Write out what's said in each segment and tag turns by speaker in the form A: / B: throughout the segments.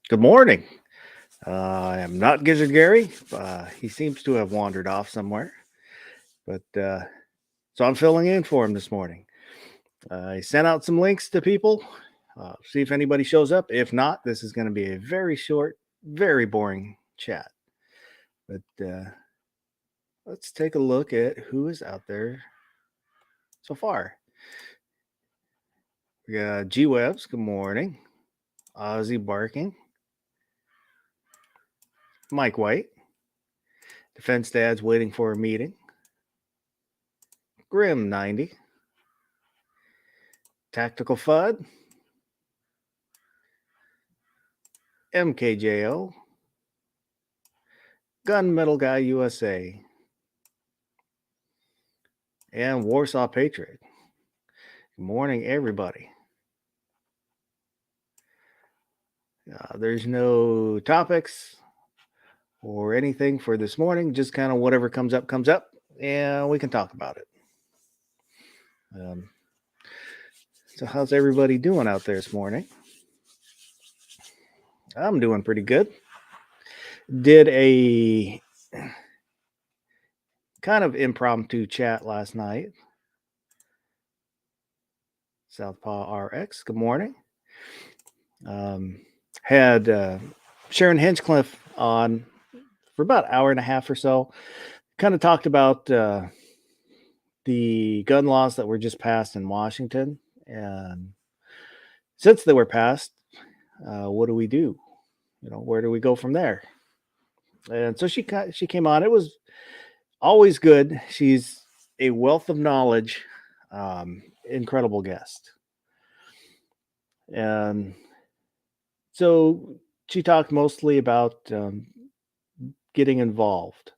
A: Good morning. I am not Gizzard Gary. He seems to have wandered off somewhere, but so I'm filling in for him this morning. I sent out some links to people. See if anybody shows up. If not, this is going to be a very short, very boring chat. But let's take a look at who is out there so far. We got G Webs. Good morning. Ozzy Barking. Mike White. Defense Dad's waiting for a meeting. Grim 90. Tactical Fud. MKJO. Gunmetal Guy USA. And Warsaw Patriot. Good morning, everybody. There's no topics or anything for this morning, just kind of whatever comes up, and we can talk about it. So how's everybody doing out there this morning? I'm doing pretty good. Did a kind of impromptu chat last night. Southpaw RX, good morning. Had Sharon Hinchcliffe on for about an hour and a half or so. Kind of talked about the gun laws that were just passed in Washington. And since they were passed, what do we do? Where do we go from there? And so she came on. It was always good. She's a wealth of knowledge, incredible guest. And so she talked mostly about getting involved,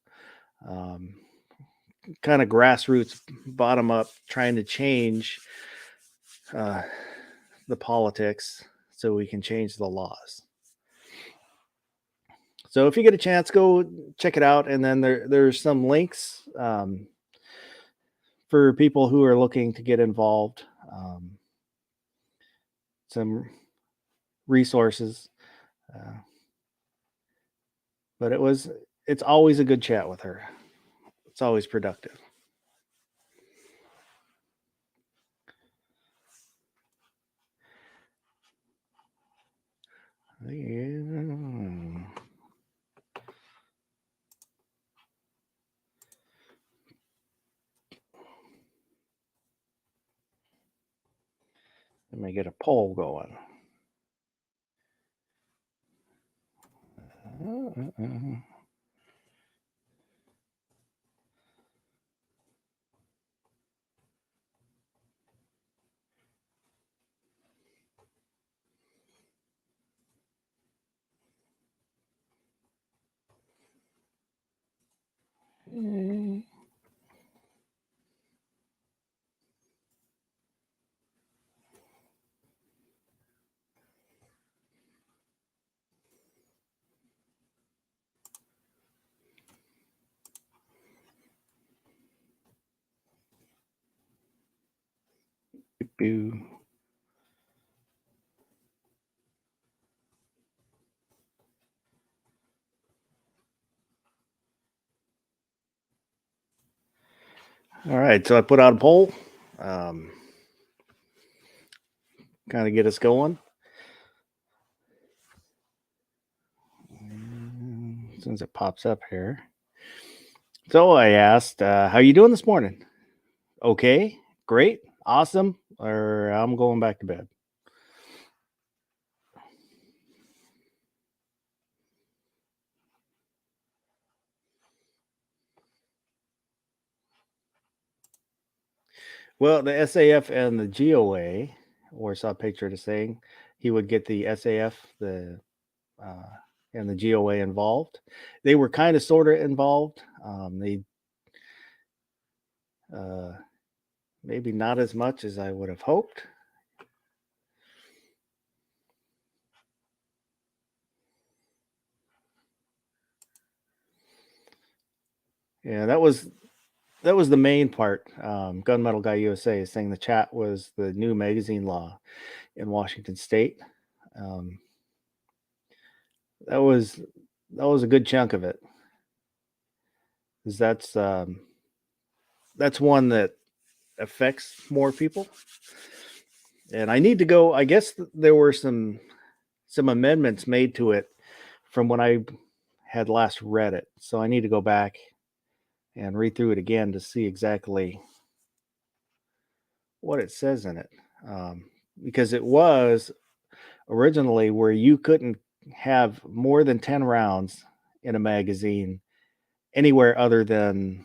A: kind of grassroots, bottom up, trying to change the politics. so we can change the laws. So if you get a chance, go check it out. And then there's some links for people who are looking to get involved. Some resources. Uh, but it's always a good chat with her. It's always productive. Yeah. Let me get a poll going. Boo. All right, so I put out a poll, kind of get us going. As soon as it pops up here. So I asked, how you doing this morning? Okay, great, awesome, or I'm going back to bed. Well, the SAF and the GOA, Warsaw Patriot is saying he would get the SAF, uh, and the GOA involved. They were kind of sort of involved. They maybe not as much as I would have hoped. Yeah, that was the main part. Gunmetal Guy USA is saying the chat was the new magazine law in Washington State. Um, that was a good chunk of it, because that's one that affects more people. And I need to go. I guess there were some amendments made to it from when I had last read it, so I need to go back and read through it again to see exactly what it says in it, because it was originally where you couldn't have more than 10 rounds in a magazine anywhere other than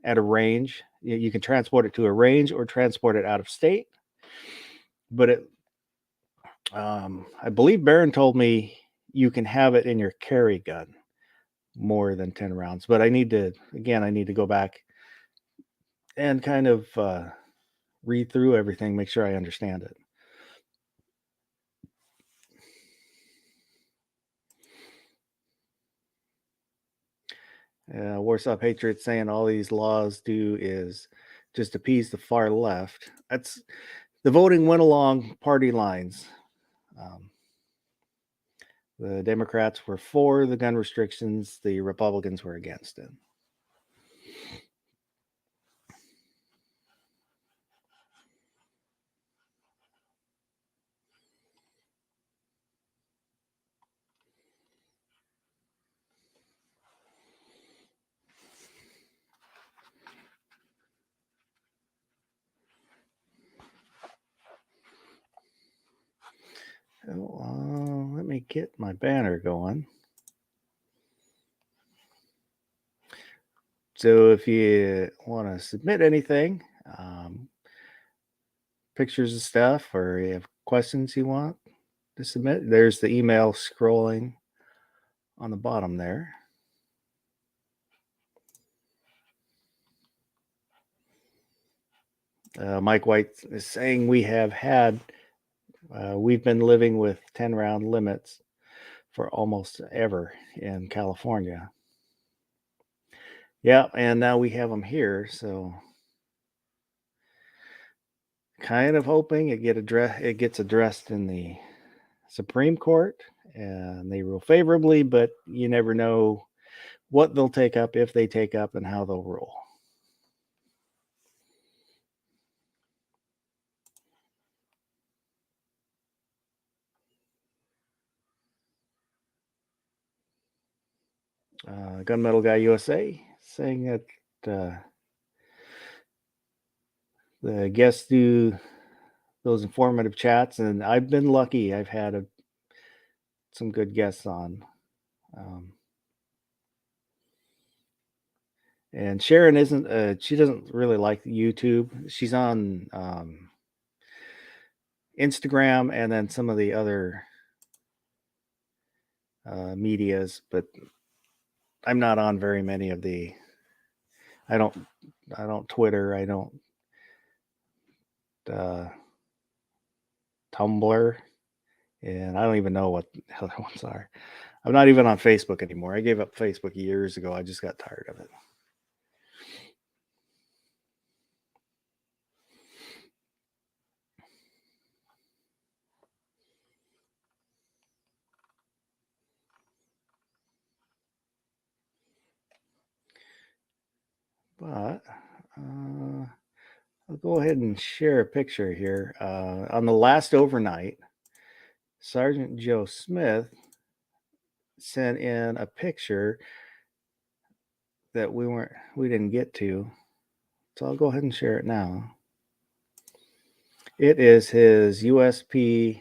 A: at a range. You can transport it to a range or transport it out of state. But I believe Barron told me you can have it in your carry gun more than 10 rounds. But I need to go back and kind of read through everything, make sure I understand it. Warsaw Patriots saying all these laws do is just appease the far left. That's the voting went along party lines. The Democrats were for the gun restrictions. The Republicans were against it. Let me get my banner going. So if you want to submit anything, pictures of stuff, or you have questions you want to submit, there's the email scrolling on the bottom there. Mike White is saying we have had We've been living with 10 round limits for almost ever in California. Yeah, and now we have them here, so kind of hoping it gets addressed in the Supreme Court and they rule favorably, but you never know what they'll take up, if they take up, and how they'll rule. Gunmetal Guy USA saying that the guests do those informative chats, and I've been lucky. I've had some good guests on. And Sharon isn't. She doesn't really like YouTube. She's on Instagram and then some of the other medias, but I'm not on very many of the. I don't Twitter. I don't Tumblr, and I don't even know what the other ones are. I'm not even on Facebook anymore. I gave up Facebook years ago. I just got tired of it. But I'll go ahead and share a picture here. On the last overnight, Sergeant Joe Smith sent in a picture that we didn't get to. So I'll go ahead and share it now. It is his USP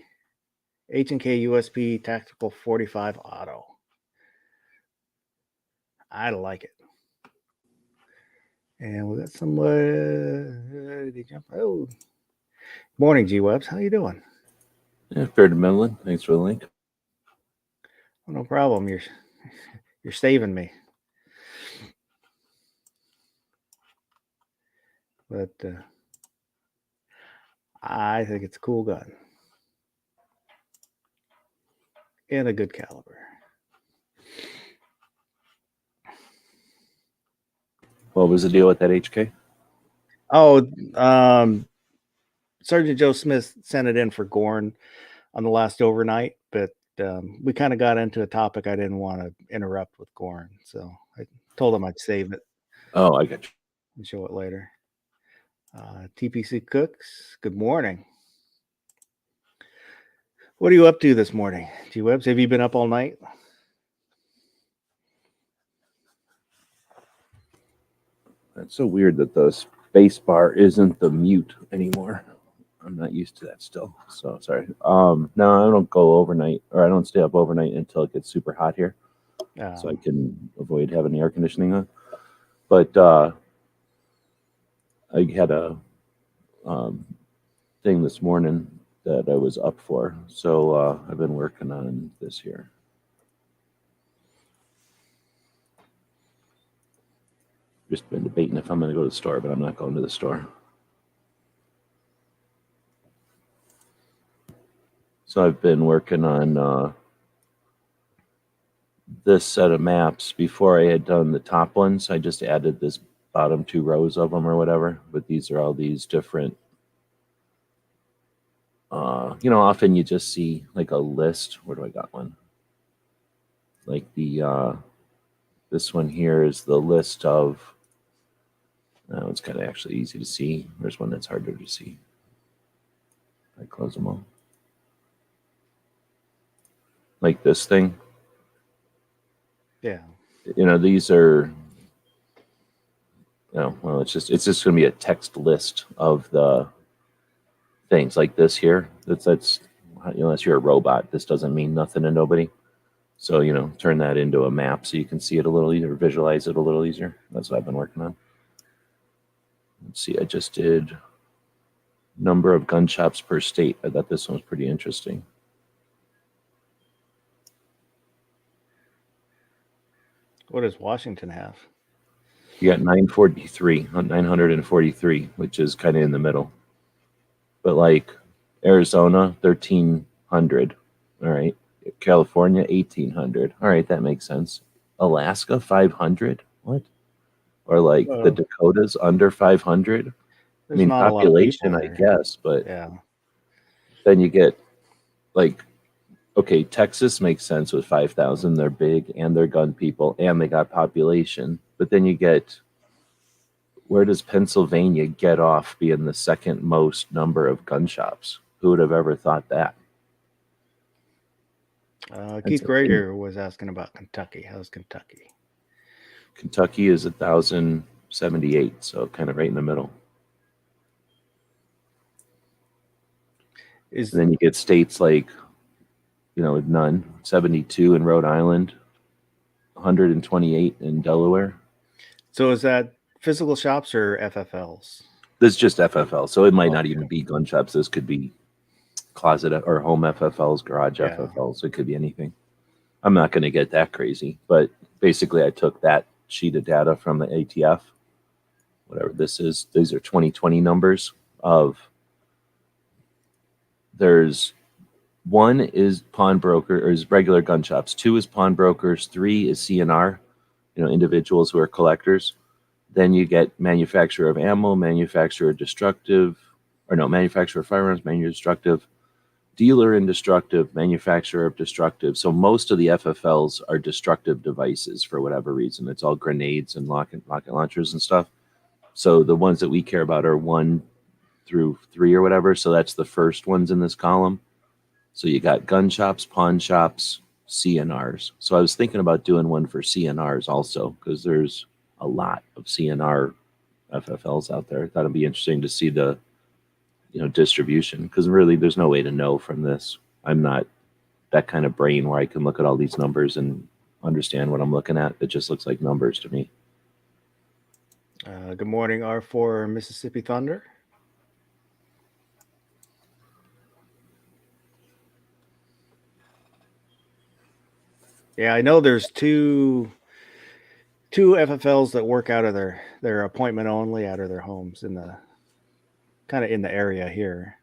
A: H&K USP Tactical 45 Auto. I like it. And we got somebody jump. Oh, morning, G-Webs. How you doing?
B: Yeah, fair to middling. Thanks for the link.
A: Oh, no problem. You're saving me. But I think it's a cool gun and a good caliber.
B: What was the deal with that HK?
A: Oh, Sergeant Joe Smith sent it in for Gorn on the last overnight, but we kind of got into a topic I didn't want to interrupt with Gorn, so I told him I'd save it.
B: Oh, I got you.
A: And show it later. TPC Cooks, good morning. What are you up to this morning, G-Webs? Have you been up all night?
B: That's so weird that the space bar isn't the mute anymore. I'm not used to that still. So sorry. No, I don't go overnight, or I don't stay up overnight until it gets super hot here, so I can avoid having the air conditioning on. But I had a thing this morning that I was up for, so I've been working on this here. Just been debating if I'm going to go to the store, but I'm not going to the store. So I've been working on this set of maps. Before I had done the top ones, I just added this bottom 2 rows of them or whatever. But these are all these different, often you just see like a list. Where do I got one? Like this one here is the list of, it's kind of actually easy to see. There's one that's harder to see. I close them all. Like this thing.
A: Yeah.
B: These are, well, it's just going to be a text list of the things like this here. That's unless you're a robot, this doesn't mean nothing to nobody. So, turn that into a map so you can see it a little easier, visualize it a little easier. That's what I've been working on. Let's see, I just did number of gun shops per state. I thought this one was pretty interesting.
A: What does Washington have?
B: You got 943, which is kind of in the middle. But like Arizona 1,300. All right. California 1,800. All right, that makes sense. Alaska 500. What? Or like the
A: Well,
B: Dakotas under 500. I
A: there's
B: mean,
A: not a lot of people
B: population, I
A: there.
B: guess, but
A: Yeah.
B: then you get like, okay, Texas makes sense with 5,000. They're big and they're gun people and they got population. But then you get, where does Pennsylvania get off being the second most number of gun shops? Who would have ever thought that?
A: Keith
B: Pennsylvania.
A: Greger was asking about Kentucky. How's Kentucky?
B: Kentucky is 1,078, so kind of right in the middle.
A: Is
B: And then you get states like, none, 72 in Rhode Island, 128 in Delaware.
A: so is that physical shops or FFLs?
B: This is just FFL, so it might
A: Oh,
B: not even be gun shops. This could be closet or home FFLs, garage
A: yeah.
B: FFLs. It could be anything. I'm not going to get that crazy, but basically, I took that sheet of data from the ATF, whatever this is. These are 2020 numbers of there's one is pawnbroker or is regular gun shops. Two is pawnbrokers. Three is CNR, individuals who are collectors. Then you get manufacturer of ammo, manufacturer of destructive, or no, manufacturer of firearms, manufacturer destructive, dealer in destructive, manufacturer of destructive. So most of the FFLs are destructive devices for whatever reason. It's all grenades and rocket launchers and stuff. So the ones that we care about are 1 through 3 or whatever. So that's the first ones in this column. So you got gun shops, pawn shops, CNRs. So I was thinking about doing one for CNRs also because there's a lot of CNR FFLs out there. I thought it'd be interesting to see the distribution because really there's no way to know from this. I'm not that kind of brain where I can look at all these numbers and understand what I'm looking at. It just looks like numbers to me.
A: Good morning, R4 Mississippi Thunder. Yeah, I know there's two FFLs that work out of their appointment only out of their homes in the kind of in the area here.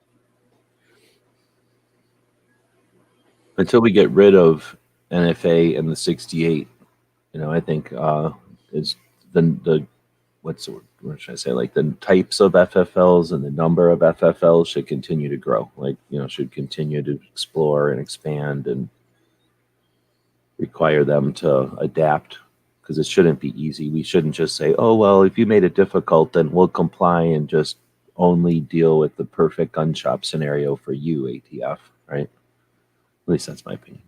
B: Until we get rid of NFA and the 68, I think is the what should I say? Like the types of FFLs and the number of FFLs should continue to grow. Like should continue to explore and expand and require them to adapt because it shouldn't be easy. We shouldn't just say, oh, well, if you made it difficult, then we'll comply and just only deal with the perfect gun shop scenario for you, ATF, right? At least that's my opinion.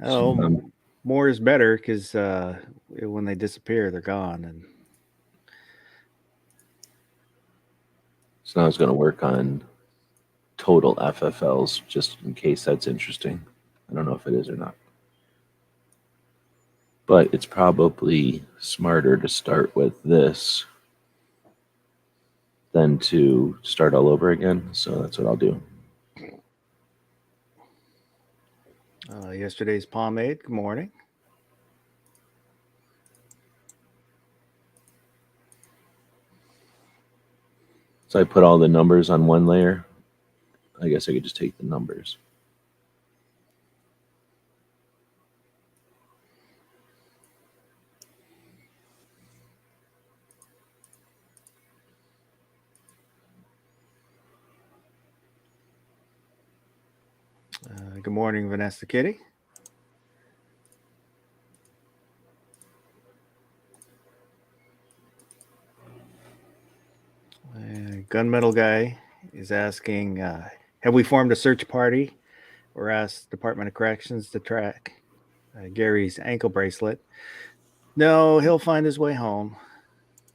A: Oh, more is better because when they disappear, they're gone. And
B: so now I was going to work on total FFLs just in case that's interesting. I don't know if it is or not. But it's probably smarter to start with this than to start all over again. So that's what I'll do.
A: yesterday's pomade. Good morning.
B: So I put all the numbers on one layer. I guess I could just take the numbers.
A: Good morning, Vanessa Kitty. Gunmetal guy is asking, have we formed a search party or asked Department of Corrections to track Gary's ankle bracelet? No, he'll find his way home.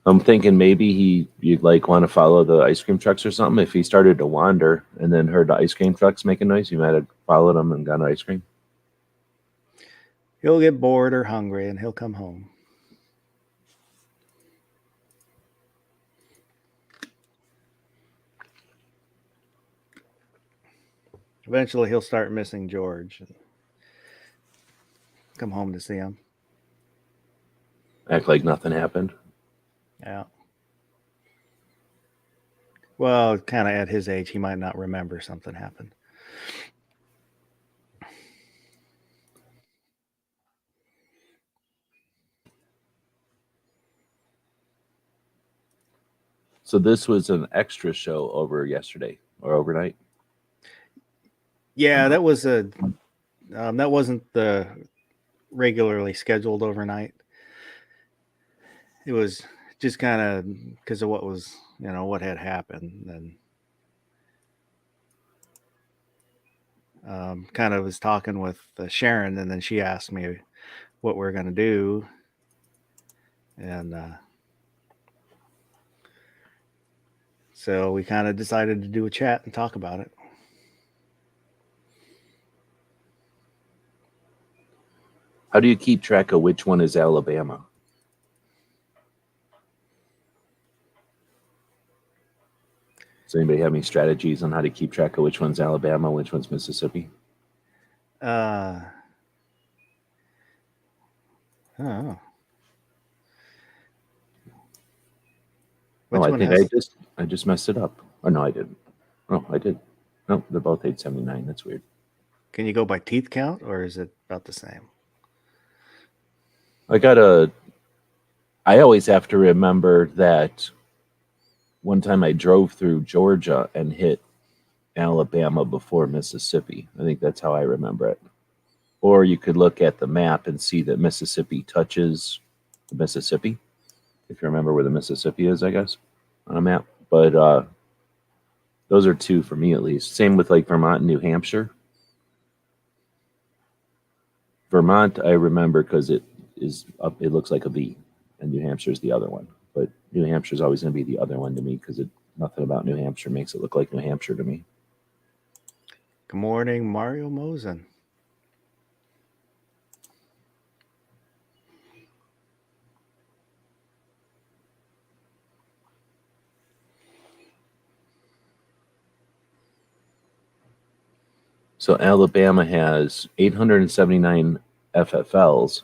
B: I'm thinking maybe you'd like want to follow the ice cream trucks or something. If he started to wander and then heard the ice cream trucks making noise, you might have followed them and got ice cream.
A: He'll get bored or hungry and he'll come home. Eventually, he'll start missing George and come home to see him.
B: Act like nothing happened.
A: Well, kind of at his age, he might not remember something happened.
B: So this was an extra show over yesterday or overnight.
A: Yeah, that was that wasn't the regularly scheduled overnight. It was just kind of because of what was, what had happened, and kind of was talking with Sharon, and then she asked me what we're going to do, and so we kind of decided to do a chat and talk about it.
B: How do you keep track of which one is Alabama? Does anybody have any strategies on how to keep track of which one's Alabama, which one's Mississippi?
A: I don't know. Which
B: I
A: one
B: think
A: has?
B: I just messed it up. Oh no, I didn't. Oh, I did. No, they're both 879. That's weird.
A: Can you go by teeth count, or is it about the same?
B: I always have to remember that one time I drove through Georgia and hit Alabama before Mississippi. I think that's how I remember it. Or you could look at the map and see that Mississippi touches the Mississippi, if you remember where the Mississippi is, I guess, on a map. But those are two for me at least. Same with like Vermont and New Hampshire. Vermont, I remember because it is up. It looks like a V, and New Hampshire is the other one. But New Hampshire is always going to be the other one to me because nothing about New Hampshire makes it look like New Hampshire to me.
A: Good morning, Mario Mosen.
B: So Alabama has 879 FFLs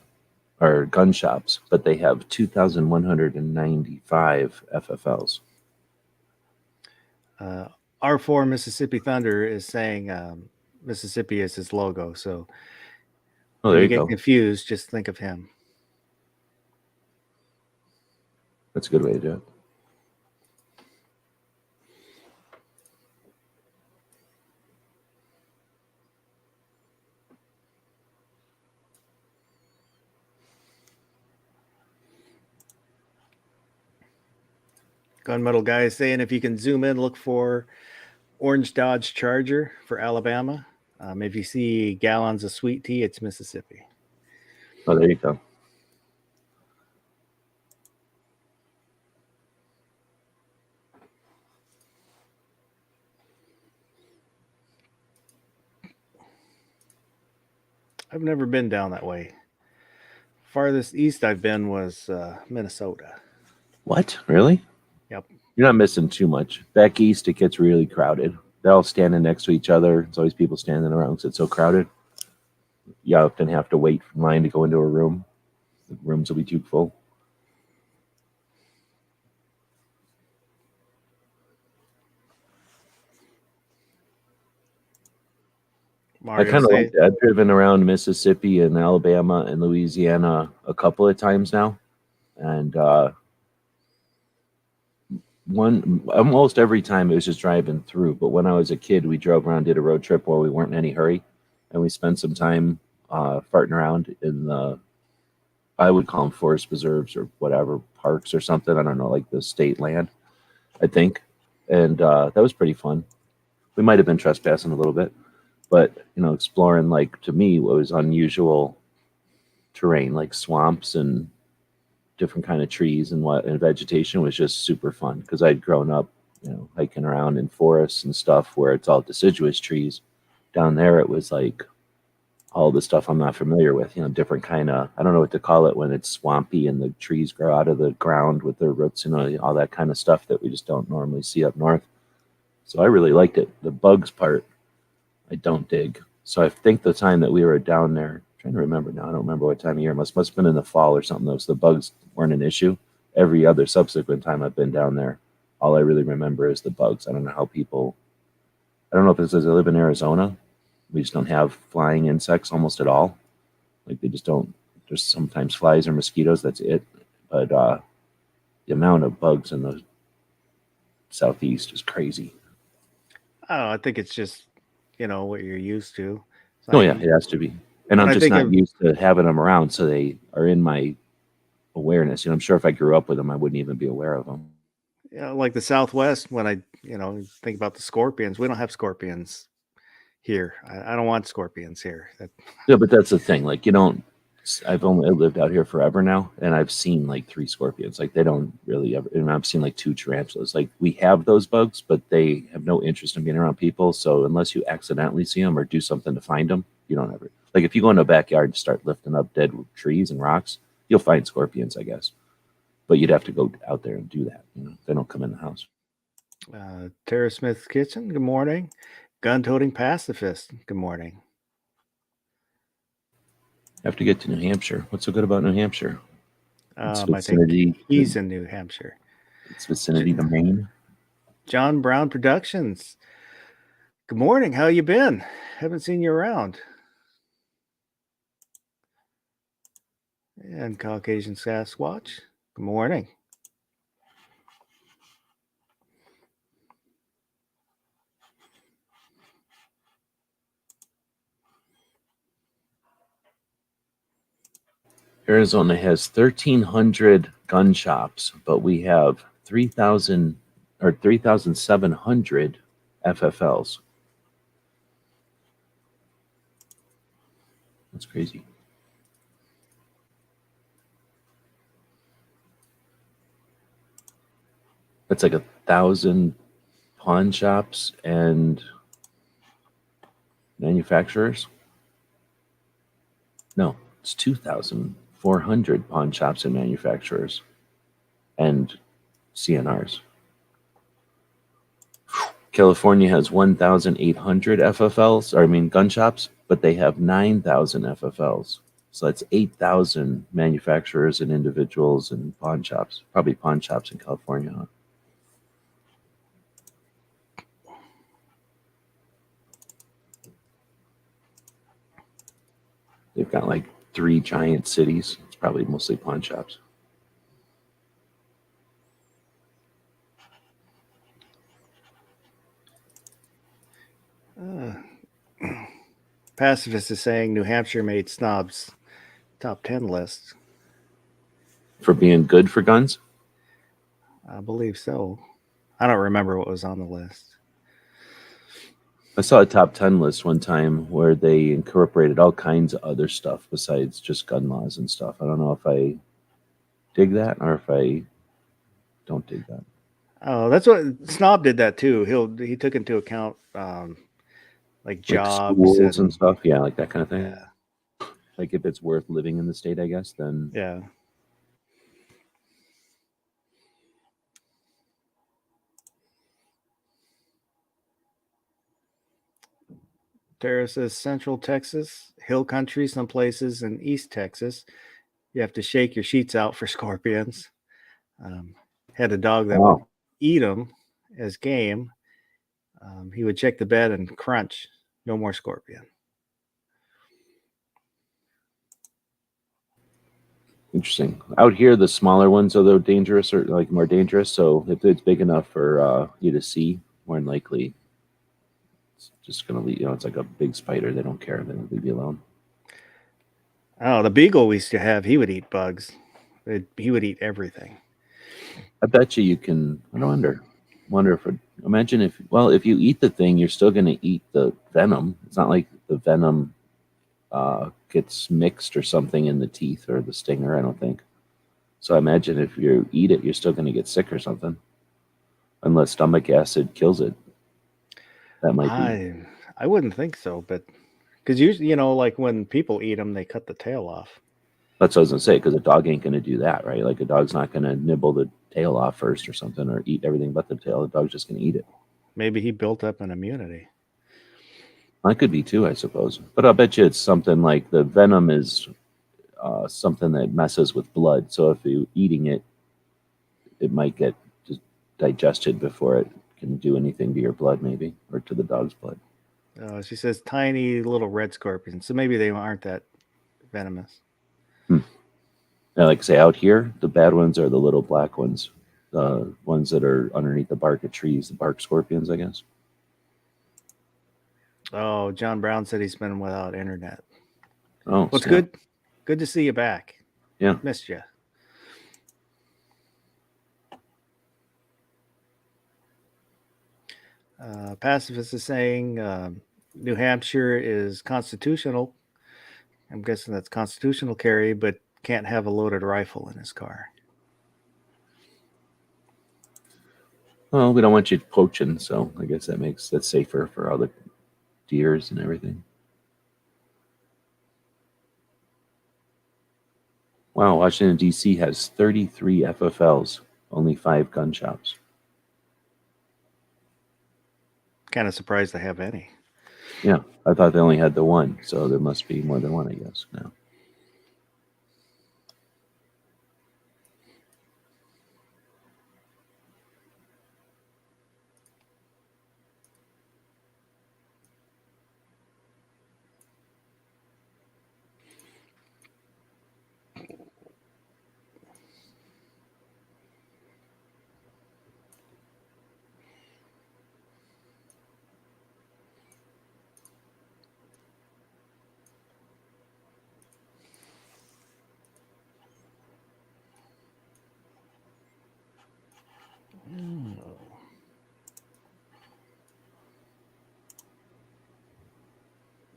B: or gun shops, but they have 2,195 FFLs.
A: R4 Mississippi Thunder is saying Mississippi is his logo. So
B: there
A: when
B: you
A: get
B: go.
A: confused, just think of him.
B: That's a good way to do it.
A: Gunmetal guy is saying if you can zoom in, look for orange Dodge Charger for Alabama. If you see gallons of sweet tea, it's Mississippi.
B: Oh, there you go.
A: I've never been down that way. Farthest east I've been was Minnesota.
B: What? Really?
A: Yep.
B: You're not missing too much. Back east, it gets really crowded. They're all standing next to each other. It's always people standing around because it's so crowded. You often have to wait in line to go into a room. The rooms will be too full. I kind of like that. I've driven around Mississippi and Alabama and Louisiana a couple of times now. And almost every time it was just driving through. But when I was a kid, we drove around, did a road trip where we weren't in any hurry. And we spent some time farting around in the, I would call them forest preserves or whatever, parks or something. I don't know, like the state land, I think. And that was pretty fun. We might have been trespassing a little bit. But, exploring, like, to me, what was unusual terrain, like swamps and different kind of trees and vegetation was just super fun because I'd grown up, hiking around in forests and stuff where it's all deciduous trees. Down there, it was like all the stuff I'm not familiar with, different kind of, I don't know what to call it when it's swampy and the trees grow out of the ground with their roots and all that kind of stuff that we just don't normally see up north. So I really liked it. The bugs part, I don't dig. So I think the time that we were down there, I'm trying to remember now, I don't remember what time of year, must have been in the fall or something. Those the bugs weren't an issue. Every other subsequent time I've been down there, all I really remember is the bugs. I don't know how people. I don't know if it's because I live in Arizona. We just don't have flying insects almost at all. Like they just don't. There's sometimes flies or mosquitoes. That's it. But the amount of bugs in the southeast is crazy.
A: I don't know. I think it's just, what you're used to. It's
B: Oh
A: like
B: yeah, it has to be. And
A: when
B: I'm
A: I
B: just
A: think
B: not
A: of,
B: used to having them around, so they are in my awareness. I'm sure if I grew up with them, I wouldn't even be aware of them.
A: like the Southwest, when I, think about the scorpions, we don't have scorpions here. I don't want scorpions here.
B: Yeah, but that's the thing. Like you don't. I've only lived out here forever now, and I've seen like 3 scorpions. Like they don't really ever. And I've seen like 2 tarantulas. Like we have those bugs, but they have no interest in being around people. So unless you accidentally see them or do something to find them, you don't ever. Like if you go in a backyard and start lifting up dead trees and rocks, you'll find scorpions, I guess. But you'd have to go out there and do that. They don't come in the house.
A: Tara Smith's Kitchen, good morning. Gun-toting pacifist, good morning.
B: Have to get to New Hampshire. What's so good about New Hampshire? It's
A: I think
B: vicinity.
A: he's in New Hampshire.
B: It's vicinity to Maine.
A: John Brown Productions. Good morning. How you been? Haven't seen you around. And Caucasian Sasquatch. Good morning.
B: Arizona has 1,300 gun shops, but we have 3,000 or 3,700 FFLs. That's crazy. That's like 1,000 pawn shops and manufacturers. No, it's 2,400 pawn shops and manufacturers and CNRs. California has 1,800 FFLs, or I mean gun shops, but they have 9,000 FFLs. So that's 8,000 manufacturers and individuals and pawn shops. Probably pawn shops in California. Huh? They've got like 3 giant cities. It's probably mostly pawn shops.
A: Pacifist is saying New Hampshire made snobs top 10 list.
B: For being good for guns?
A: I believe so. I don't remember what was on the list.
B: I saw a top 10 list one time where they incorporated all kinds of other stuff besides just gun laws and stuff. I don't know if I dig that or if I don't dig that.
A: Oh, that's what Snob did that too. He took into account like jobs
B: schools and stuff. Yeah, like that kind of thing.
A: Yeah.
B: Like if it's worth living in the state, I guess, then
A: yeah. Tara says Central Texas, Hill Country, some places in East Texas. You have to shake your sheets out for scorpions. Had a dog that would eat them as game. He would check the bed and crunch. No more scorpion.
B: Interesting. Out here, the smaller ones are though dangerous or like more dangerous. So if it's big enough for you to see, more than likely, it's just gonna leave. It's like a big spider. They don't care. They leave you alone.
A: Oh, the beagle we used to have, he would eat bugs. He would eat everything.
B: I bet you can. I wonder if. Imagine if you eat the thing, you're still gonna eat the venom. It's not like the venom gets mixed or something in the teeth or the stinger. I don't think. So I imagine if you eat it, you're still gonna get sick or something, unless stomach acid kills it. That might be.
A: I wouldn't think so, but because usually, like when people eat them, they cut the tail off.
B: That's what I was gonna say, because a dog ain't gonna do that, right? Like a dog's not gonna nibble the tail off first or something, or eat everything but the tail. The dog's just gonna eat it.
A: Maybe he built up an immunity.
B: That could be too, I suppose. But I'll bet you it's something like the venom is something that messes with blood. So if you're eating it, it might get just digested before it can do anything to your blood, maybe, or to the dog's blood.
A: She says tiny little red scorpions, so maybe they aren't that venomous.
B: Now, like I say, out here, the bad ones are the little black ones, the ones that are underneath the bark of trees, the bark scorpions, I guess.
A: Oh, John Brown said he's been without internet.
B: Oh,
A: What's
B: snap.
A: good? Good to see you back.
B: Yeah.
A: Missed you. Pacifist is saying New Hampshire is constitutional. I'm guessing that's constitutional carry, but can't have a loaded rifle in his car.
B: Well, we don't want you poaching, so I guess that's safer for all the deers and everything. Wow, Washington, D.C. has 33 FFLs, only 5 gun shops.
A: Kind of surprised they have any.
B: Yeah, I thought they only had the one, so there must be more than one, I guess, now.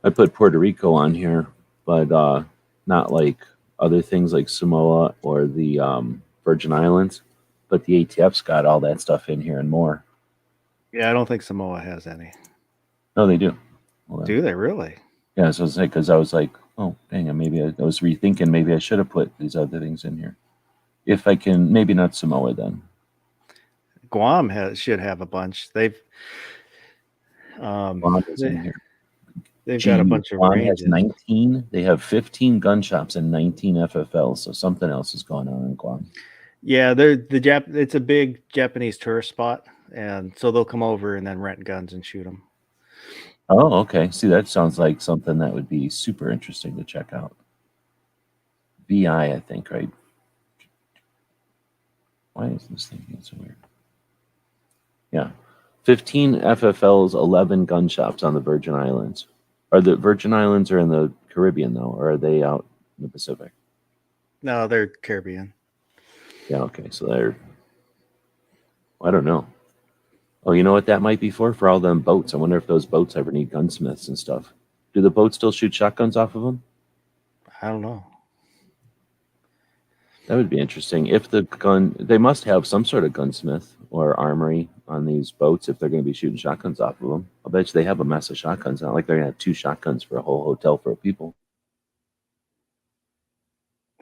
B: I put Puerto Rico on here, but not like other things like Samoa or the Virgin Islands, but the ATF's got all that stuff in here and more.
A: Yeah, I don't think Samoa has any.
B: No, they do. Well,
A: Do they really?
B: Yeah, so it's like, because I was like, oh, dang it, maybe I was rethinking, maybe I should have put these other things in here. If I can, maybe not Samoa then.
A: Guam should have a bunch.
B: Guam is in here.
A: They've got a bunch of
B: Guam
A: ranges.
B: has 19. They have 15 gun shops and 19 FFLs, so something else is going on in Guam.
A: Yeah, it's a big Japanese tourist spot, and so they'll come over and then rent guns and shoot them.
B: Oh, okay. See, that sounds like something that would be super interesting to check out. VI, I think, right? Why is this thing being so weird? Yeah. 15 FFLs, 11 gun shops on the Virgin Islands. Are the Virgin Islands are in the Caribbean, though, or are they out in the Pacific?
A: No, they're Caribbean.
B: Yeah, okay. So they're, I don't know. Oh, you know what that might be for? For all them boats. I wonder if those boats ever need gunsmiths and stuff. Do the boats still shoot shotguns off of them?
A: I don't know.
B: That would be interesting. If the gun, they must have some sort of gunsmith or armory on these boats if they're going to be shooting shotguns off of them. I'll bet you they have a mess of shotguns. Not like they're going to have 2 shotguns for a whole hotel for people.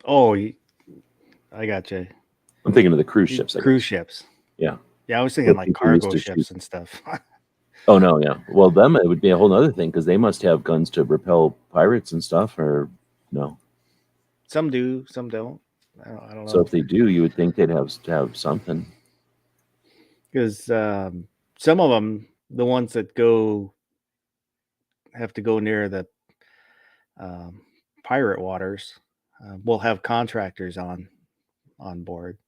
A: Oh, I got you.
B: I'm thinking of the cruise ships.
A: Cruise ships.
B: Yeah.
A: Yeah, I was thinking
B: What
A: like
B: people used
A: cargo
B: to
A: ships
B: shoot.
A: and stuff.
B: Oh, no, yeah. Well, them, it would be a whole other thing because they must have guns to repel pirates and stuff, or no?
A: Some do, some don't. I don't know.
B: So if they do, you would think they'd have to have something.
A: Because some of them, the ones that have to go near the pirate waters, will have contractors on board.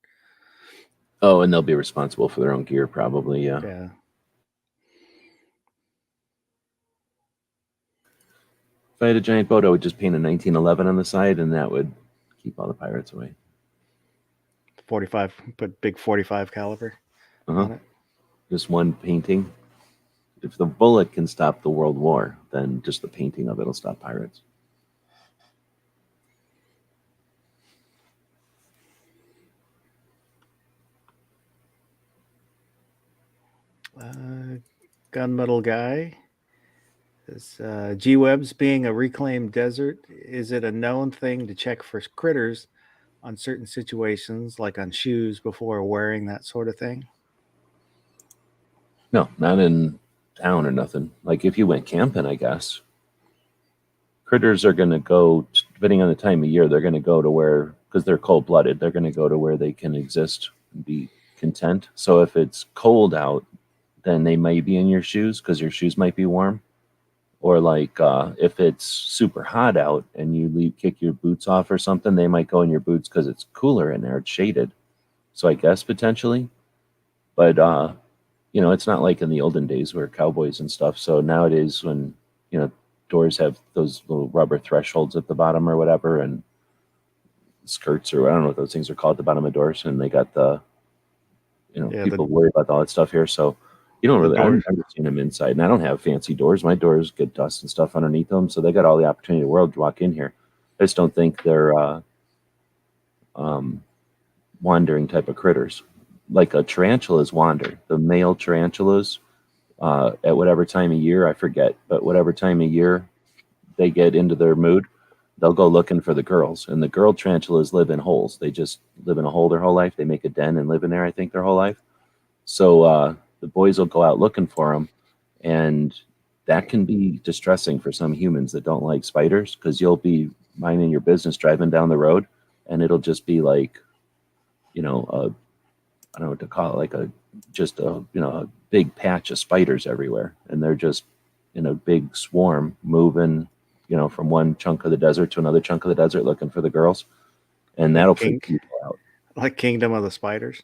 B: Oh, and they'll be responsible for their own gear, probably. Yeah.
A: Yeah.
B: If I had a giant boat, I would just paint a 1911 on the side, and that would keep all the pirates away.
A: 45, put big 45 caliber on it.
B: Just one painting. If the bullet can stop the World War, then just the painting of it will stop pirates.
A: Gunmetal guy. G-Webs being a reclaimed desert, is it a known thing to check for critters on certain situations, like on shoes before wearing, that sort of thing?
B: No, not in town or nothing. Like if you went camping, I guess. Critters are going to go, depending on the time of year, they're going to go to where, because they're cold-blooded, they're going to go to where they can exist and be content. So if it's cold out, then they may be in your shoes because your shoes might be warm. Or like if it's super hot out and you kick your boots off or something, they might go in your boots because it's cooler in there. It's shaded. So I guess potentially, but it's not like in the olden days where cowboys and stuff. So nowadays, when doors have those little rubber thresholds at the bottom or whatever, and skirts or I don't know what those things are called at the bottom of doors, and they got the
A: Yeah,
B: people worry about all that stuff here. So you don't
A: the
B: really. I've
A: door.
B: never seen them inside, and I don't have fancy doors. My doors get dust and stuff underneath them, so they got all the opportunity in the world to walk in here. I just don't think they're um, wandering type of critters. Like a tarantulas wander. The male tarantulas, at whatever time of year, I forget, but whatever time of year they get into their mood, they'll go looking for the girls. And the girl tarantulas live in holes. They just live in a hole their whole life. They make a den and live in there, I think, their whole life. So the boys will go out looking for them, and that can be distressing for some humans that don't like spiders because you'll be minding your business driving down the road, and it'll just be like, I don't know what to call it, like a big patch of spiders everywhere, and they're just in a big swarm moving, from one chunk of the desert to another chunk of the desert looking for the girls, and
A: Like
B: that'll freak
A: King,
B: people out.
A: like Kingdom of the Spiders.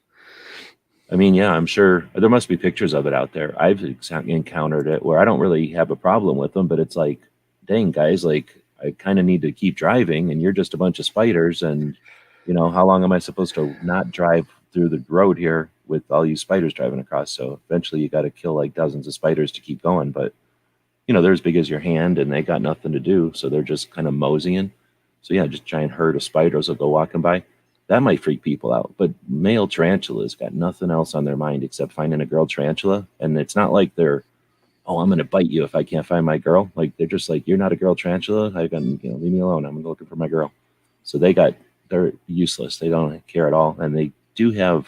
B: I mean, yeah, I'm sure there must be pictures of it out there. I've encountered it where I don't really have a problem with them, but it's like, dang, guys, like I kind of need to keep driving, and you're just a bunch of spiders, and how long am I supposed to not drive through the road here with all these spiders driving across? So eventually, you got to kill like dozens of spiders to keep going, but they're as big as your hand, and they got nothing to do, so they're just kind of moseying. So yeah, just giant herd of spiders will go walking by. That might freak people out, but male tarantulas got nothing else on their mind except finding a girl tarantula, and it's not like they're, oh, I'm gonna bite you if I can't find my girl. Like they're just like, you're not a girl tarantula. I can, leave me alone. I'm looking for my girl. So they're useless. They don't care at all, and they do have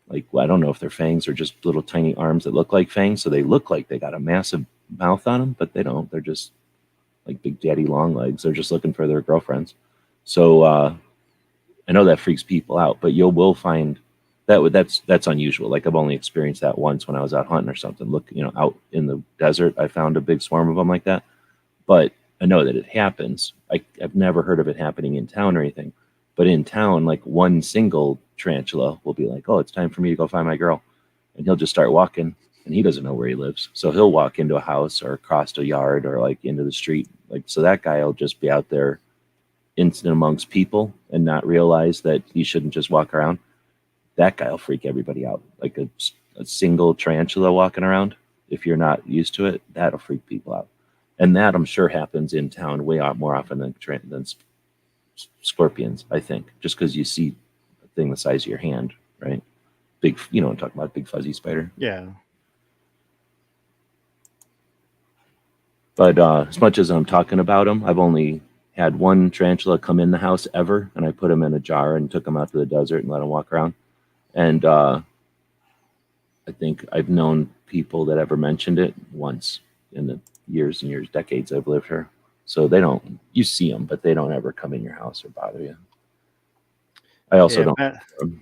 B: like, well, I don't know if they're fangs or just little tiny arms that look like fangs. So they look like they got a massive mouth on them, but they don't. They're just like big daddy long legs. They're just looking for their girlfriends. So I know that freaks people out, but you will find that's unusual. Like I've only experienced that once when I was out hunting or something. Look, out in the desert, I found a big swarm of them like that. But I know that it happens. I've never heard of it happening in town or anything. But in town, like one single tarantula will be like, "Oh, it's time for me to go find my girl," and he'll just start walking, and he doesn't know where he lives, so he'll walk into a house or across a yard or like into the street, like so that guy will just be out there in amongst people and not realize that he shouldn't just walk around. That guy will freak everybody out. Like a single tarantula walking around, if you're not used to it, that'll freak people out. And that I'm sure happens in town way more often than scorpions, I think, just because you see a thing the size of your hand, right? Big, I'm talking about, big fuzzy spider.
A: Yeah.
B: But as much as I'm talking about them, I've only had one tarantula come in the house ever, and I put him in a jar and took him out to the desert and let him walk around. And I think I've known people that ever mentioned it once in the years and years, decades I've lived here. So they don't, you see them, but they don't ever come in your house or bother you. I also
A: Yeah.
B: don't.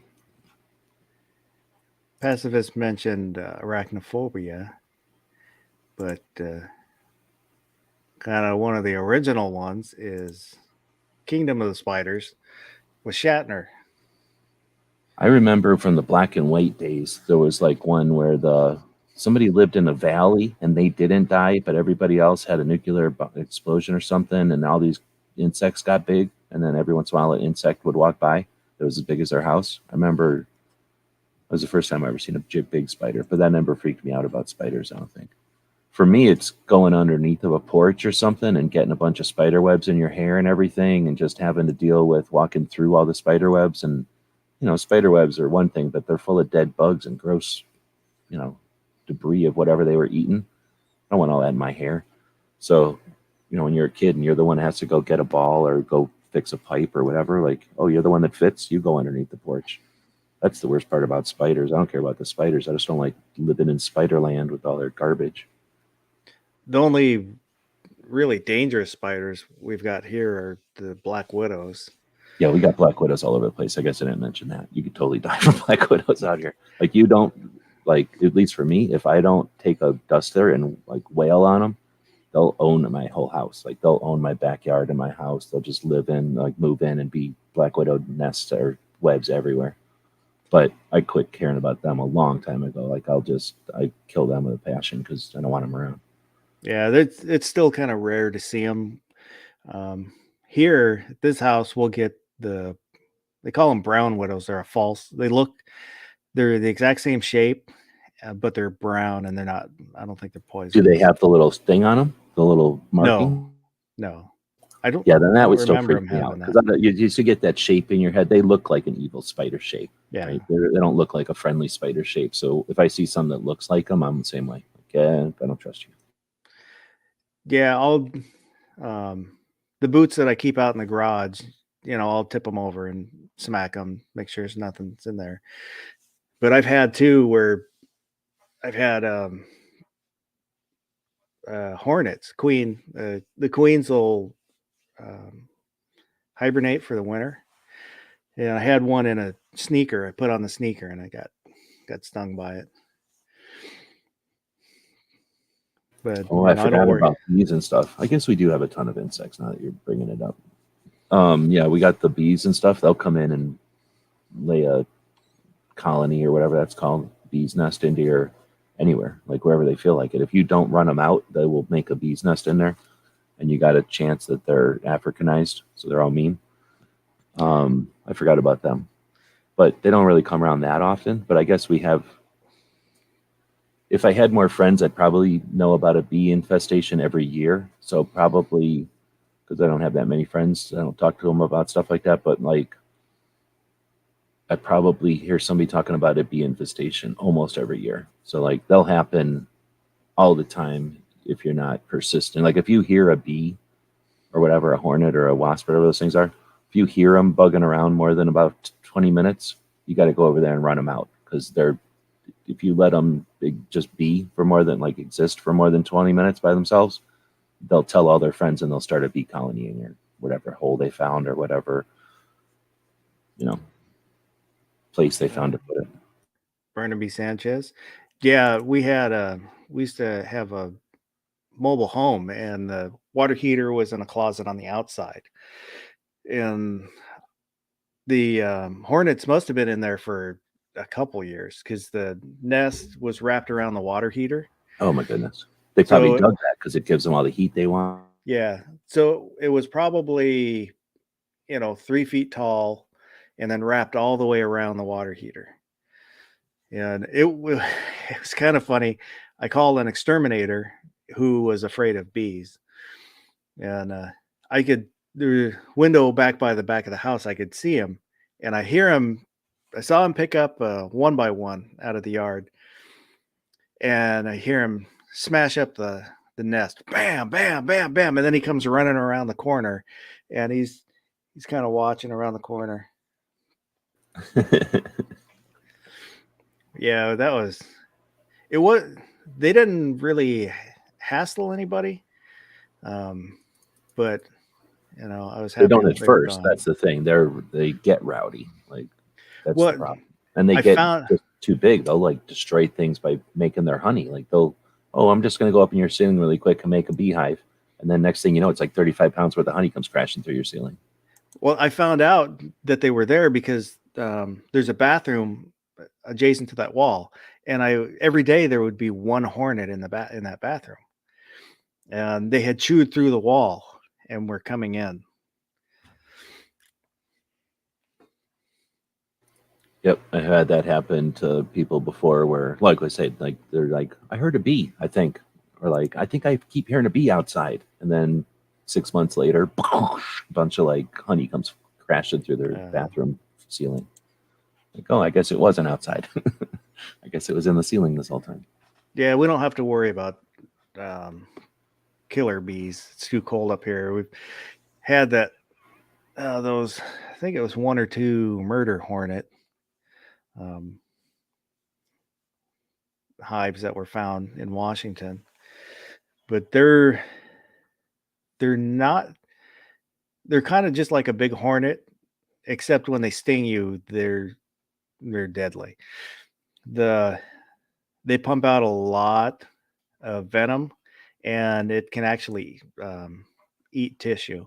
A: Pacifist mentioned arachnophobia, but kind of one of the original ones is Kingdom of the Spiders with Shatner.
B: I remember from the black and white days, there was like one where somebody lived in a valley and they didn't die, but everybody else had a nuclear explosion or something, and all these insects got big, and then every once in a while an insect would walk by that was as big as their house. I remember it was the first time I ever seen a big spider, but that never freaked me out about spiders, I don't think. For me, it's going underneath of a porch or something and getting a bunch of spider webs in your hair and everything, and just having to deal with walking through all the spider webs. And spider webs are one thing, but they're full of dead bugs and gross, you know, debris of whatever they were eating. I don't want all that in my hair. So, when you're a kid and you're the one that has to go get a ball or go fix a pipe or whatever, like, oh, you're the one that fits, you go underneath the porch. That's the worst part about spiders. I don't care about the spiders. I just don't like living in spider land with all their garbage.
A: The only really dangerous spiders we've got here are the black widows.
B: Yeah, we got black widows all over the place. I guess I didn't mention that. You could totally die from black widows out here. Like you don't like, at least for me, if I don't take a duster and like wail on them, they'll own my whole house. Like they'll own my backyard and my house. They'll just live in, like move in and be black widow nests or webs everywhere. But I quit caring about them a long time ago. Like I kill them with a passion because I don't want them around.
A: Yeah, it's still kind of rare to see them. Here at this house, we'll get they call them brown widows. They're a false. They're the exact same shape, but they're brown and they're not. I don't think they're
B: Do they
A: poisonous.
B: have the little thing on them? The little
A: No,
B: marking?
A: no,
B: Yeah, then
A: I
B: that
A: don't
B: would still
A: remember
B: freak
A: them
B: me out
A: having that.
B: because you used to get that shape in your head. They look like an evil spider shape,
A: Yeah,
B: right? They don't look like a friendly spider shape. So if I see something that looks like them, I'm the same way. Like, yeah, I don't trust you.
A: yeah. The boots that I keep out in the garage. I'll tip them over and smack them, make sure there's nothing's in there. But I've had two where I've had hornets, the queens will um, hibernate for the winter. And I had one in a sneaker. I put on the sneaker and I got stung by it. But
B: Oh, I
A: I don't
B: forgot
A: worry.
B: about bees and stuff. I guess we do have a ton of insects now that you're bringing it up. Yeah, we got the bees and stuff. They'll come in and lay a colony or whatever that's called, bees nest into your anywhere, like wherever they feel like it. If you don't run them out, they will make a bees nest in there, and you got a chance that they're Africanized, so they're all mean. I forgot about them, but they don't really come around that often. But I guess we have. If I had more friends, I'd probably know about a bee infestation every year. So probably because I don't have that many friends, I don't talk to them about stuff like that. But like I probably hear somebody talking about a bee infestation almost every year. So like they'll happen all the time if you're not persistent. Like if you hear a bee or whatever, a hornet or a wasp, whatever those things are, if you hear them bugging around more than about 20 minutes, you got to go over there and run them out because they're, if you let them just be for more than like exist for more than 20 minutes by themselves, they'll tell all their friends and they'll start a bee colony in your whatever hole they found or whatever, you know, place they found to put it.
A: Barnaby Sanchez. Yeah, we used to have a mobile home and the water heater was in a closet on the outside. And the hornets must have been in there for a couple years because the nest was wrapped around the water heater.
B: Oh my goodness. They probably
A: So
B: dug that because it gives them all the heat they want.
A: yeah, so it was probably 3 feet tall and then wrapped all the way around the water heater. And it was kind of funny. I called an exterminator who was afraid of bees, and I could the window back by the back of the house. I could see him, and I hear him. I saw him pick up one by one out of the yard, and I hear him smash up the nest. Bam, bam, bam, bam, and then he comes running around the corner, and he's kind of watching around the corner. Yeah, that was it. Was they didn't really hassle anybody, um, but I was
B: They
A: happy
B: don't
A: that
B: at
A: they were
B: first.
A: gone.
B: That's the thing. They get rowdy. Like that's the
A: What
B: problem. And they
A: I
B: get
A: found,
B: just too big. They'll like destroy things by making their honey. Like oh, I'm just gonna go up in your ceiling really quick and make a beehive. And then next thing you know, it's like 35 pounds worth of honey comes crashing through your ceiling.
A: I found out that they were there because there's a bathroom adjacent to that wall, and I every day there would be one hornet in that bathroom, and they had chewed through the wall and were coming in.
B: Yep, I had that happen to people before where, like I said, like they're like, I heard a bee, I think. Or like, I think I keep hearing a bee outside. And then 6 months later, a bunch of like honey comes crashing through their
A: Uh,
B: bathroom ceiling. Like, oh, I guess it wasn't outside. I guess it was in the ceiling this whole time.
A: yeah, we don't have to worry about um, killer bees. It's too cold up here. We've had those. I think it was one or two murder hornet um, hives that were found in Washington, but they're not. They're kind of just like a big hornet, except when they sting you, they're deadly. They pump out a lot of venom, and it can actually eat tissue.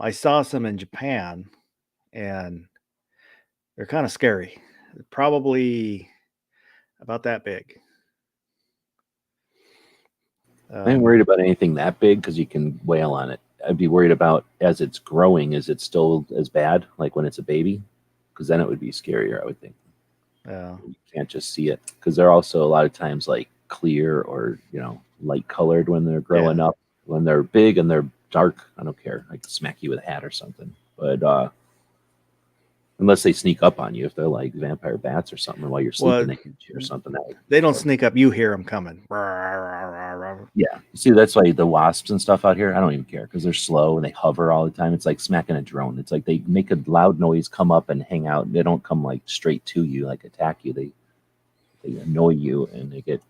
A: I saw some in Japan, and they're kind of scary. Probably about that big.
B: I ain't worried about anything that big because you can wail on it. I'd be worried about as it's growing, is it still as bad, like when it's a baby? Because then it would be scarier, I would think. You can't just see it because they're also a lot of times like clear or light colored when they're growing
A: Yeah.
B: up. When they're big and they're dark, I don't care. I could smack you with a hat or something. But unless they sneak up on you, if they're like vampire bats or something, or while you're sleeping,
A: Well,
B: they hit you or something. That would
A: they don't
B: horrible.
A: sneak up. You hear them coming.
B: Yeah. See, that's why the wasps and stuff out here, I don't even care because they're slow and they hover all the time. It's like smacking a drone. It's like they make a loud noise, come up and hang out. They don't come like straight to you, like attack you. They annoy you and they get,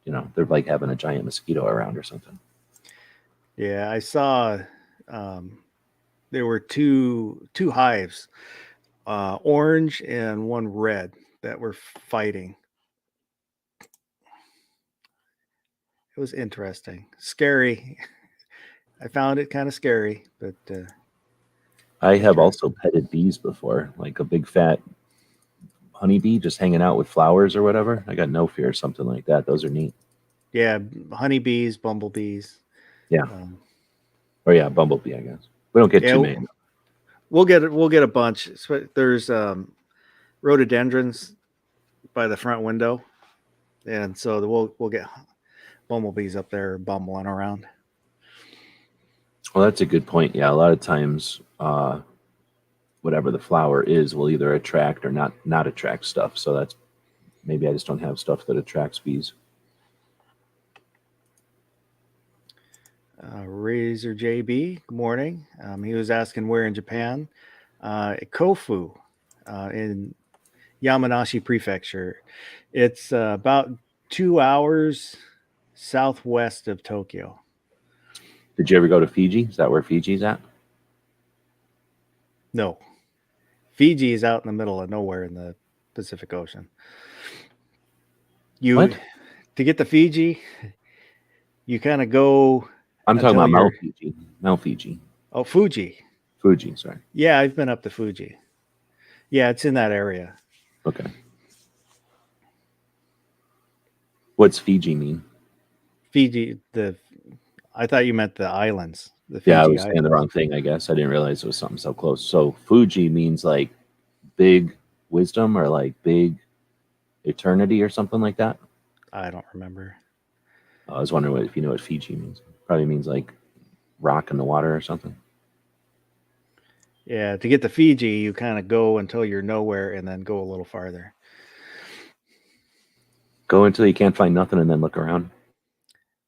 B: they're like having a giant mosquito around or something.
A: Yeah, I saw there were two hives, orange and one red, that were fighting. It was interesting, scary. I found it kind of scary, but
B: I have also
A: interesting.
B: petted bees before, like a big fat honeybee just hanging out with flowers or whatever. I got no fear, something like that. Those are neat.
A: Yeah, honeybees, bumblebees.
B: Yeah.
A: Um,
B: Or yeah, bumblebee, I guess. We don't get
A: yeah,
B: too many.
A: we'll get it. We'll get a bunch. There's rhododendrons by the front window, and so we'll get bumblebees up there bumbling around.
B: Well, that's a good point. Yeah, a lot of times, whatever the flower is will either attract or not attract stuff. So that's maybe I just don't have stuff that attracts bees.
A: Razor JB, good morning. He was asking where in Japan. Kofu, in Yamanashi Prefecture. It's about 2 hours southwest of Tokyo.
B: Did you ever go to Fiji? Is that where Fiji's at?
A: No, Fiji is out in the middle of nowhere in the Pacific Ocean. You
B: What?
A: To get to Fiji, you kind of go
B: I'm talking
A: until
B: about
A: you're.
B: Mount Fiji. Mount Fiji.
A: Fuji.
B: Fuji, sorry.
A: Yeah, I've been up to Fuji. Yeah, it's in that area.
B: Okay. What's Fiji mean?
A: Fiji. I thought you meant the islands, the
B: Yeah, I
A: Fiji
B: was saying the
A: Islands.
B: wrong thing, I guess. I didn't realize it was something so close. So Fuji means like big wisdom or like big eternity or something like that.
A: I don't remember.
B: I was wondering if you know what Fiji means. Probably means like rock in the water or something.
A: Yeah, to get to Fiji, you kind of go until you're nowhere and then go a little farther.
B: Go until you can't find nothing and then look around.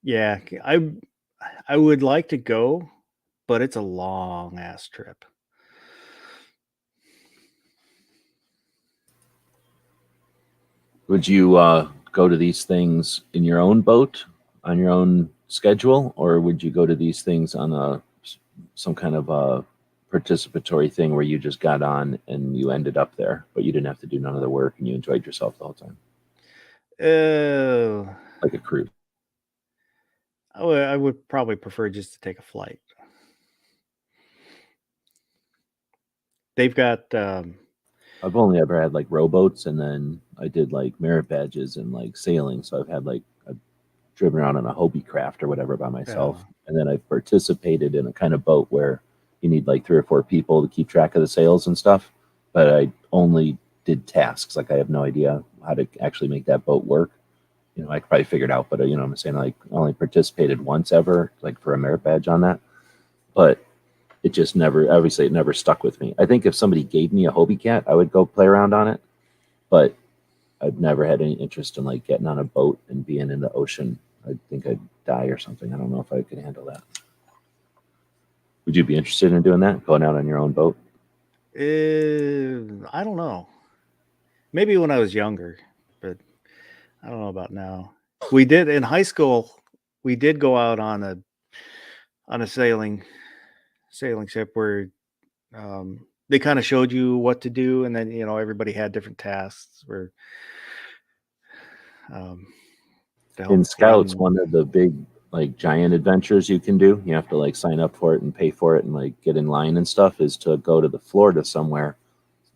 A: Yeah, I would like to go, but it's a long ass trip.
B: Would you go to these things in your own boat on your own schedule, or would you go to these things on some kind of a participatory thing where you just got on and you ended up there, but you didn't have to do none of the work and you enjoyed yourself the whole time,
A: Oh,
B: like a cruise?
A: I would probably prefer just to take a flight. They've got
B: I've only ever had like rowboats, and then I did like merit badges and like sailing. So I've driven around on a Hobie craft or whatever by myself, and then I've participated in a kind of boat where you need like 3 or 4 people to keep track of the sails and stuff. But I only did tasks. Like I have no idea how to actually make that boat work. I could probably figure it out, but I'm saying like I only participated once ever, like for a merit badge on that. But it just never, obviously, it never stuck with me. I think if somebody gave me a Hobie cat, I would go play around on it. But I've never had any interest in like getting on a boat and being in the ocean. I think I'd die or something. I don't know if I could handle that. Would you be interested in doing that? Going out on your own boat?
A: I don't know. Maybe when I was younger, but I don't know about now. We did in high school. We did go out on a sailing ship where um, they kind of showed you what to do, and then everybody had different tasks where um, to
B: In
A: help
B: Scouts,
A: run.
B: one of the big like giant adventures you can do, you have to like sign up for it and pay for it and like get in line and stuff, is to go to the Florida somewhere.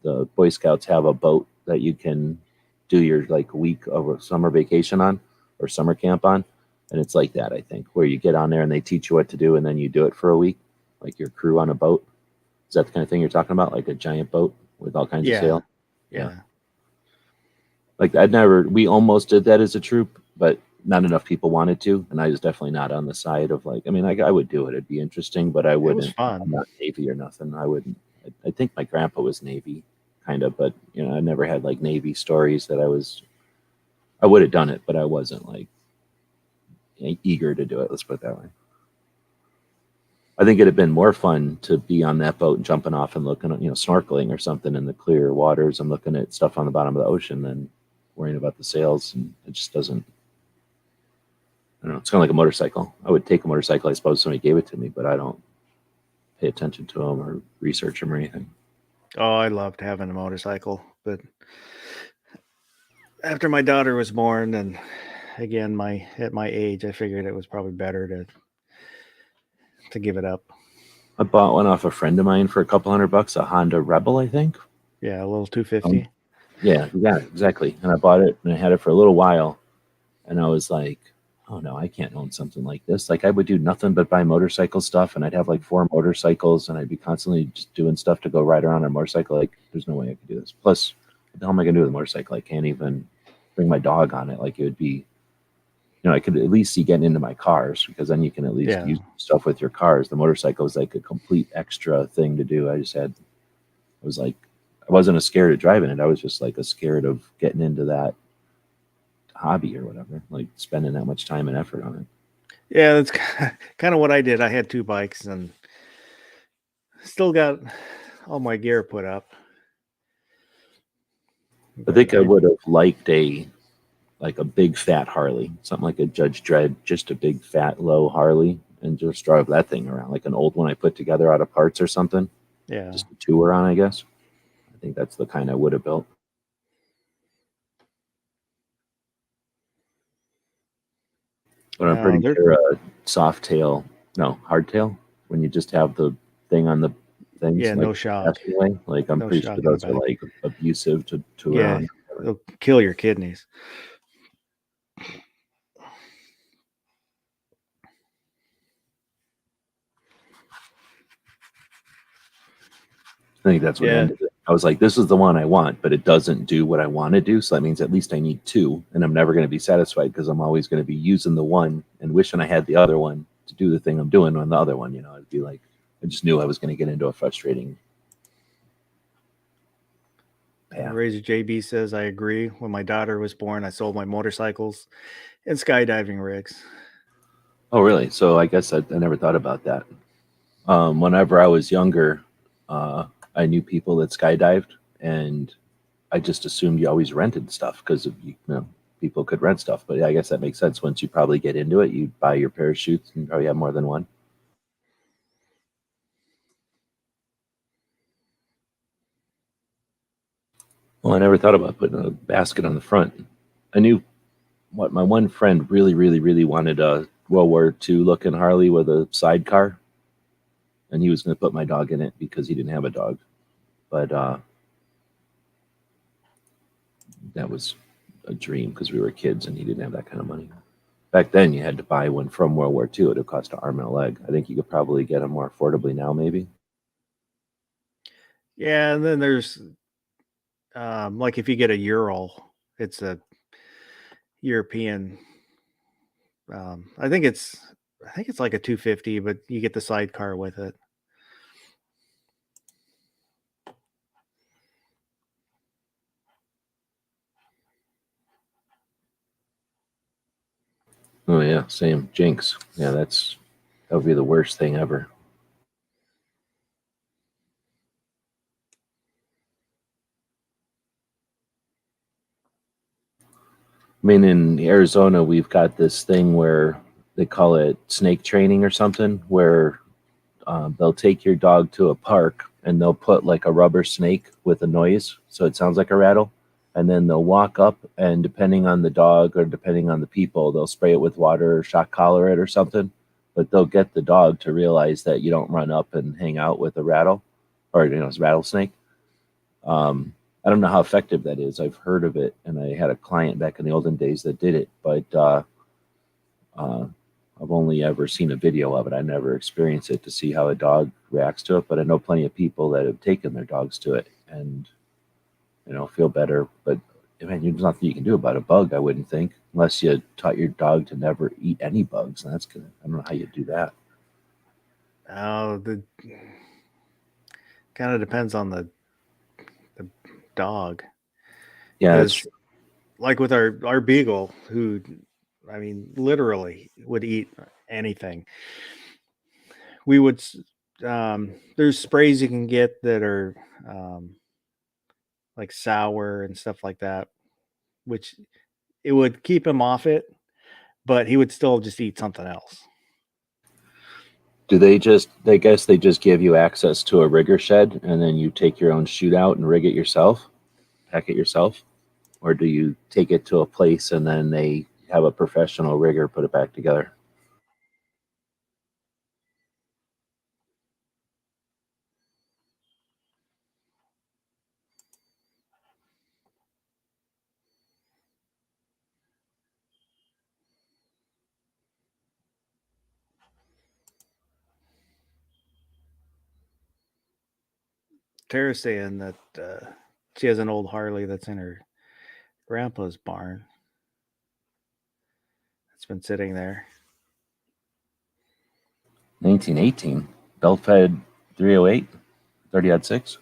B: The Boy Scouts have a boat that you can do your like week of a summer vacation on or summer camp on. And it's like that, I think, where you get on there and they teach you what to do and then you do it for a week, like your crew on a boat. Is that the kind of thing you're talking about? Like a giant boat with all kinds of
A: Yeah,
B: sail? Yeah.
A: yeah.
B: Like we almost did that as a troop, but not enough people wanted to. And I was definitely not on the side of like, I mean, I would do it. It'd be interesting, but I
A: It was
B: wouldn't, I'm
A: fun.
B: not Navy or nothing. I wouldn't, I think my grandpa was Navy kind of, but I never had like Navy stories that I would have done it, but I wasn't like eager to do it. Let's put it that way. I think it'd have been more fun to be on that boat and jumping off and looking at, snorkeling or something in the clear waters and looking at stuff on the bottom of the ocean than worrying about the sails. And it just doesn't, I don't know. It's kind of like a motorcycle. I would take a motorcycle, I suppose somebody gave it to me, but I don't pay attention to them or research them or anything.
A: Oh, I loved having a motorcycle, but after my daughter was born, and again, at my age, I figured it was probably better to give it up.
B: I bought one off a friend of mine for a couple $100, a Honda Rebel, I think.
A: Yeah, a little 250.
B: Yeah, exactly. And I bought it and I had it for a little while. And I was like, oh no, I can't own something like this. Like I would do nothing but buy motorcycle stuff and I'd have like 4 motorcycles and I'd be constantly just doing stuff to go ride around on a motorcycle. Like there's no way I could do this. Plus, what the hell am I gonna do with a motorcycle? I can't even bring my dog on it. Like it would be, I could at least see getting into my cars because then you can at least
A: Yeah.
B: use stuff with your cars. The motorcycle is like a complete extra thing to do. I was like, I wasn't scared of driving it. I was just like scared of getting into that hobby or whatever, like spending that much time and effort on it.
A: Yeah, that's kind of what I did. I had 2 bikes and still got all my gear put up.
B: I think I would have liked a big fat Harley, something like a Judge Dredd, just a big fat low Harley, and just drive that thing around, like an old one I put together out of parts or something.
A: Yeah.
B: Just a tour on, I guess. I think that's the kind I would have built. But I'm pretty sure a soft tail, no, hardtail, when you just have the thing on the things,
A: Yeah,
B: like
A: no shock.
B: way, like I'm
A: No
B: pretty
A: shock
B: sure
A: in the
B: those are
A: back.
B: like abusive to
A: Yeah,
B: around.
A: it'll kill your kidneys.
B: I think that's what
A: Yeah.
B: ended it. I was like, this is the one I want, but it doesn't do what I want to do. So that means at least I need 2, and I'm never going to be satisfied because I'm always going to be using the one and wishing I had the other one to do the thing I'm doing on the other one. It'd be like, I just knew I was going to get into a frustrating path.
A: Razor JB says, I agree. When my daughter was born, I sold my motorcycles and skydiving rigs.
B: Oh, really? So I guess I never thought about that. Whenever I was younger, I knew people that skydived, and I just assumed you always rented stuff because people could rent stuff. But yeah, I guess that makes sense. Once you probably get into it, you buy your parachutes and probably have more than one. Well, I never thought about putting a basket on the front. I knew what my one friend really, really, really wanted a World War II looking Harley with a sidecar, and he was going to put my dog in it because he didn't have a dog. But that was a dream because we were kids and he didn't have that kind of money. Back then, you had to buy one from World War II. It would cost an arm and a leg. I think you could probably get them more affordably now, maybe.
A: Yeah, and then there's like if you get a Ural, it's a European. I think it's like a 250, but you get the sidecar with it.
B: Oh yeah, same. Jinx. Yeah, that would be the worst thing ever. I mean, in Arizona, we've got this thing where they call it snake training or something, where they'll take your dog to a park and they'll put like a rubber snake with a noise, so it sounds like a rattle. And then they'll walk up, and depending on the dog or depending on the people, they'll spray it with water or shock collar it or something. But they'll get the dog to realize that you don't run up and hang out with a rattle, or it's rattlesnake. I don't know how effective that is. I've heard of it, and I had a client back in the olden days that did it, but uh, I've only ever seen a video of it. I never experienced it to see how a dog reacts to it, but I know plenty of people that have taken their dogs to it and feel better. But I mean, there's nothing you can do about a bug, I wouldn't think, unless you taught your dog to never eat any bugs. And that's good. I don't know how you do that.
A: Oh, the kind of depends on the dog.
B: Yeah,
A: Because like with our beagle, who, I mean, literally would eat anything. We would there's sprays you can get that are like sour and stuff like that, which it would keep him off it, but he would still just eat something else.
B: do they just? I guess they just give you access to a rigger shed, and then you take your own chute out and rig it yourself, pack it yourself, or do you take it to a place and then they have a professional rigger put it back together?
A: Tara's saying that she has an old Harley that's in her grandpa's barn. It's been sitting there.
B: 1918, belt fed 308, 30-6.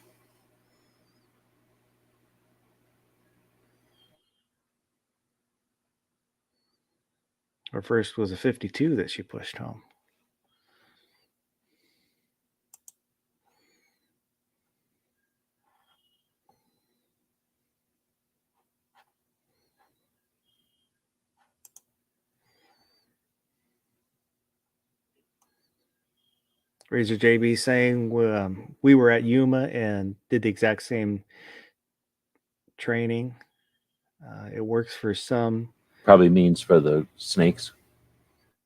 A: Her first was a 52 that she pushed home. Razor JB saying we were at Yuma and did the exact same training. It works for some.
B: Probably means for the snakes.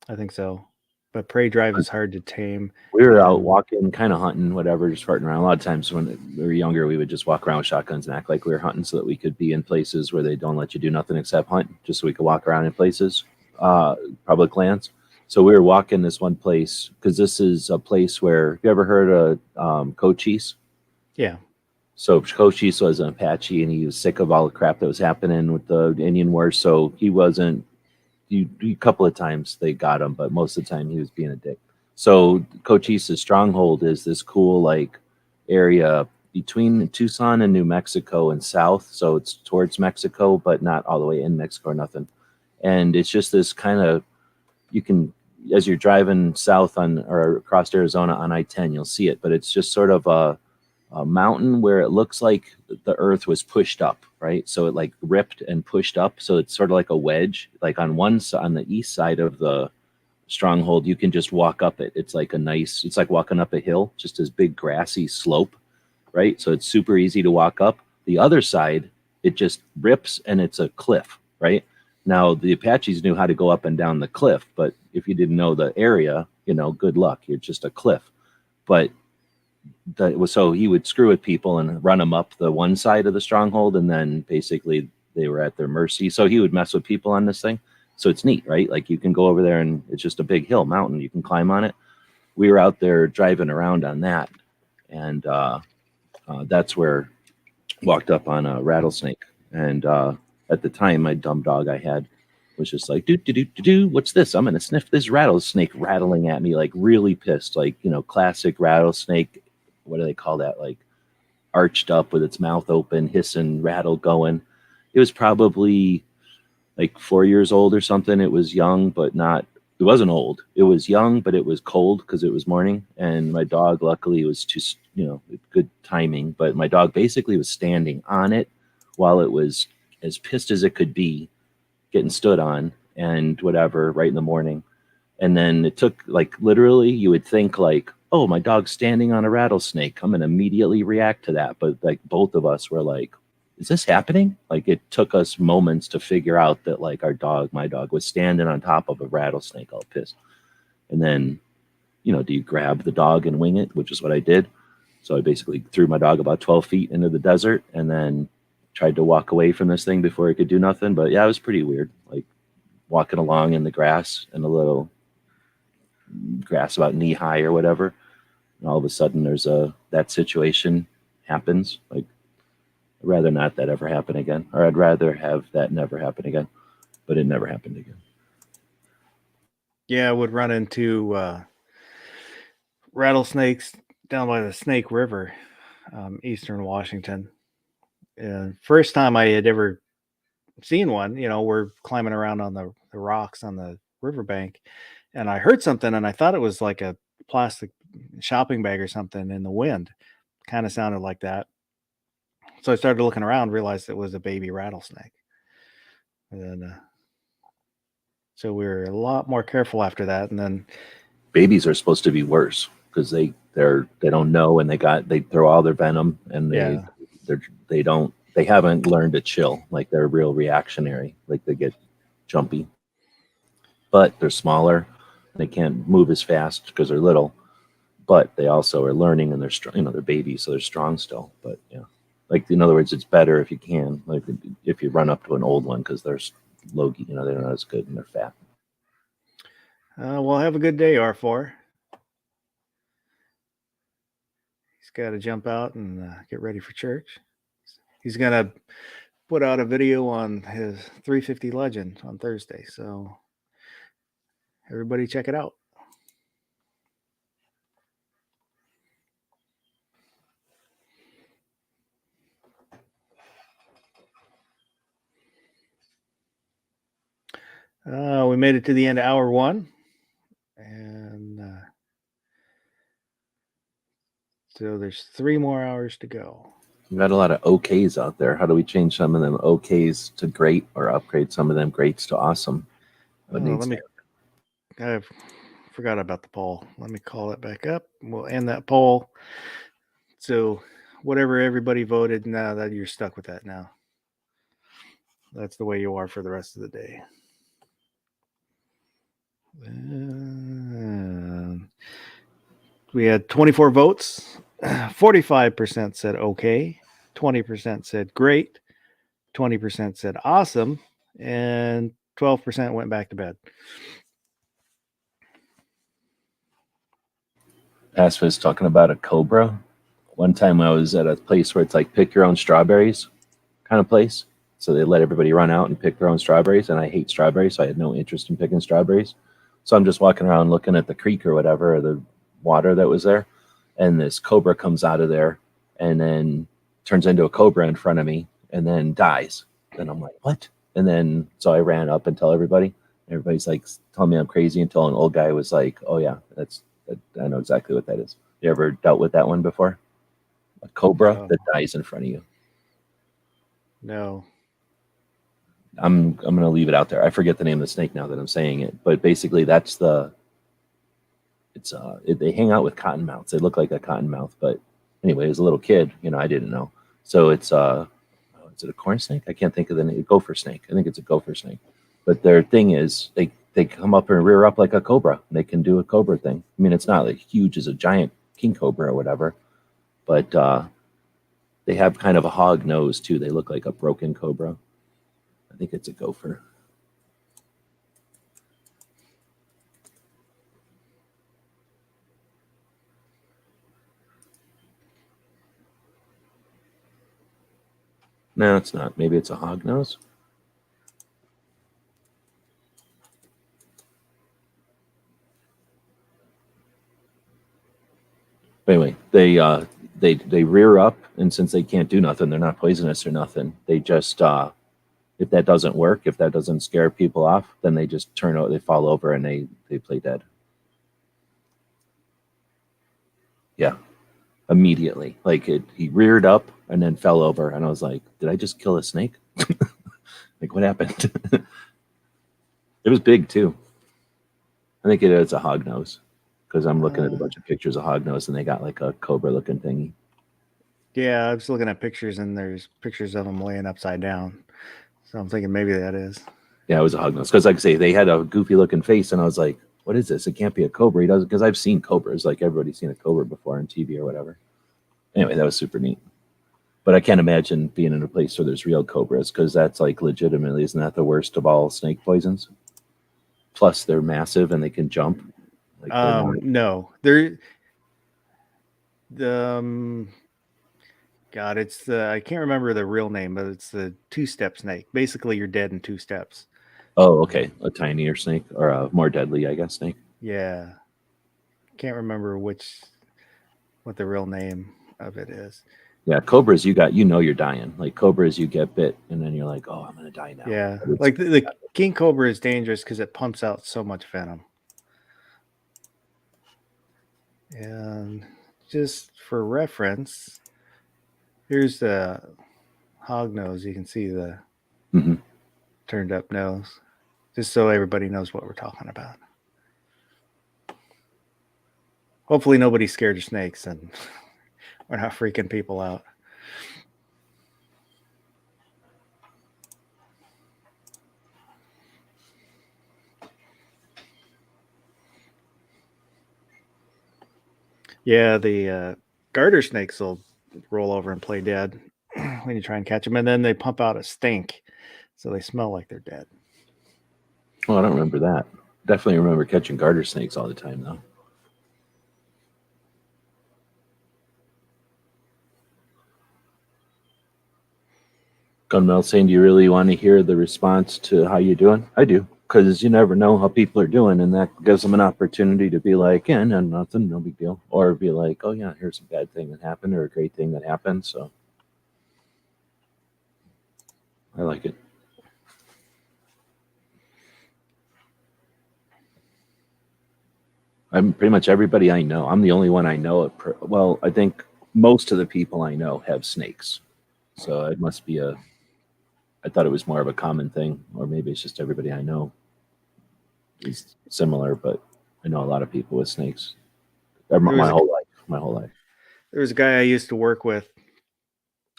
A: I think so. But prey drive is hard to tame.
B: We were out walking, kind of hunting, whatever, just farting around. A lot of times when we were younger, we would just walk around with shotguns and act like we were hunting so that we could be in places where they don't let you do nothing except hunt, just so we could walk around in places, public lands. So we were walking this one place because this is a place where, have you ever heard of Cochise?
A: Yeah.
B: So Cochise was an Apache, and he was sick of all the crap that was happening with the Indian Wars. So he wasn't. A couple of times they got him, but most of the time he was being a dick. So Cochise's stronghold is this cool like area between Tucson and New Mexico and south. So it's towards Mexico, but not all the way in Mexico or nothing. And it's just this kind of, you can, as you're driving south on or across Arizona on I-10, you'll see it, but it's just sort of a mountain where it looks like the earth was pushed up, right? So it like ripped and pushed up. So it's sort of like a wedge. Like on one side, on the east side of the stronghold, you can just walk up it. It's like it's like walking up a hill, just this big grassy slope, right? So it's super easy to walk up. The other side, it just rips and it's a cliff, right? Now the Apaches knew how to go up and down the cliff, but if you didn't know the area, good luck. You're just a cliff. But so he would screw with people and run them up the one side of the stronghold, and then basically they were at their mercy. So he would mess with people on this thing. So it's neat, right? Like you can go over there and it's just a big hill mountain. You can climb on it. We were out there driving around on that, and that's where walked up on a rattlesnake. And at the time, my dumb dog I had was just like, do, what's this? I'm gonna sniff this rattlesnake rattling at me, like really pissed, like classic rattlesnake. What do they call that? Like arched up with its mouth open, hissing, rattle going. It was probably like 4 years old or something. It was young, but not. It wasn't old. It was young, but it was cold because it was morning. And my dog, luckily, was just good timing. But my dog basically was standing on it while it was as pissed as it could be, getting stood on and whatever right in the morning. And then it took like literally, you would think like oh, my dog's standing on a rattlesnake. I'm gonna immediately react to that. But like both of us were like, is this happening? Like it took us moments to figure out that like my dog was standing on top of a rattlesnake, all pissed. And then, do you grab the dog and wing it, which is what I did. So I basically threw my dog about 12 feet into the desert and then tried to walk away from this thing before it could do nothing. But yeah, it was pretty weird. Like walking along in the grass and a little grass about knee high or whatever. And all of a sudden that situation happens. Like I'd rather not that ever happen again. Or I'd rather have that never happen again. But it never happened again.
A: Yeah, I would run into rattlesnakes down by the Snake River, eastern Washington. And first time I had ever seen one, we're climbing around on the rocks on the riverbank, and I heard something, and I thought it was like a plastic shopping bag or something in the wind. Kind of sounded like that. So I started looking around, realized it was a baby rattlesnake. And then, so we were a lot more careful after that. And then
B: babies are supposed to be worse because they don't know, and they throw all their venom, and they haven't learned to chill. Like they're real reactionary. Like they get jumpy, but they're smaller. They can't move as fast because they're little, but they also are learning, and they're strong. They're babies, so they're strong still. But yeah, like in other words, it's better if you can, like if you run up to an old one because they're low. They're not as good and they're fat.
A: well, have a good day, R4. He's got to jump out and get ready for church. He's going to put out a video on his 350 Legend on Thursday. So everybody check it out. We made it to the end of hour one. And so there's 3 more hours to go.
B: We've got a lot of OKs out there. How do we change some of them OKs to great, or upgrade some of them greats to awesome?
A: I forgot about the poll. Let me call it back up. We'll end that poll. So whatever everybody voted, now that you're stuck with that now. That's the way you are for the rest of the day. We had 24 votes. 45% said okay. 20% said great. 20% said awesome. And 12% went back to bed.
B: Pacifist talking about a cobra. One time I was at a place where it's like pick your own strawberries kind of place. So they let everybody run out and pick their own strawberries. And I hate strawberries, so I had no interest in picking strawberries. So I'm just walking around looking at the creek or whatever, or the water that was there. And this cobra comes out of there and then turns into a cobra in front of me and then dies. And I'm like, what? And then so I ran up and tell everybody. Everybody's like telling me I'm crazy until an old guy was like, oh yeah, I know exactly what that is. You ever dealt with that one before? A cobra that dies in front of you.
A: No.
B: I'm gonna leave it out there. I forget the name of the snake now that I'm saying it, but basically that's they hang out with cottonmouths. They look like a cottonmouth, but anyway, as a little kid, I didn't know. So it's is it a corn snake? I can't think of the name. Gopher snake. I think it's a gopher snake. But their thing is they come up and rear up like a cobra. They can do a cobra thing. I mean, it's not like huge as a giant king cobra or whatever, but they have kind of a hog nose too. They look like a broken cobra. I think it's a gopher. No, it's not. Maybe it's a hog nose. But anyway, they rear up, and since they can't do nothing, they're not poisonous or nothing. They just if that doesn't work, if that doesn't scare people off, then they just turn out, they fall over, and they play dead. Yeah, immediately. Like he reared up and then fell over, and I was like, did I just kill a snake? Like what happened? It was big too. I think it's a hog nose. Because I'm looking at a bunch of pictures of hognose, and they got like a cobra-looking thingy.
A: Yeah, I was looking at pictures, and there's pictures of them laying upside down. So I'm thinking maybe that is.
B: Yeah, it was a hognose. Because like I say, they had a goofy-looking face, and I was like, "What is this? It can't be a cobra." He doesn't, because I've seen cobras. Like everybody's seen a cobra before on TV or whatever. Anyway, that was super neat. But I can't imagine being in a place where there's real cobras, because that's like legitimately, isn't that the worst of all snake poisons? Plus, they're massive and they can jump. Like
A: No, they're the God, it's the I can't remember the real name, but it's the two-step snake. Basically, you're dead in 2 steps.
B: Oh, okay, a tinier snake or a more deadly, I guess, snake.
A: Yeah, can't remember what the real name of it is.
B: Yeah, cobras, you're dying. Like cobras, you get bit and then you're like, oh, I'm gonna die now.
A: Yeah, like the king cobra is dangerous because it pumps out so much venom. And just for reference, here's the hog nose. You can see the turned up nose, just so everybody knows what we're talking about. Hopefully nobody's scared of snakes and we're not freaking people out. Yeah, the garter snakes will roll over and play dead when you try and catch them, and then they pump out a stink, so they smell like they're dead.
B: Oh, I don't remember that. Definitely remember catching garter snakes all the time, though. Gunmel saying, do you really want to hear the response to how you doing? I do, because you never know how people are doing, and that gives them an opportunity to be like, yeah, no, nothing, no big deal. Or be like, oh, yeah, here's a bad thing that happened or a great thing that happened. So I like it. I'm pretty much everybody I know. I'm the only one I know. Well, I think most of the people I know have snakes. So it must be I thought it was more of a common thing, or maybe it's just everybody I know is similar, but I know a lot of people with snakes. My whole life.
A: There was a guy I used to work with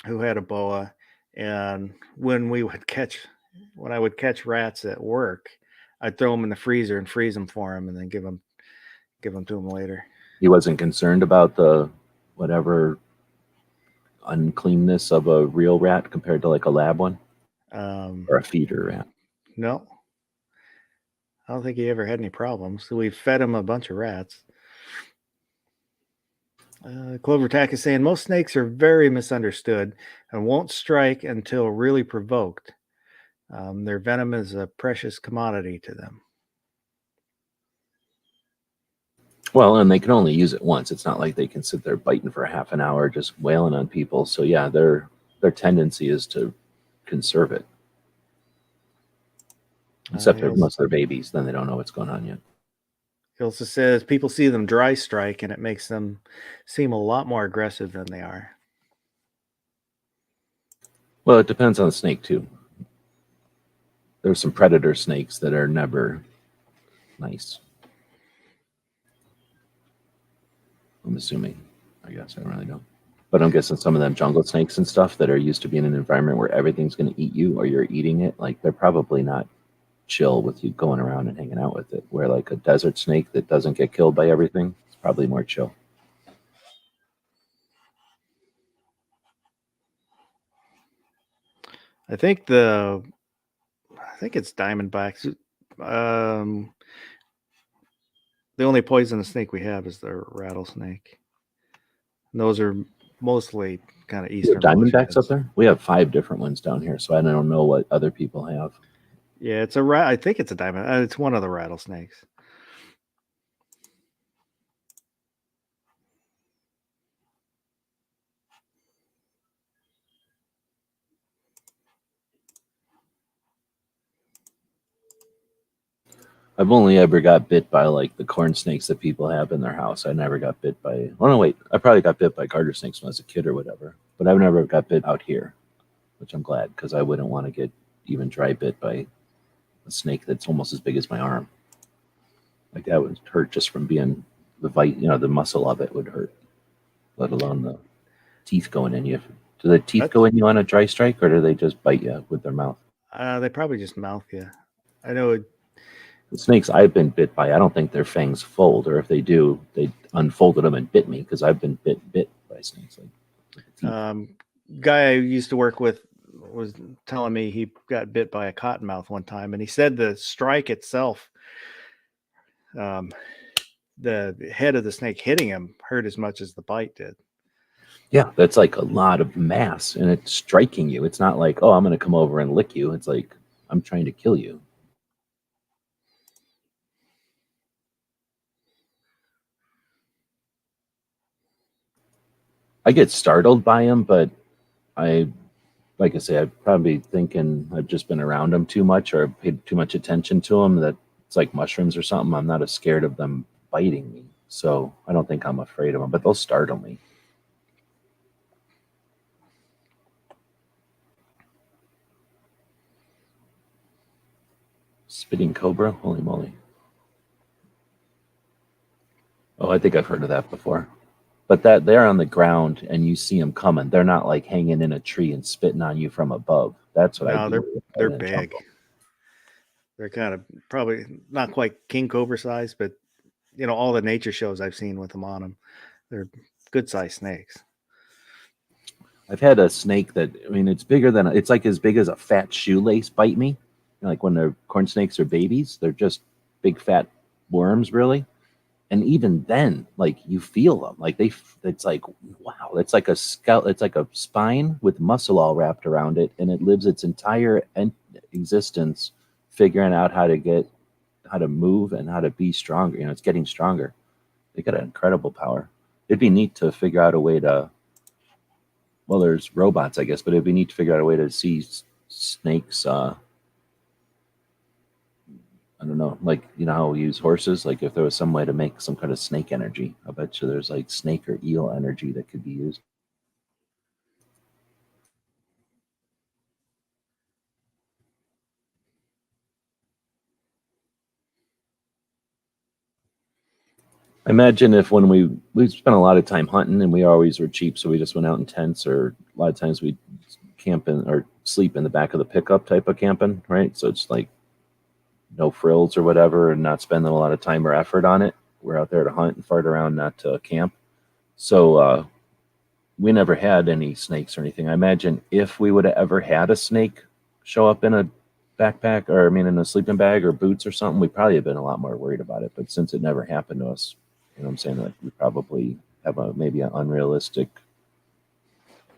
A: who had a boa, and when I would catch rats at work, I'd throw them in the freezer and freeze them for him, and then give them to him later.
B: He wasn't concerned about the whatever uncleanness of a real rat compared to like a lab one, or a feeder rat.
A: No, I don't think he ever had any problems. So we fed him a bunch of rats. Clover Tack is saying most snakes are very misunderstood and won't strike until really provoked. Their venom is a precious commodity to them.
B: Well, and they can only use it once. It's not like they can sit there biting for half an hour just wailing on people. So yeah, their tendency is to conserve it. Except unless they're babies, then they don't know what's going on yet.
A: He also says people see them dry strike and it makes them seem a lot more aggressive than they are.
B: Well, it depends on the snake too. There's some predator snakes that are never nice. I'm assuming. I guess I don't really know. But I'm guessing some of them jungle snakes and stuff that are used to being in an environment where everything's going to eat you or you're eating it, like they're probably not chill with you going around and hanging out with it. Where like a desert snake that doesn't get killed by everything, it's probably more chill.
A: I think it's diamondbacks. The only poisonous snake we have is the rattlesnake. And those are mostly kind of eastern.
B: Diamondbacks up there? We have 5 different ones down here, so I don't know what other people have.
A: Yeah, it's a rat. I think it's a diamond. It's one of the rattlesnakes.
B: I've only ever got bit by like the corn snakes that people have in their house. I never got bit by. Oh no, wait. I probably got bit by garter snakes when I was a kid or whatever. But I've never got bit out here, which I'm glad because I wouldn't want to get even dry bit by a snake that's almost as big as my arm. Like that would hurt just from being the muscle of it would hurt, let alone the teeth going in you. Do the teeth
A: That's
B: go in you on a dry strike, or do they just bite you with their mouth?
A: they probably just mouth you. I know it.
B: The snakes I've been bit by, I don't think their fangs fold, or if they do, they unfolded them and bit me because I've been bit by snakes. Like teeth.
A: Guy I used to work with was telling me he got bit by a cottonmouth one time, and he said the strike itself, um, the head of the snake hitting him hurt as much as the bite did.
B: Yeah, that's like a lot of mass, and it's striking you. It's not like, oh, I'm going to come over and lick you. It's like, I'm trying to kill you. I get startled by them, but I, like I say, I'm probably thinking I've just been around them too much or paid too much attention to them that it's like mushrooms or something. I'm not as scared of them biting me. So I don't think I'm afraid of them, but they'll startle me. Spitting cobra? Holy moly. Oh, I think I've heard of that before. But that they're on the ground and you see them coming. They're not like hanging in a tree and spitting on you from above. That's what I'd
A: No,
B: be worried about
A: they're
B: in a
A: big.
B: jungle.
A: They're kind of probably not quite king cobra size, but all the nature shows I've seen with them on them, they're good sized snakes.
B: I've had a snake that, I mean, it's like as big as a fat shoelace bite me. Like when they're corn snakes are babies, they're just big fat worms, really. And even then, like you feel them, like it's like, wow, it's like a scalp, it's like a spine with muscle all wrapped around it, and it lives its entire existence figuring out how to move and how to be stronger. It's getting stronger. They got an incredible power. It'd be neat to figure out a way to, well, there's robots, I guess, but it'd be neat to figure out a way to see snakes. I don't know, like how we use horses. Like if there was some way to make some kind of snake energy, I bet you there's like snake or eel energy that could be used. I imagine if when we spent a lot of time hunting and we always were cheap, so we just went out in tents, or a lot of times we camp in or sleep in the back of the pickup type of camping, right? So it's like no frills or whatever, and not spending a lot of time or effort on it. We're out there to hunt and fart around, not to camp. So we never had any snakes or anything. I imagine if we would have ever had a snake show up in a backpack, or I mean in a sleeping bag or boots or something, we probably have been a lot more worried about it. But since it never happened to us, what I'm saying, like we probably have maybe an unrealistic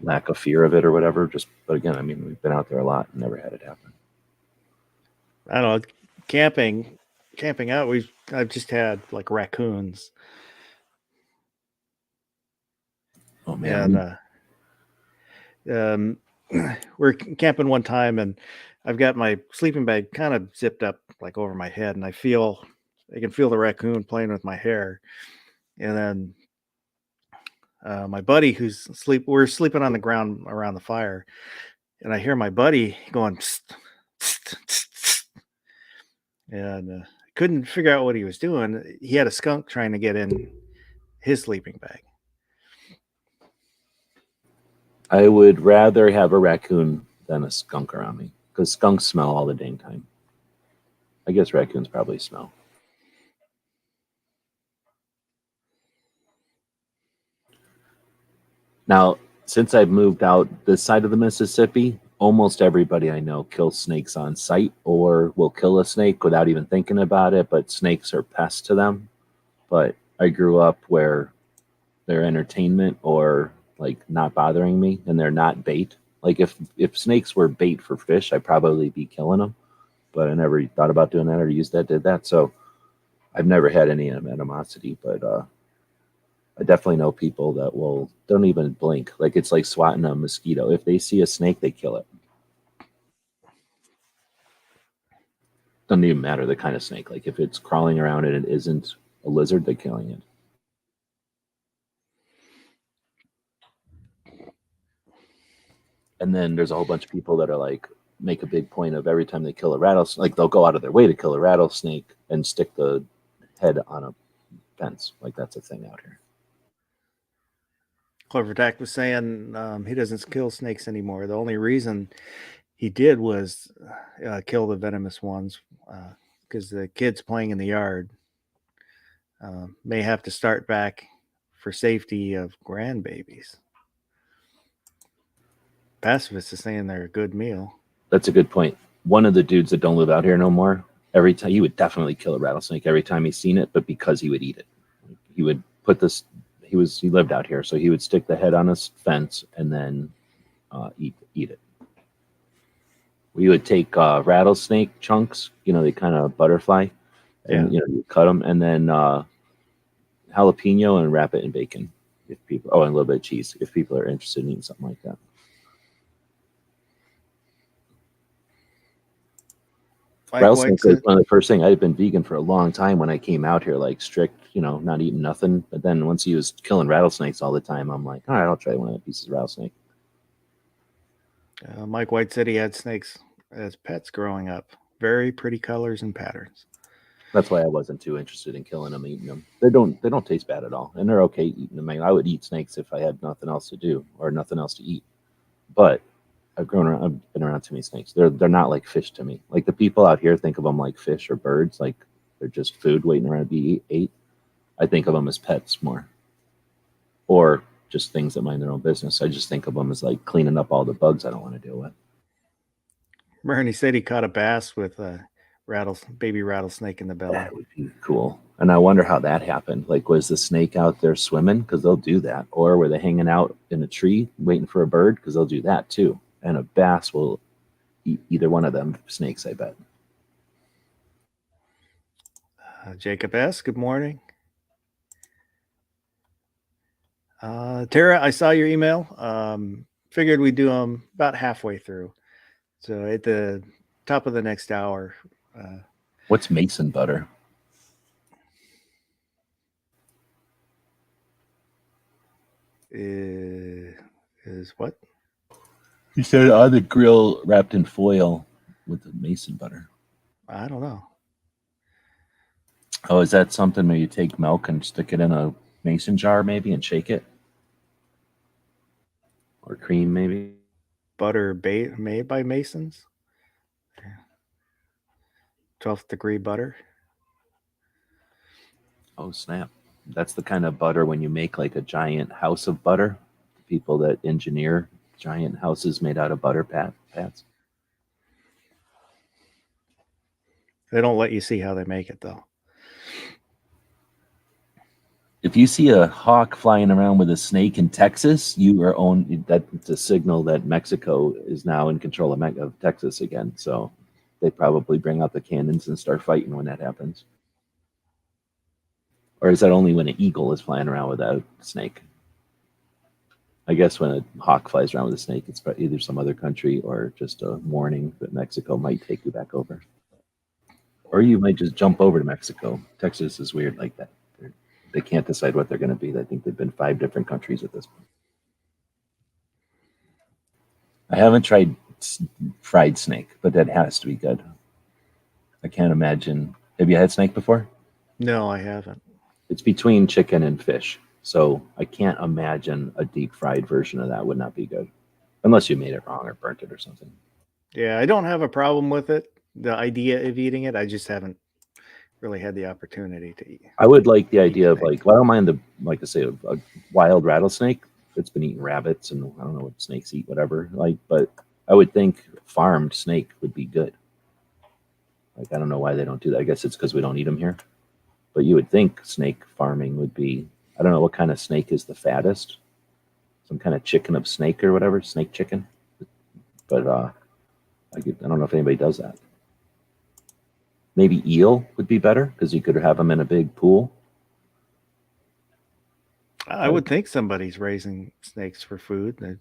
B: lack of fear of it or whatever. But again, I mean, we've been out there a lot and never had it happen.
A: I don't know, camping out. I've just had like raccoons.
B: Oh man.
A: And we're camping one time, and I've got my sleeping bag kind of zipped up like over my head, and I can feel the raccoon playing with my hair. And then my buddy we're sleeping on the ground around the fire, and I hear my buddy going psst, psst, psst, psst, and couldn't figure out what he was doing. He had a skunk trying to get in his sleeping bag.
B: I would rather have a raccoon than a skunk around me, because skunks smell all the dang time. I guess raccoons probably smell. Now, since I've moved out this side of the Mississippi, almost everybody I know kills snakes on sight or will kill a snake without even thinking about it, but snakes are pests to them. But I grew up where they're entertainment or like not bothering me, and they're not bait. Like if snakes were bait for fish, I'd probably be killing them, but I never thought about doing that or did that. So I've never had any animosity, but I definitely know people that don't even blink. Like it's like swatting a mosquito. If they see a snake, they kill it. Doesn't even matter the kind of snake. Like if it's crawling around and it isn't a lizard, they're killing it. And then there's a whole bunch of people that are like, make a big point of every time they kill a rattlesnake, like they'll go out of their way to kill a rattlesnake and stick the head on a fence. Like that's a thing out here.
A: Clovertack was saying he doesn't kill snakes anymore. The only reason he did was kill the venomous ones because the kids playing in the yard may have to start back for safety of grandbabies. Pacifist is saying they're a good meal.
B: That's a good point. One of the dudes that don't live out here no more, every time he would definitely kill a rattlesnake every time he's seen it, but because he would eat it. He would put this he lived out here, so he would stick the head on a fence and then eat it. We would take rattlesnake chunks, they kind of butterfly, and you cut them, and then jalapeno and wrap it in bacon. If people, and a little bit of cheese, if people are interested in eating something like that. Rattlesnake was one of the first things. I had been vegan for a long time when I came out here, like strict, not eating nothing. But then once he was killing rattlesnakes all the time, I'm like, all right, I'll try one of the pieces of rattlesnake.
A: Mike White said he had snakes as pets growing up. Very pretty colors and patterns.
B: That's why I wasn't too interested in killing them, eating them. They don't taste bad at all, and they're okay eating them. I would eat snakes if I had nothing else to do or nothing else to eat. But I've been around too many snakes. They're not like fish to me. Like the people out here think of them like fish or birds, like they're just food waiting around to be ate. I think of them as pets more, or just things that mind their own business. I just think of them as like cleaning up all the bugs I don't want to deal with.
A: Bernie said he caught a bass with a baby rattlesnake in the belly.
B: That would be cool. And I wonder how that happened. Like, was the snake out there swimming? Because they'll do that. Or were they hanging out in a tree waiting for a bird? Because they'll do that too. And a bass will eat either one of them snakes, I bet.
A: Jacob S., good morning. Tara, I saw your email. Figured we'd do them about halfway through. So at the top of the next hour.
B: What's mason butter?
A: Is what?
B: He said on the grill wrapped in foil with the mason butter.
A: I don't know.
B: Oh, is that something where you take milk and stick it in a mason jar maybe and shake it? Or cream maybe?
A: Butter made by Masons? 12th degree butter?
B: Oh, snap. That's the kind of butter when you make like a giant house of butter. People that engineer giant houses made out of butter pads.
A: They don't let you see how they make it, though.
B: If you see a hawk flying around with a snake in Texas, you are that's a signal that Mexico is now in control of Texas again. So they probably bring out the cannons and start fighting when that happens. Or is that only when an eagle is flying around with a snake? I guess when a hawk flies around with a snake, it's either some other country or just a warning that Mexico might take you back over. Or you might just jump over to Mexico. Texas is weird like that. They can't decide what they're going to be. I think they've been 5 different countries at this point. I haven't tried fried snake, but that has to be good. I can't imagine. Have you had snake before?
A: No, I haven't.
B: It's between chicken and fish. So I can't imagine a deep fried version of that would not be good. Unless you made it wrong or burnt it or something.
A: Yeah, I don't have a problem with it. The idea of eating it, I just haven't really had the opportunity to eat.
B: I would like the idea of like, well, I don't mind like I say, a wild rattlesnake that's been eating rabbits and I don't know what snakes eat, whatever. But I would think farmed snake would be good. Like, I don't know why they don't do that. I guess it's because we don't eat them here. But you would think snake farming would be, I don't know what kind of snake is the fattest. Some kind of chicken of snake or whatever, snake chicken. But I don't know if anybody does that. Maybe eel would be better because you could have them in a big pool.
A: I would think somebody's raising snakes for food.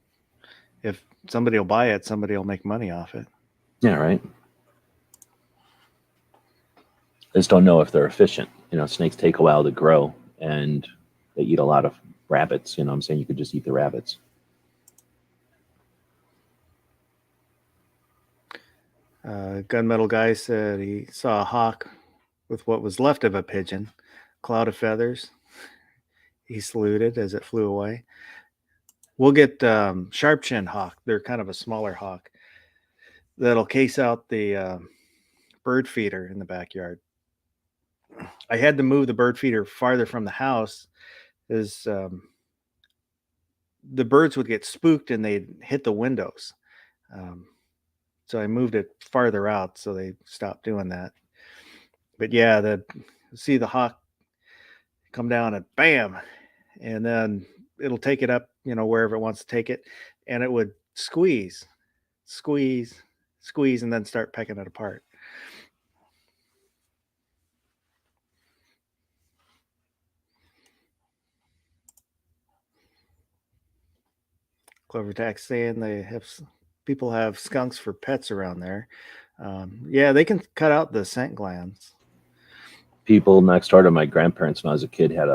A: If somebody will buy it, somebody will make money off it.
B: Yeah, right. I just don't know if they're efficient. Snakes take a while to grow and they eat a lot of rabbits. I'm saying you could just eat the rabbits.
A: Gunmetal guy said he saw a hawk with what was left of a pigeon cloud of feathers. He saluted as it flew away. We'll get sharp-shinned hawk. They're kind of a smaller hawk that'll case out the bird feeder in the backyard. I had to move the bird feeder farther from the house as the birds would get spooked and they'd hit the windows. So I moved it farther out so they stopped doing that. But yeah, see the hawk come down and bam, and then it'll take it up, wherever it wants to take it, and it would squeeze, and then start pecking it apart. Clover Tax saying people have skunks for pets around there. Yeah, they can cut out the scent glands.
B: People next door to my grandparents when I was a kid had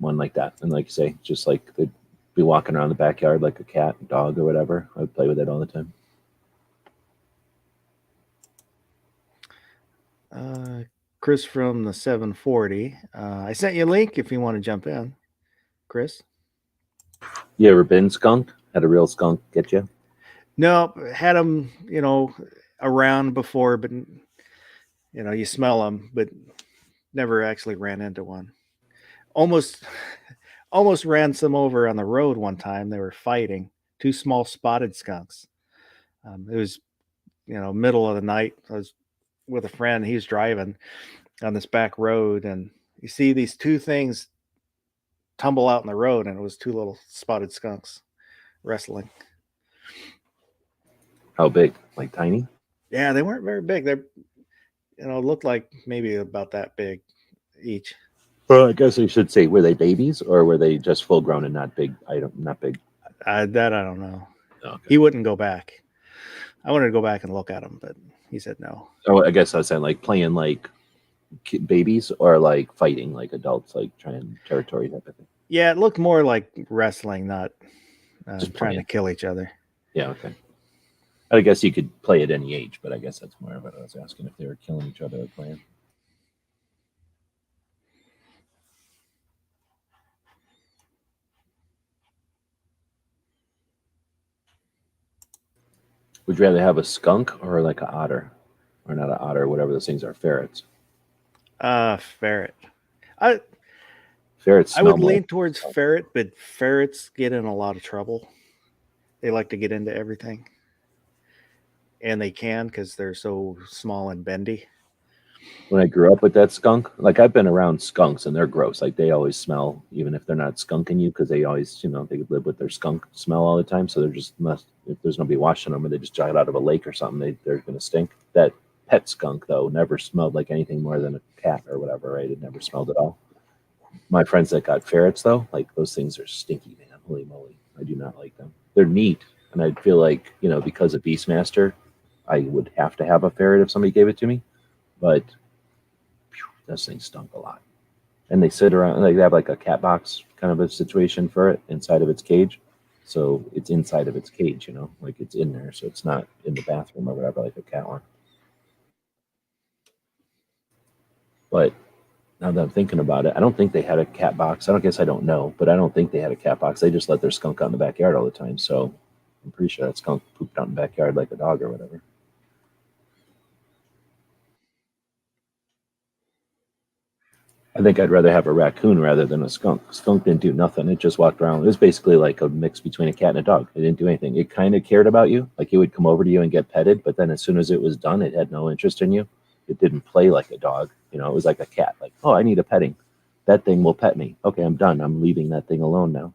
B: one like that, and like you say, just like they'd be walking around the backyard like a cat, dog, or whatever. I would play with it all the time.
A: Chris from the 740. I sent you a link if you want to jump in, Chris.
B: You ever been skunked? Had a real skunk get you?
A: No, had them, around before, but you smell them, but never actually ran into one. Almost ran some over on the road one time. They were fighting, two small spotted skunks. It was, middle of the night. I was with a friend. He was driving on this back road, and you see these two things tumble out in the road, and it was two little spotted skunks wrestling.
B: How big? Like tiny?
A: Yeah, they weren't very big. They're, looked like maybe about that big each.
B: Well, I guess I should say, were they babies or were they just full grown and not big? Not big.
A: That I don't know.
B: Okay.
A: He wouldn't go back. I wanted to go back and look at them, but he said no.
B: Oh, I guess I was saying like playing like babies or like fighting like adults, like trying territory type of thing.
A: Yeah, it looked more like wrestling, not
B: Just
A: trying
B: playing.
A: to kill each other.
B: Yeah, okay. I guess you could play at any age, but I guess that's more of what I was asking, if they were killing each other or playing. Would you rather have a skunk or like an otter? Or not an otter, whatever those things are, ferrets.
A: Ferret.
B: Ferrets
A: I would
B: smell
A: lean
B: more.
A: towards ferret, but ferrets get in a lot of trouble. They like to get into everything. And they can because they're so small and bendy.
B: When I grew up with that skunk, like I've been around skunks and they're gross. Like they always smell, even if they're not skunking you, because they always, they live with their skunk smell all the time. So they're just if there's nobody washing them or they just jog out of a lake or something, they're going to stink. That pet skunk though never smelled like anything more than a cat or whatever, right? It never smelled at all. My friends that got ferrets though, like those things are stinky, man. Holy moly, I do not like them. They're neat, and I feel like because of Beastmaster, I would have to have a ferret if somebody gave it to me, but those things stunk a lot. And they sit around, like they have like a cat box kind of a situation for it inside of its cage. So it's inside of its cage, like it's in there. So it's not in the bathroom or whatever, like a cat one. But now that I'm thinking about it, I don't think they had a cat box. I don't know, but I don't think they had a cat box. They just let their skunk out in the backyard all the time. So I'm pretty sure that skunk pooped out in the backyard like a dog or whatever. I think I'd rather have a raccoon rather than a skunk. Skunk didn't do nothing. It just walked around. It was basically like a mix between a cat and a dog. It didn't do anything. It kind of cared about you. Like it would come over to you and get petted, but then as soon as it was done, it had no interest in you. It didn't play like a dog. It was like a cat. Like, oh, I need a petting. That thing will pet me. Okay, I'm done. I'm leaving that thing alone now.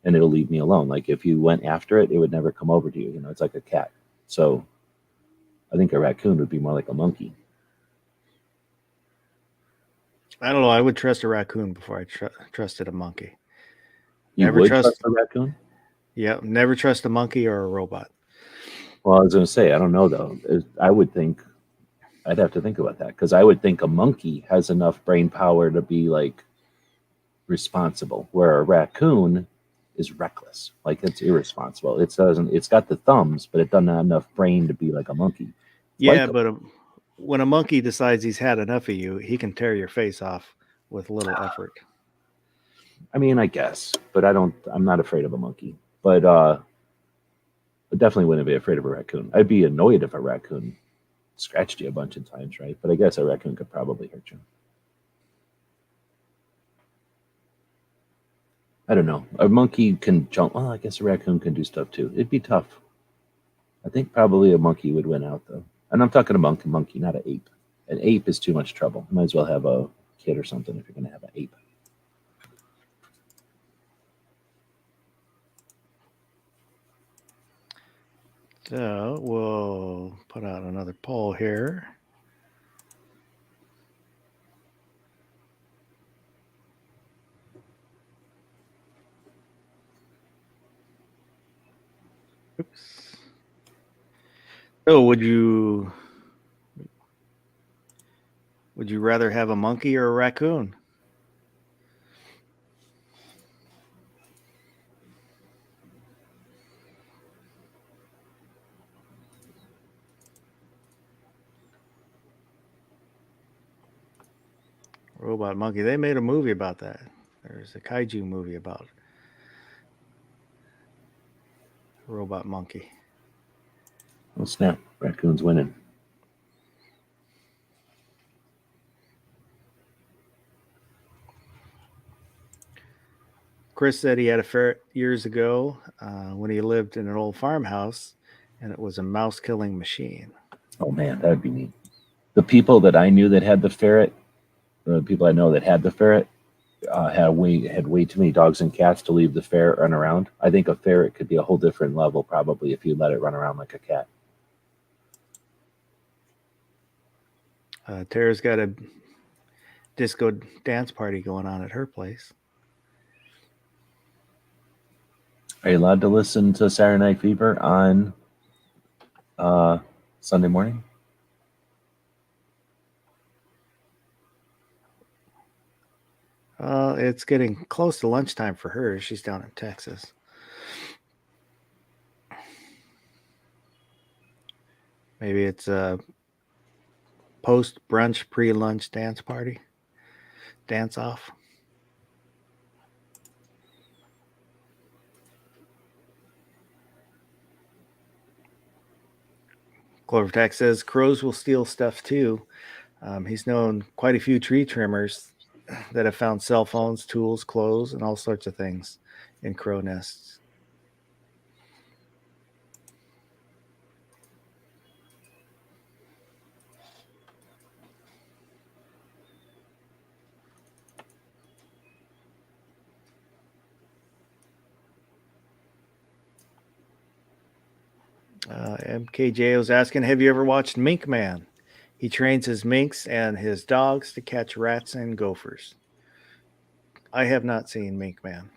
B: And it'll leave me alone. Like if you went after it, it would never come over to you. It's like a cat. So I think a raccoon would be more like a monkey.
A: I don't know. I would trust a raccoon before I trusted a monkey.
B: You would trust a raccoon?
A: Yeah, never trust a monkey or a robot.
B: Well, I was going to say, I don't know though. I'd have to think about that because I would think a monkey has enough brain power to be like responsible, where a raccoon is reckless. Like it's irresponsible. It's got the thumbs, but it doesn't have enough brain to be like a monkey.
A: Yeah, but when a monkey decides he's had enough of you, he can tear your face off with little effort.
B: I mean, I guess, but I'm not afraid of a monkey. But I definitely wouldn't be afraid of a raccoon. I'd be annoyed if a raccoon scratched you a bunch of times, right? But I guess a raccoon could probably hurt you. I don't know. A monkey can jump. Well, I guess a raccoon can do stuff too. It'd be tough. I think probably a monkey would win out though. And I'm talking a monkey, not an ape. An ape is too much trouble. You might as well have a kid or something if you're going to have an ape.
A: So we'll put out another poll here. Oops. So would you rather have a monkey or a raccoon? Robot monkey. They made a movie about that. There's a kaiju movie about robot monkey.
B: Oh snap! Raccoon's winning.
A: Chris said he had a ferret years ago when he lived in an old farmhouse, and it was a mouse killing machine.
B: Oh man, that would be neat. The people that I knew that had the ferret, the people I know that had the ferret, had way too many dogs and cats to leave the ferret run around. I think a ferret could be a whole different level probably if you let it run around like a cat.
A: Tara's got a disco dance party going on at her place.
B: Are you allowed to listen to Saturday Night Fever on Sunday morning?
A: It's getting close to lunchtime for her. She's down in Texas. Maybe it's a post brunch, pre lunch dance party, dance off. Clovertax says crows will steal stuff too. He's known quite a few tree trimmers that have found cell phones, tools, clothes, and all sorts of things in crow nests. MKJ was asking, have you ever watched Mink Man? He trains his minks and his dogs to catch rats and gophers. I have not seen Mink Man.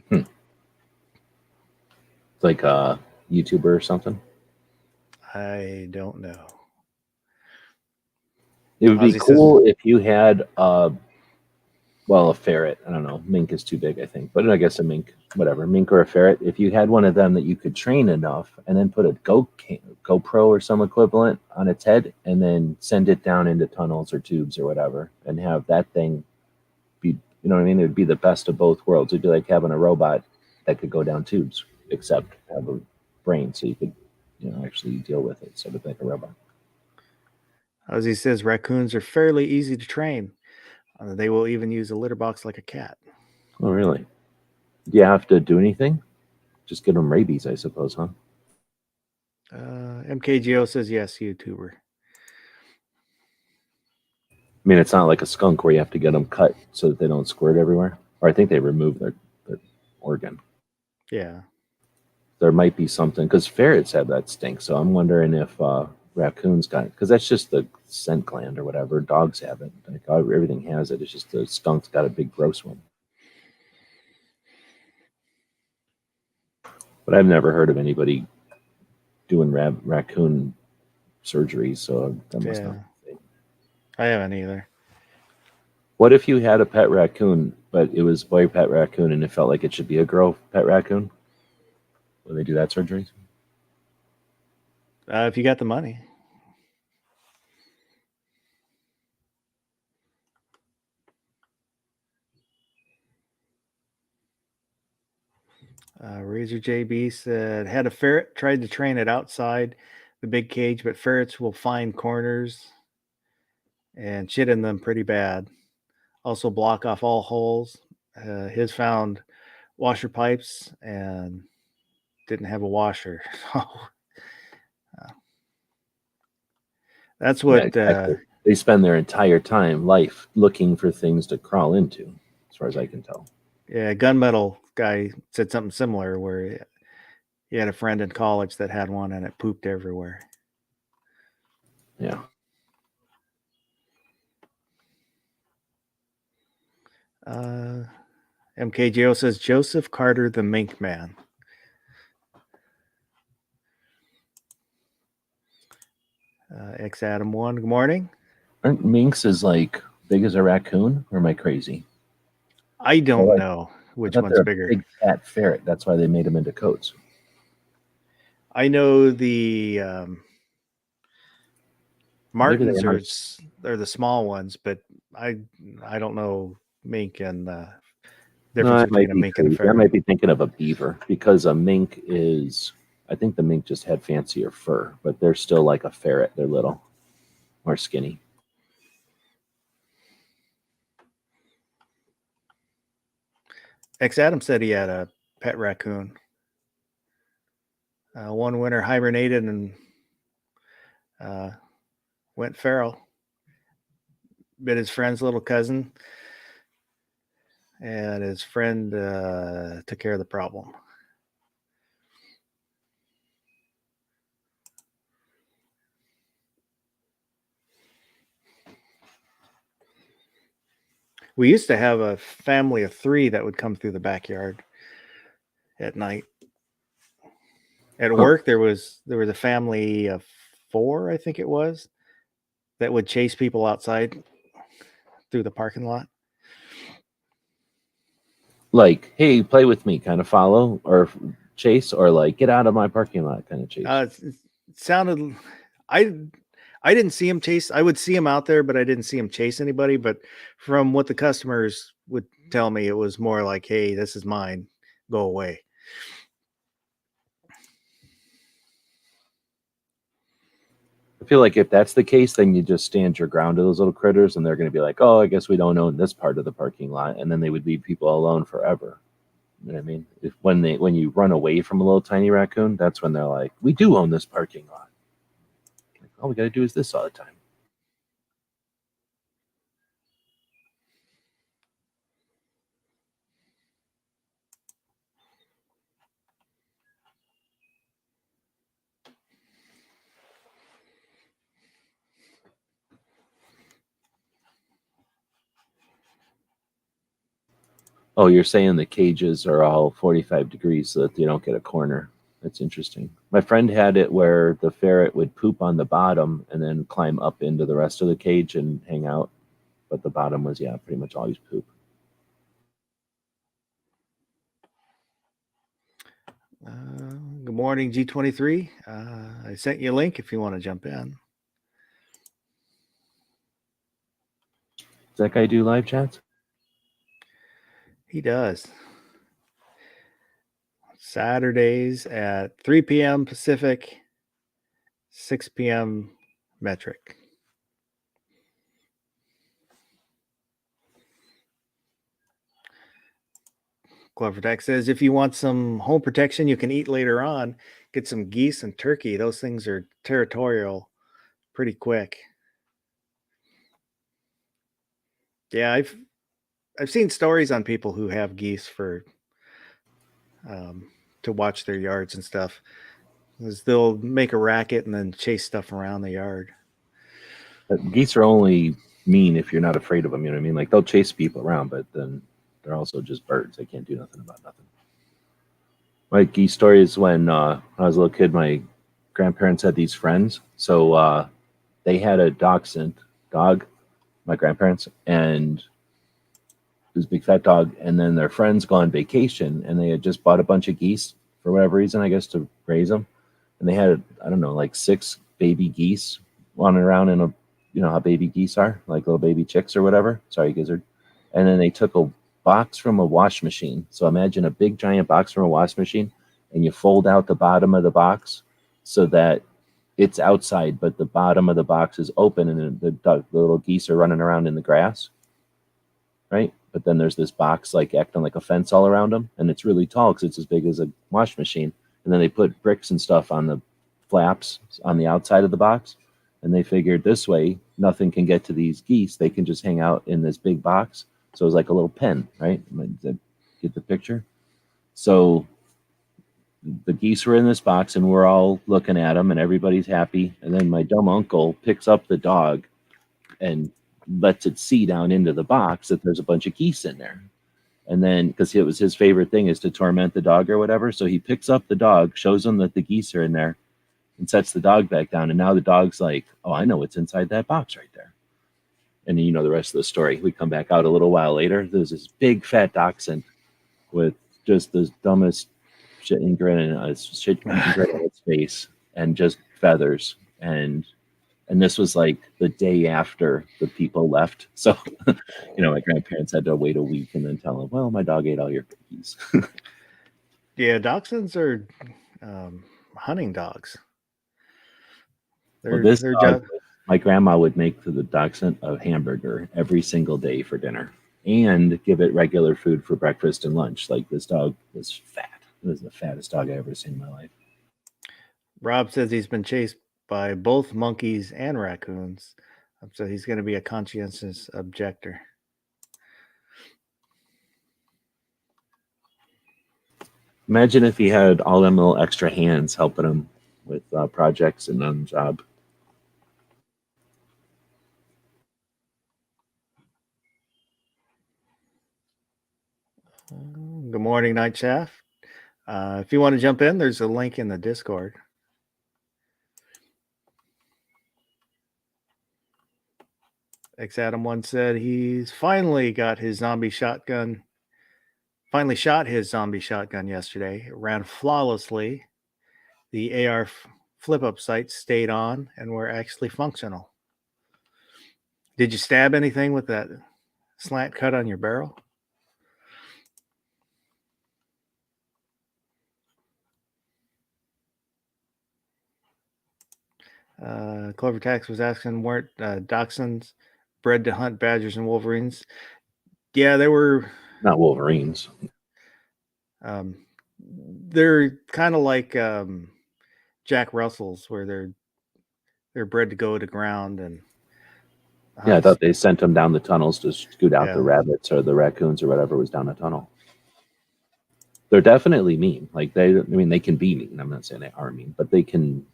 B: It's like a YouTuber or something.
A: I don't know.
B: It would be
A: Ozzy
B: cool
A: says,
B: if you had a ferret. I don't know. Mink is too big, I think. But I guess a mink, whatever, mink or a ferret. If you had one of them that you could train enough and then put a GoPro or some equivalent on its head and then send it down into tunnels or tubes or whatever and have that thing be, you know what I mean? It would be the best of both worlds. It'd be like having a robot that could go down tubes, except have a brain so you could, actually deal with it. So it'd be like a robot.
A: Ozzy says raccoons are fairly easy to train. They will even use a litter box like a cat.
B: Oh, really? Do you have to do anything? Just give them rabies, I suppose, huh?
A: MKGO says yes, YouTuber.
B: I mean, it's not like a skunk where you have to get them cut so that they don't squirt everywhere. Or I think they remove their organ.
A: Yeah.
B: There might be something, because ferrets have that stink. So I'm wondering if raccoons got it, because that's just the scent gland or whatever. Dogs have it. Like, everything has it. It's just the skunk's got a big gross one. But I've never heard of anybody doing raccoon surgery, so that must not be.
A: I haven't either.
B: What if you had a pet raccoon, but it was boy pet raccoon and it felt like it should be a girl pet raccoon? Will they do that surgery?
A: If you got the money. Razor JB said, had a ferret, tried to train it outside the big cage, but ferrets will find corners and shit in them pretty bad. Also block off all holes. His found washer pipes and didn't have a washer. So that's
B: Yeah,
A: what
B: exactly. They spend their entire life looking for things to crawl into, as far as I can tell.
A: gunmetal guy said something similar where he had a friend in college that had one and it pooped everywhere.
B: Yeah.
A: MKGO says Joseph Carter, the Mink Man. X Adam 1, good morning.
B: Aren't minks as like big as a raccoon, or am I crazy?
A: I don't know
B: I
A: which
B: thought
A: one's
B: they're a
A: bigger.
B: big fat ferret. That's why they made them into coats.
A: I know the
B: Maybe they
A: martins
B: are.
A: are the small ones, but I don't know mink and the
B: No,
A: difference
B: I
A: between
B: might
A: a
B: be
A: mink and a
B: crazy. I
A: ferret.
B: might be thinking of a beaver because a mink is. I think the mink just had fancier fur, but they're still like a ferret. They're little, more skinny.
A: X Adam said he had a pet raccoon. One winter hibernated and went feral. Bit his friend's little cousin, and his friend took care of the problem. We used to have a family of 3 that would come through the backyard at night. At work, there was a family of 4, I think it was, that would chase people outside through the parking lot.
B: Like, hey, play with me, kind of follow or chase, or like get out of my parking lot, kind of chase.
A: It sounded. I didn't see him chase. I would see him out there, but I didn't see him chase anybody. But from what the customers would tell me, it was more like, "Hey, this is mine. Go away."
B: I feel like if that's the case, then you just stand your ground to those little critters, and they're going to be like, "Oh, I guess we don't own this part of the parking lot," and then they would leave people alone forever. You know what I mean? When you run away from a little tiny raccoon, that's when they're like, "We do own this parking lot. Like, all we got to do is this all the time." Oh, you're saying the cages are all 45 degrees so that you don't get a corner. That's interesting. My friend had it where the ferret would poop on the bottom and then climb up into the rest of the cage and hang out. But the bottom was, yeah, pretty much always poop.
A: Good morning, G23. I sent you a link if you want to jump in.
B: Does that guy do live chats?
A: He does. Saturdays at 3 p.m. Pacific, 6 p.m. metric. Clever Tech says if you want some home protection you can eat later on, get some geese and turkey. Those things are territorial pretty quick. Yeah, I've seen stories on people who have geese for to watch their yards and stuff. Is they'll make a racket and then chase stuff around the yard.
B: But geese are only mean if you're not afraid of them. You know what I mean? Like they'll chase people around, but then they're also just birds. They can't do nothing about nothing. My geese story is when I was a little kid, my grandparents had these friends. So they had a dachshund dog, my grandparents, and this big fat dog. And then their friends go on vacation, and they had just bought a bunch of geese for whatever reason, I guess, to raise them. And they had, I don't know, like 6 baby geese running around you know how baby geese are, like little baby chicks or whatever. Sorry, Gizzard. And then they took box from a wash machine. So imagine a big giant box from a wash machine, and you fold out the bottom of the box so that it's outside, but the bottom of the box is open, and the little geese are running around in the grass, right? But then there's this box like acting like a fence all around them, and it's really tall because it's as big as a wash machine. And then they put bricks and stuff on the flaps on the outside of the box, and they figured this way nothing can get to these geese. They can just hang out in this big box. So it's like a little pen, right? Get the picture? So the geese were in this box, and we're all looking at them, and everybody's happy. And then my dumb uncle picks up the dog and lets it see down into the box that there's a bunch of geese in there. And then, because it was his favorite thing is to torment the dog or whatever, so he picks up the dog, shows him that the geese are in there, and sets the dog back down. And now the dog's like, oh, I know what's inside that box right there. And you know the rest of the story. We come back out a little while later. There's this big fat dachshund with just the dumbest shit and grin on its face, and just feathers. And this was like the day after the people left. So, my grandparents had to wait a week and then tell them, well, my dog ate all your cookies.
A: Yeah, dachshunds are hunting dogs.
B: Well, my grandma would make the dachshund a hamburger every single day for dinner and give it regular food for breakfast and lunch. Like, this dog was fat. It was the fattest dog I ever seen in my life.
A: Rob says he's been chased by both monkeys and raccoons, so he's going to be a conscientious objector.
B: Imagine if he had all them little extra hands helping him with projects and on job.
A: Good morning, Night Shaft. If you want to jump in, there's a link in the Discord. X Adam 1 said he's finally got his zombie shotgun. Finally shot his zombie shotgun yesterday. It ran flawlessly. The AR flip-up sights stayed on and were actually functional. Did you stab anything with that slant cut on your barrel? Clover Tax was asking, weren't dachshunds bred to hunt badgers and wolverines? Yeah, they were.
B: Not wolverines.
A: They're kind of like Jack Russells, where they're bred to go to ground and.
B: Yeah, I thought they sent them down the tunnels to scoot out the rabbits or the raccoons or whatever was down a tunnel. They're definitely mean. Like they can be mean. I'm not saying they are mean, but they can.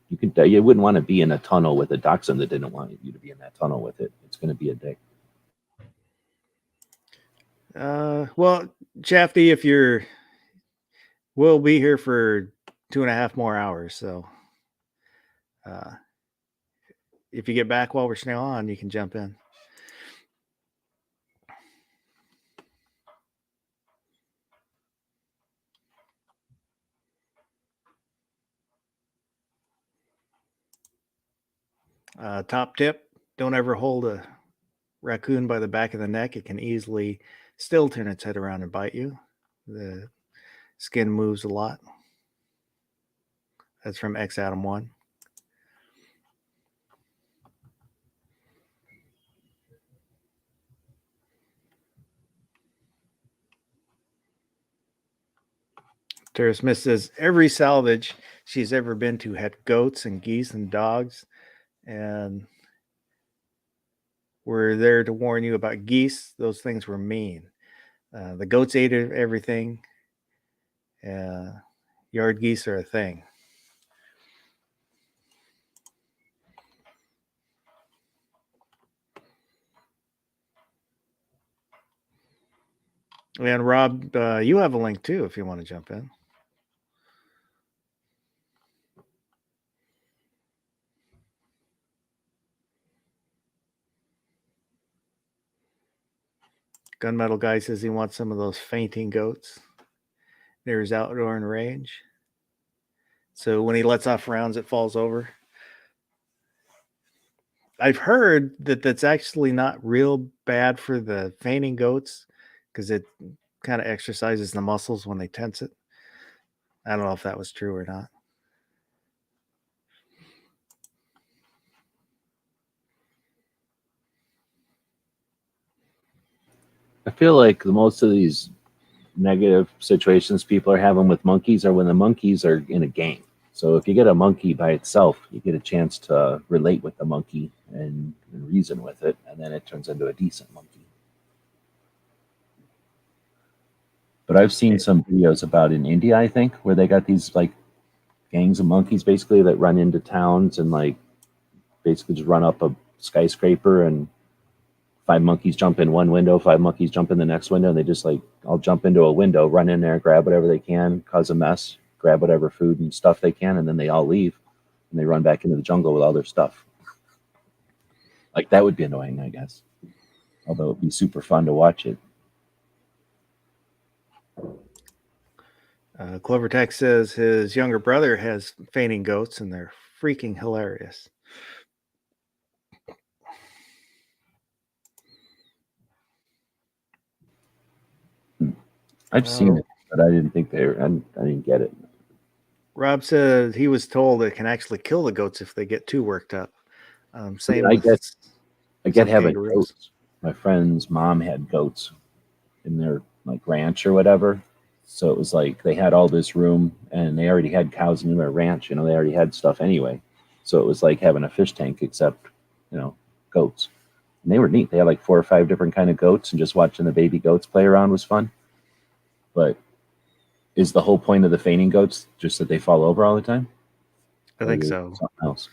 B: You wouldn't want to be in a tunnel with a dachshund that didn't want you to be in that tunnel with it. It's going to be a dick.
A: Well, Shafty, we'll be here for 2.5 more hours. So, if you get back while we're still on, you can jump in. Top tip: don't ever hold a raccoon by the back of the neck. It can easily still turn its head around and bite you. The skin moves a lot. That's from X Adam 1. Tara Smith says every salvage she's ever been to had goats and geese and dogs, and we're there to warn you about geese. Those things were mean. The goats ate everything. Yard geese are a thing. And Rob, you have a link too if you want to jump in. Gunmetal Guy says he wants some of those fainting goats. There's outdoor and range. So when he lets off rounds, it falls over. I've heard that that's actually not real bad for the fainting goats because it kind of exercises the muscles when they tense it. I don't know if that was true or not.
B: I feel like the most of these negative situations people are having with monkeys are when the monkeys are in a gang. So if you get a monkey by itself, you get a chance to relate with the monkey and reason with it, and then it turns into a decent monkey. But I've seen some videos about in India, I think, where they got these like gangs of monkeys basically that run into towns and like basically just run up a skyscraper, and 5 monkeys jump in one window, 5 monkeys jump in the next window, and they just like all jump into a window, run in there, grab whatever they can, cause a mess, grab whatever food and stuff they can, and then they all leave and they run back into the jungle with all their stuff. Like that would be annoying, I guess. Although it'd be super fun to watch it.
A: Clover Tech says his younger brother has fainting goats, and they're freaking hilarious.
B: I've seen it, but I didn't think they were. I didn't get it.
A: Rob said he was told it can actually kill the goats if they get too worked up. Same
B: I
A: with
B: get
A: some
B: having
A: kangaroos.
B: goats. My friend's mom had goats in their like ranch or whatever. So it was like they had all this room and they already had cows in their ranch. You know, they already had stuff anyway. So it was like having a fish tank except, goats. And they were neat. They had like 4 or 5 different kind of goats, and just watching the baby goats play around was fun. But is the whole point of the fainting goats just that they fall over all the time?
A: I think so.
B: Something else.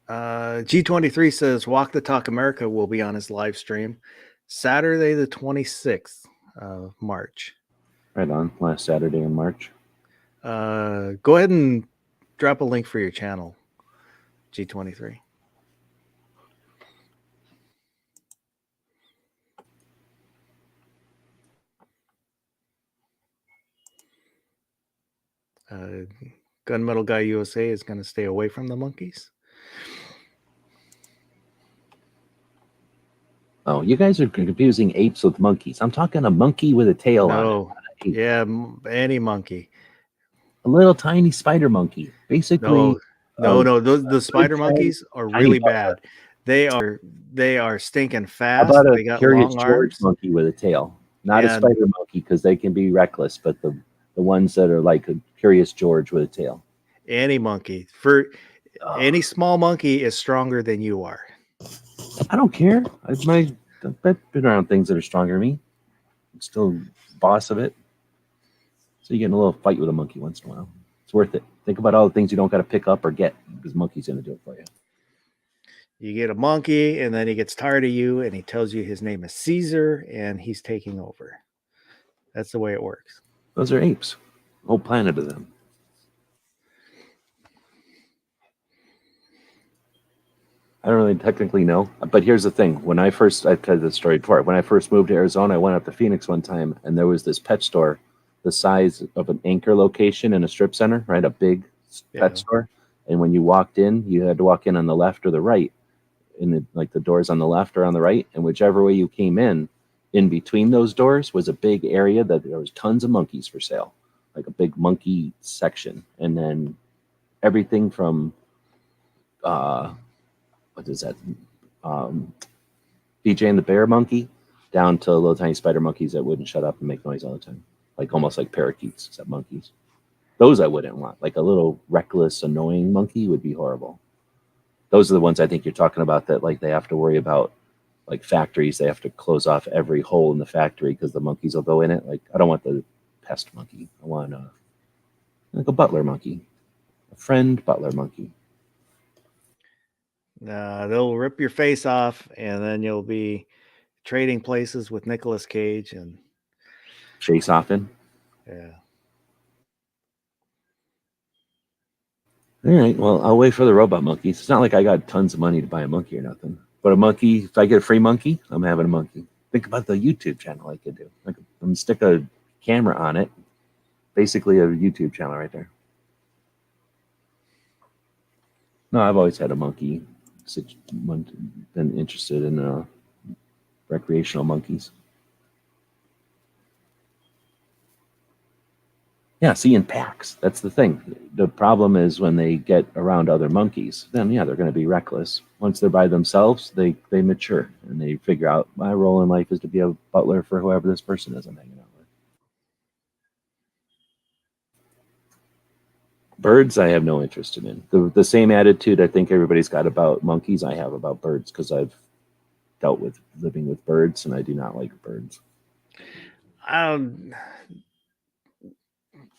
A: G23 says Walk the Talk America will be on his live stream Saturday the 26th of March.
B: Right on. Last Saturday in March.
A: Go ahead and drop a link for your channel, G23. Gunmetal Guy USA is going to stay away from the monkeys.
B: Oh, you guys are confusing apes with monkeys. I'm talking a monkey with a tail on it.
A: Yeah, any monkey.
B: A little tiny spider monkey. Basically.
A: No. The spider monkeys are really bad. They are stinking fast.
B: How about
A: they got
B: Curious
A: long
B: George
A: arms.
B: monkey with a tail? Not a spider monkey, because they can be reckless, but the ones that are like a Curious George with a tail.
A: Any monkey. Any small monkey is stronger than you are.
B: I don't care. I've been around things that are stronger than me. I'm still boss of it. So you get in a little fight with a monkey once in a while. It's worth it. Think about all the things you don't got to pick up or get, because monkey's going to do it for you.
A: You get a monkey, and then he gets tired of you, and he tells you his name is Caesar, and he's taking over. That's the way it works.
B: Those are apes. A whole planet of them. I don't really technically know, but here's the thing. I've told this story before. When I first moved to Arizona, I went up to Phoenix one time, and there was this pet store the size of an Anchor location in a strip center, right? A big pet store. And when you walked in, you had to walk in on the left or the right, the doors on the left or on the right, and whichever way you came in between those doors was a big area that there was tons of monkeys for sale, like a big monkey section. And then everything from what is that? BJ and the bear monkey, down to little tiny spider monkeys that wouldn't shut up and make noise all the time, like almost like parakeets, except monkeys. Those I wouldn't want. Like a little reckless, annoying monkey would be horrible. Those are the ones I think you're talking about, that like they have to worry about, like factories. They have to close off every hole in the factory because the monkeys will go in it. Like I don't want the pest monkey. I want like a butler monkey, a friend butler monkey.
A: They'll rip your face off, and then you'll be trading places with Nicolas Cage and
B: Chase Often.
A: Yeah.
B: All right. Well, I'll wait for the robot monkeys. It's not like I got tons of money to buy a monkey or nothing. But a monkey, if I get a free monkey, I'm having a monkey. Think about the YouTube channel I could do. I'm gonna stick a camera on it. Basically a YouTube channel right there. No, I've always had a monkey. Been interested in recreational monkeys. Yeah, see, in packs. That's the thing. The problem is when they get around other monkeys, then yeah, they're going to be reckless. Once they're by themselves, they mature and they figure out my role in life is to be a butler for whoever this person is I'm hanging out with. Birds, I have no interest in. The same attitude I think everybody's got about monkeys, I have about birds because I've dealt with living with birds and I do not like birds.
A: Um,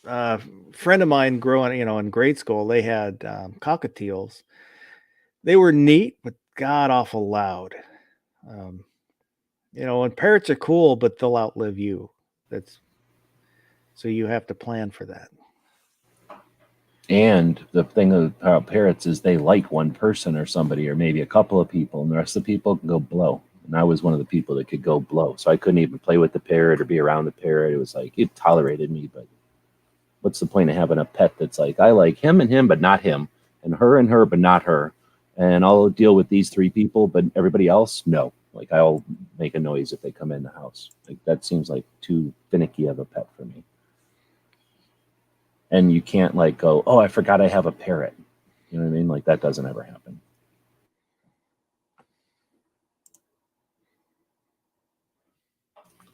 A: a friend of mine growing, in grade school, they had cockatiels. They were neat, but god awful loud. Um, and parrots are cool, but they'll outlive you. That's so you have to plan for that.
B: And the thing about parrots is they like one person or somebody or maybe a couple of people, and the rest of the people can go blow. And I was one of the people that could go blow. So I couldn't even play with the parrot or be around the parrot. It was like it tolerated me, but what's the point of having a pet that's like, I like him, but not him, and her, but not her. And I'll deal with these three people, but everybody else, no. Like I'll make a noise if they come in the house. Like that seems like too finicky of a pet for me. And you can't like go, oh, I forgot I have a parrot. You know what I mean? Like that doesn't ever happen.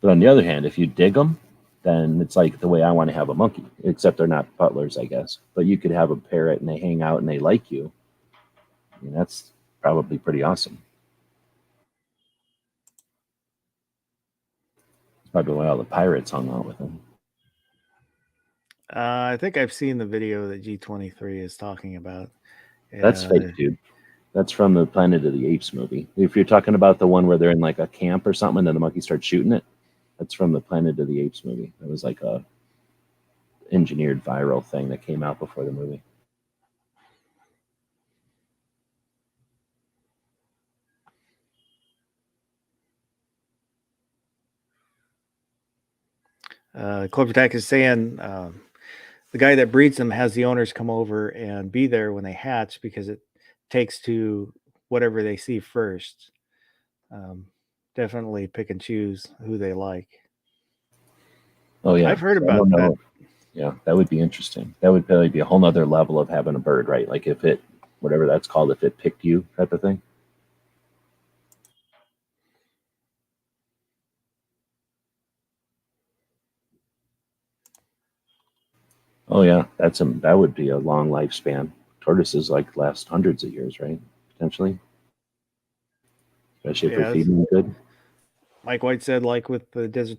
B: But on the other hand, if you dig them, then it's like the way I want to have a monkey, except they're not butlers, I guess. But you could have a parrot and they hang out and they like you. I mean, that's probably pretty awesome. It's probably why all the pirates hung out with them.
A: I think I've seen the video that G23 is talking about.
B: That's fake, dude. That's from the Planet of the Apes movie. If you're talking about the one where they're in like a camp or something and then the monkey starts shooting it, that's from the Planet of the Apes movie. It was like a engineered viral thing that came out before the movie.
A: Clovertack is saying the guy that breeds them has the owners come over and be there when they hatch because it takes to whatever they see first. Um, Definitely pick and choose who they like.
B: Oh yeah,
A: I've heard
B: so I
A: about
B: don't
A: that.
B: know. Yeah, that would be interesting. That would probably be a whole nother level of having a bird, right? Like if it, whatever that's called, if it picked you, type of thing. Oh yeah, that would be a long lifespan. Tortoises like last hundreds of years, right? Potentially, especially if we're
A: Yeah,
B: feeding them good.
A: Mike White said, like with the desert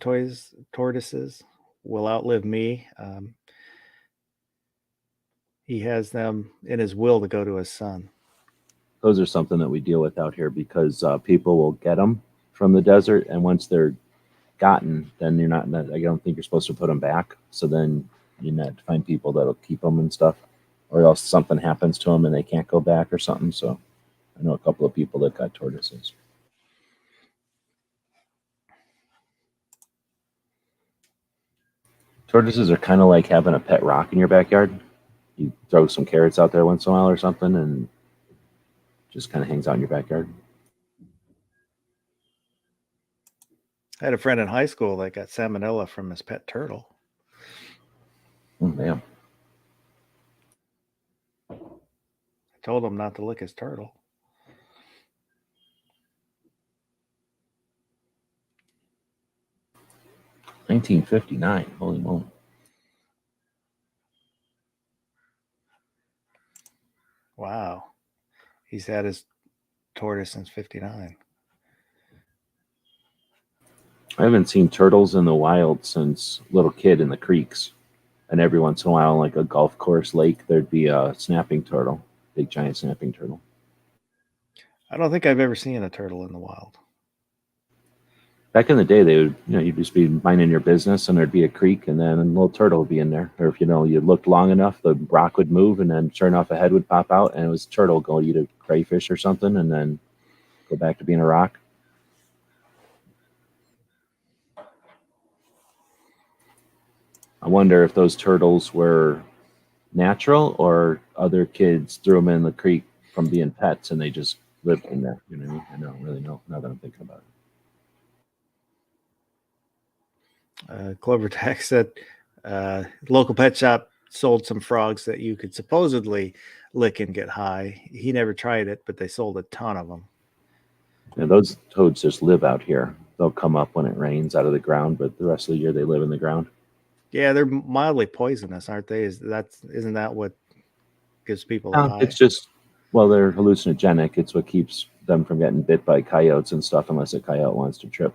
A: tortoises, will outlive me. He has them in his will to go to his son.
B: Those are something that we deal with out here because people will get them from the desert, and once they're gotten, then you're not. I don't think you're supposed to put them back. So then you have to find people that'll keep them and stuff, or else something happens to them and they can't go back or something. So I know a couple of people that got tortoises. Tortoises are kind of like having a pet rock in your backyard. You throw some carrots out there once in a while or something, and just kind of hangs out in your backyard.
A: I had a friend in high school that got salmonella from his pet turtle.
B: Yeah.
A: I told him not to lick his turtle.
B: $19.59. Holy moly.
A: Wow. He's had his tortoise since 59.
B: I haven't seen turtles in the wild since little kid in the creeks. And every once in a while, like a golf course lake, there'd be a snapping turtle, big giant snapping turtle.
A: I don't think I've ever seen a turtle in the wild.
B: Back in the day, they would, you'd just be minding your business, and there'd be a creek, and then a little turtle would be in there. Or if you looked long enough, the rock would move, and then sure enough, a head would pop out, and it was a turtle go eat a crayfish or something, and then go back to being a rock. I wonder if those turtles were natural or other kids threw them in the creek from being pets, and they just lived in there. You know what I mean? I don't really know now that I'm thinking about it.
A: Clover Tack said, Local pet shop sold some frogs that you could supposedly lick and get high. He never tried it, but they sold a ton of them.
B: And those toads just live out here. They'll come up when it rains out of the ground, but the rest of the year they live in the ground.
A: Yeah, they're mildly poisonous, aren't they? Isn't that what gives people a high?
B: It's just, well, they're hallucinogenic. It's what keeps them from getting bit by coyotes and stuff, unless a coyote wants to trip.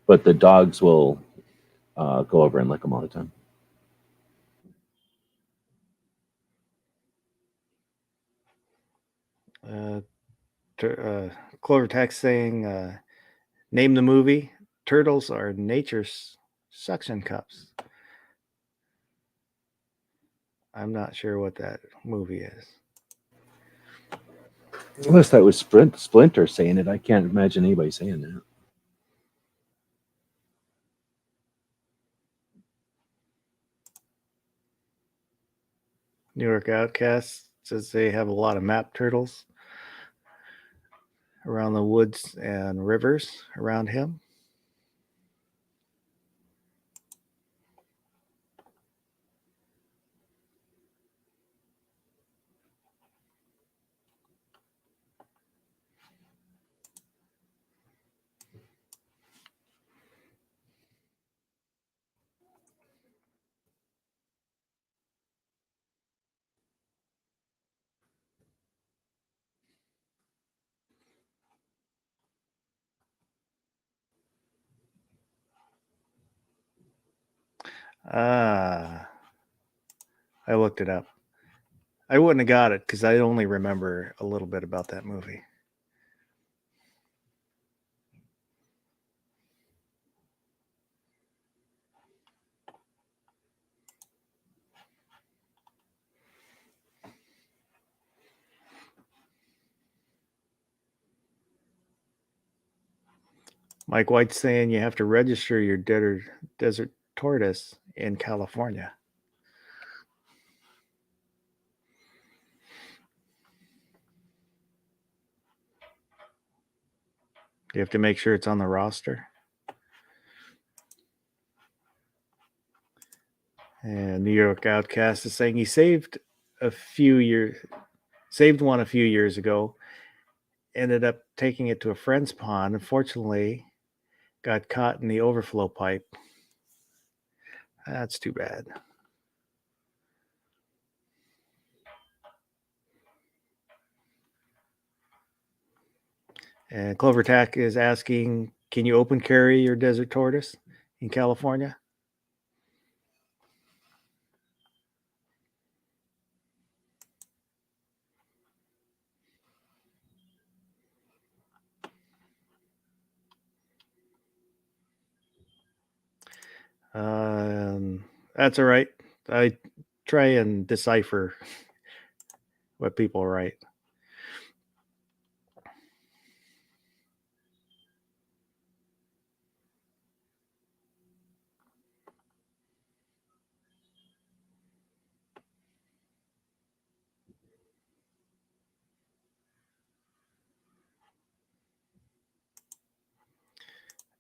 B: But the dogs will go over and lick them all the time.
A: Uh, Clover Text saying, name the movie. Turtles are nature's suction cups. I'm not sure what that movie is.
B: Unless that was Splinter saying it, I can't imagine anybody saying that.
A: New York Outcast says they have a lot of map turtles around the woods and rivers around him. Ah, I looked it up. I wouldn't have got it because I only remember a little bit about that movie. Mike White's saying you have to register your desert tortoise in California. You have to make sure it's on the roster. And New York Outcast is saying he saved one a few years ago, ended up taking it to a friend's pond. Unfortunately, got caught in the overflow pipe. That's too bad. And Clover Tack is asking, can you open carry your desert tortoise in California? That's all right. I try and decipher what people write.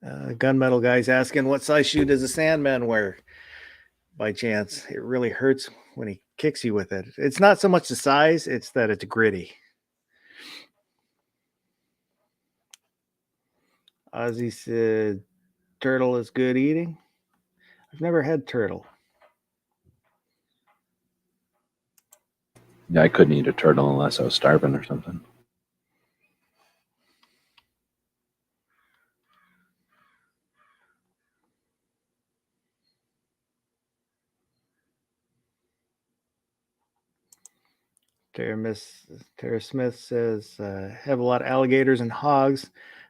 A: Gunmetal guy's asking, what size shoe does a Sandman wear? By chance, it really hurts when he kicks you with it. It's not so much the size, it's that it's gritty. Ozzy said, turtle is good eating. I've never had turtle.
B: Yeah, I couldn't eat a turtle unless I was starving or something.
A: Tara Smith says, have a lot of alligators and hogs,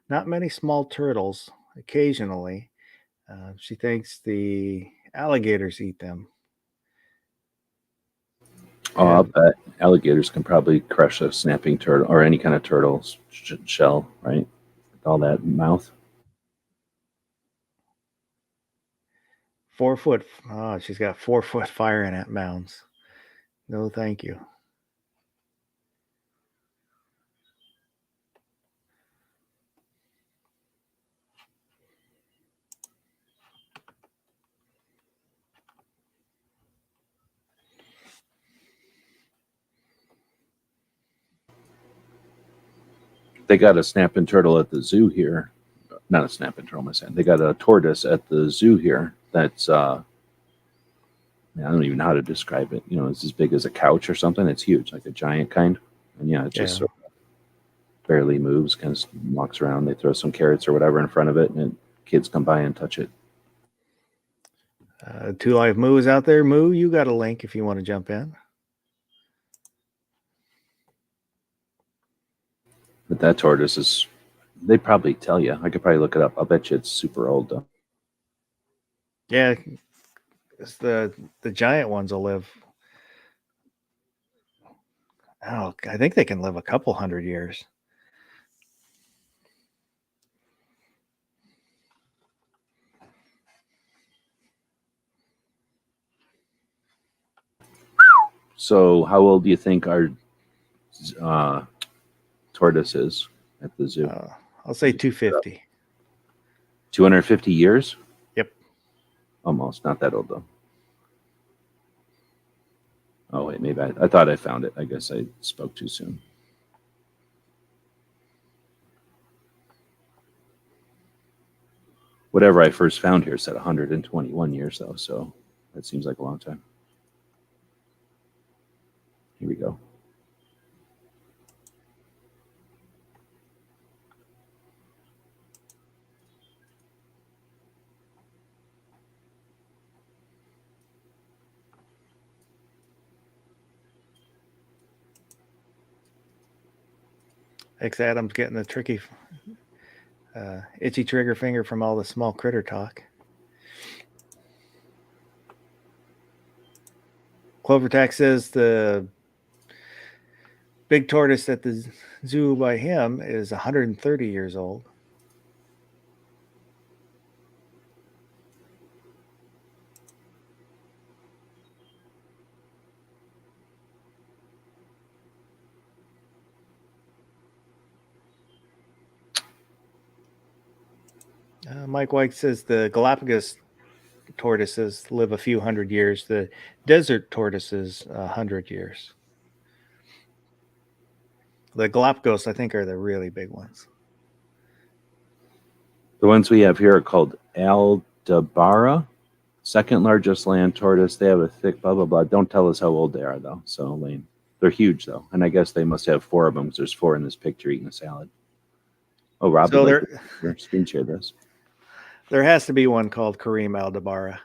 A: not many small turtles, occasionally. She thinks the alligators eat them.
B: Oh, I'll bet alligators can probably crush a snapping turtle or any kind of turtle shell, right? With all that mouth.
A: 4 foot. Oh, she's got 4 foot firing at mounds. No, thank you.
B: They got a snapping turtle at the zoo here. Not a snapping turtle, my son. They got a tortoise at the zoo here. That's I don't even know how to describe it. You know, it's as big as a couch or something. It's huge, like a giant kind. And yeah, it just
A: Yeah.
B: sort of barely moves, kind of walks around. They throw some carrots or whatever in front of it, and kids come by and touch it.
A: Two Live Moo is out there. Moo, you got a link if you want to jump in.
B: But that tortoise is, they probably tell you. I could probably look it up. I'll bet you it's super old though.
A: Yeah, it's the giant ones will live. Oh, I think they can live a couple hundred years.
B: So, how old do you think our tortoise is at the zoo?
A: I'll say 250.
B: 250 years?
A: Yep.
B: Almost. Not that old though. Oh wait, maybe I thought I found it. I guess I spoke too soon. Whatever I first found here said 121 years though, so that seems like a long time. Here we go.
A: X Adam's getting a tricky, itchy trigger finger from all the small critter talk. Clovertax says the big tortoise at the zoo by him is 130 years old. Mike White says the Galapagos tortoises live a few hundred years. The desert tortoises, 100 years. The Galapagos, I think, are the really big ones.
B: The ones we have here are called Aldabara, second largest land tortoise. They have a thick blah blah blah. Don't tell us how old they are though. So lame. They're huge though, and I guess they must have 4 of them because there's 4 in this picture eating a salad. Oh, Rob,
A: So
B: would like to screen share this.
A: There has to be one called Kareem Aldabara.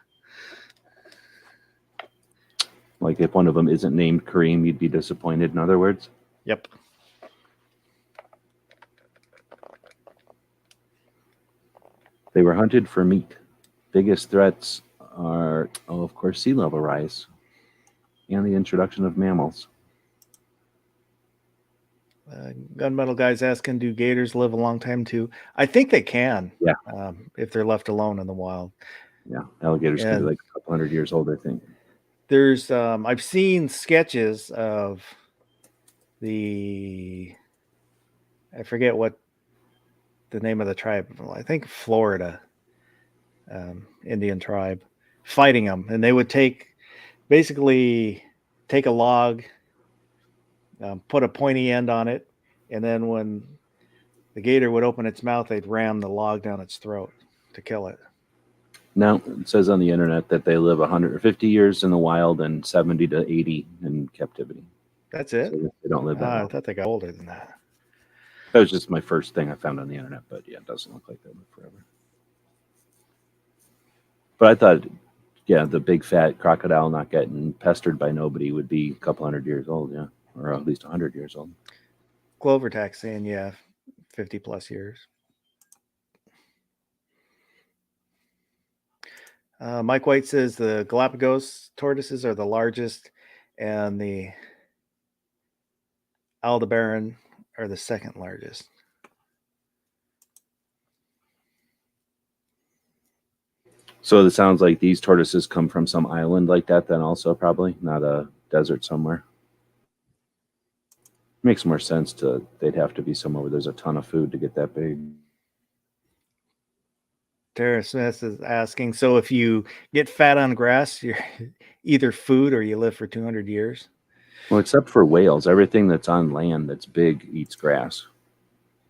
B: Like if one of them isn't named Kareem, you'd be disappointed. In other words.
A: Yep.
B: They were hunted for meat. Biggest threats are, of course, sea level rise and the introduction of mammals.
A: Gunmetal guy's asking, do gators live a long time too? I think they can.
B: Yeah.
A: If they're left alone in the wild.
B: Yeah, alligators can be like a couple hundred years old, I think.
A: There's, I've seen sketches of I forget what the name of the tribe. I think Florida Indian tribe fighting them, and they would basically take a log, put a pointy end on it, and then when the gator would open its mouth, they'd ram the log down its throat to kill it.
B: Now, it says on the internet that they live 150 years in the wild and 70 to 80 in captivity.
A: That's it?
B: So they don't live that long.
A: I thought they got older than that.
B: That was just my first thing I found on the internet, but yeah, it doesn't look like they live forever. But I thought, yeah, the big fat crocodile not getting pestered by nobody would be a couple hundred years old, yeah, or at least 100 years old.
A: Clovertax saying, yeah, 50 plus years. Mike White says the Galapagos tortoises are the largest, and the Aldebaran are the second largest.
B: So it sounds like these tortoises come from some island like that then also, probably, not a desert somewhere. Makes more sense they'd have to be somewhere where there's a ton of food to get that big.
A: Tara Smith is asking, so if you get fat on grass, you're either food or you live for 200 years?
B: Well, except for whales, everything that's on land that's big eats grass.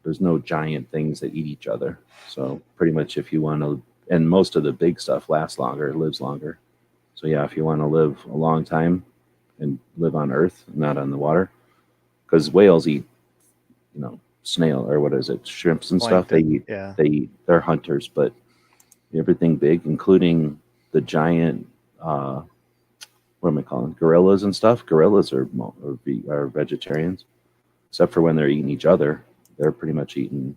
B: there's no giant things that eat each other. So pretty much if you want to, and most of the big stuff lasts longer, lives longer. So yeah, if you want to live a long time and live on Earth, not on the water, because whales eat, snail or what is it, shrimps and stuff.
A: Plankton, yeah.
B: They're hunters, but everything big, including the giant, what am I calling, gorillas and stuff. Gorillas are vegetarians, except for when they're eating each other. They're pretty much eating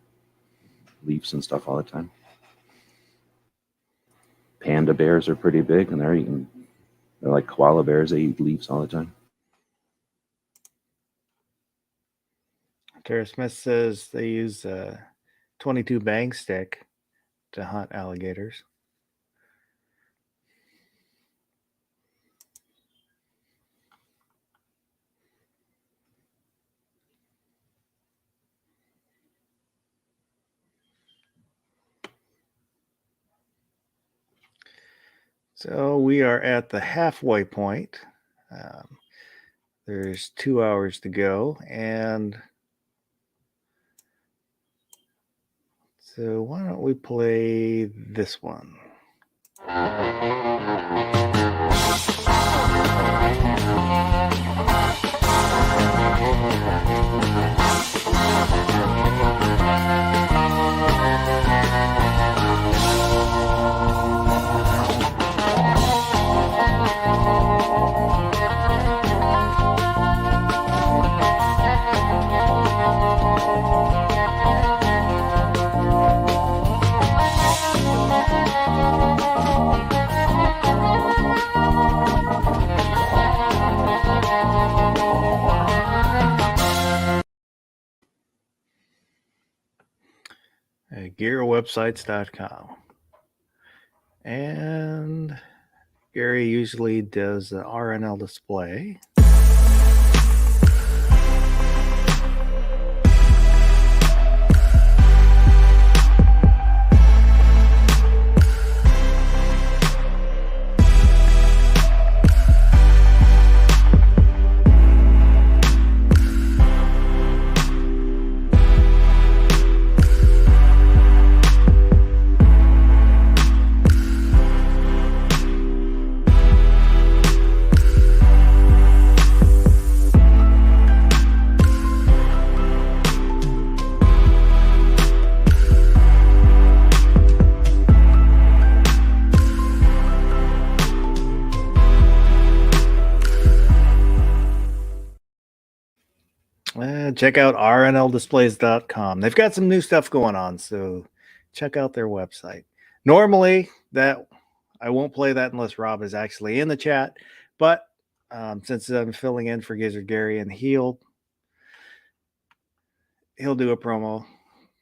B: leaves and stuff all the time. Panda bears are pretty big, and they're like koala bears. They eat leaves all the time.
A: Tara Smith says they use a 22 bang stick to hunt alligators. So we are at the halfway point. There's 2 hours to go, and so why don't we play this one? GearWebsites.com. And Gary usually does the RNL display. Check out rnldisplays.com. They've got some new stuff going on, so check out their website. Normally, that I won't play that unless Rob is actually in the chat, but since I'm filling in for Gizzard Gary and he'll do a promo,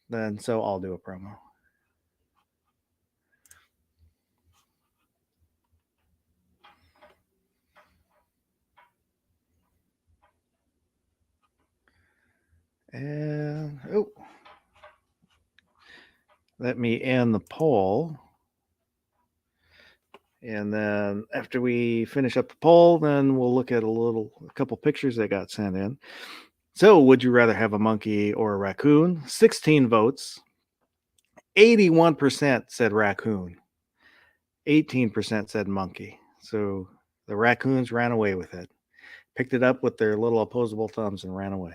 A: then so I'll do a promo. And let me end the poll. And then after we finish up the poll, then we'll look at a couple pictures that got sent in. So, would you rather have a monkey or a raccoon? 16 votes. 81% said raccoon. 18% said monkey. So the raccoons ran away with it. Picked it up with their little opposable thumbs and ran away.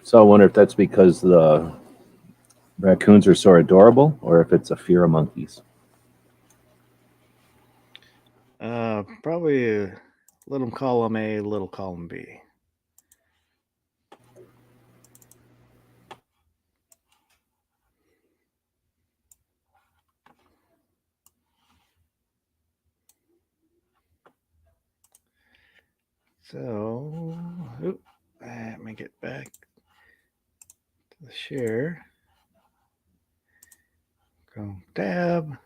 B: So I wonder if that's because the raccoons are so adorable, or if it's a fear of monkeys.
A: Probably little column A, little column B. So, let me get back to the share. Chrome tab.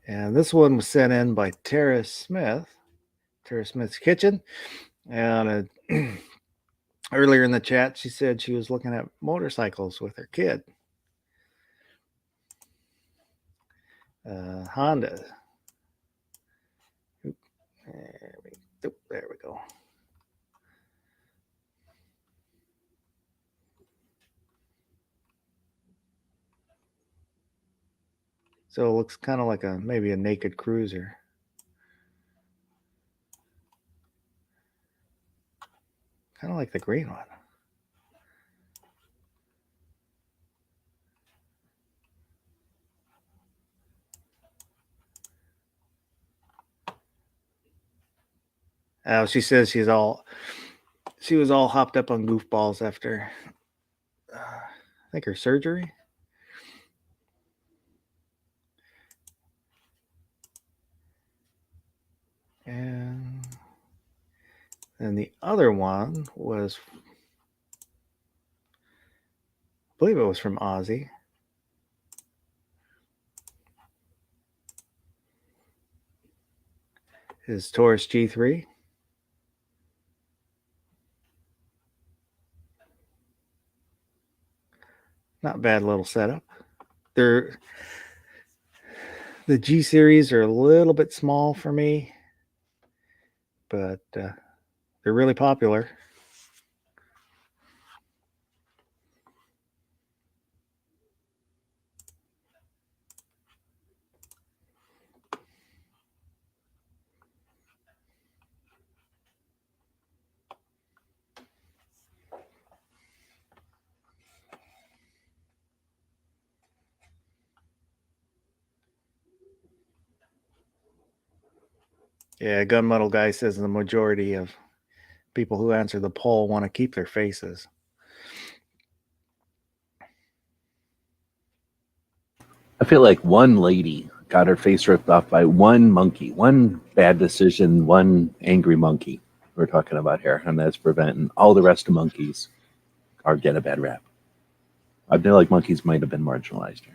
A: And this one was sent in by Tara Smith, Tara Smith's Kitchen. And Earlier in the chat, she said she was looking at motorcycles with her kid. Honda. There we go. So it looks kind of like maybe a naked cruiser. Kind of like the green one. She says she was all hopped up on goofballs after I think her surgery. And the other one was, I believe it was from Ozzy. His Taurus G3. Not bad little setup. The G series are a little bit small for me, but they're really popular. Yeah, Gunmetal Guy says the majority of people who answer the poll want to keep their faces.
B: I feel like one lady got her face ripped off by one monkey, one bad decision, one angry monkey we're talking about here, and that's preventing all the rest of monkeys are get a bad rap. I feel like monkeys might have been marginalized here.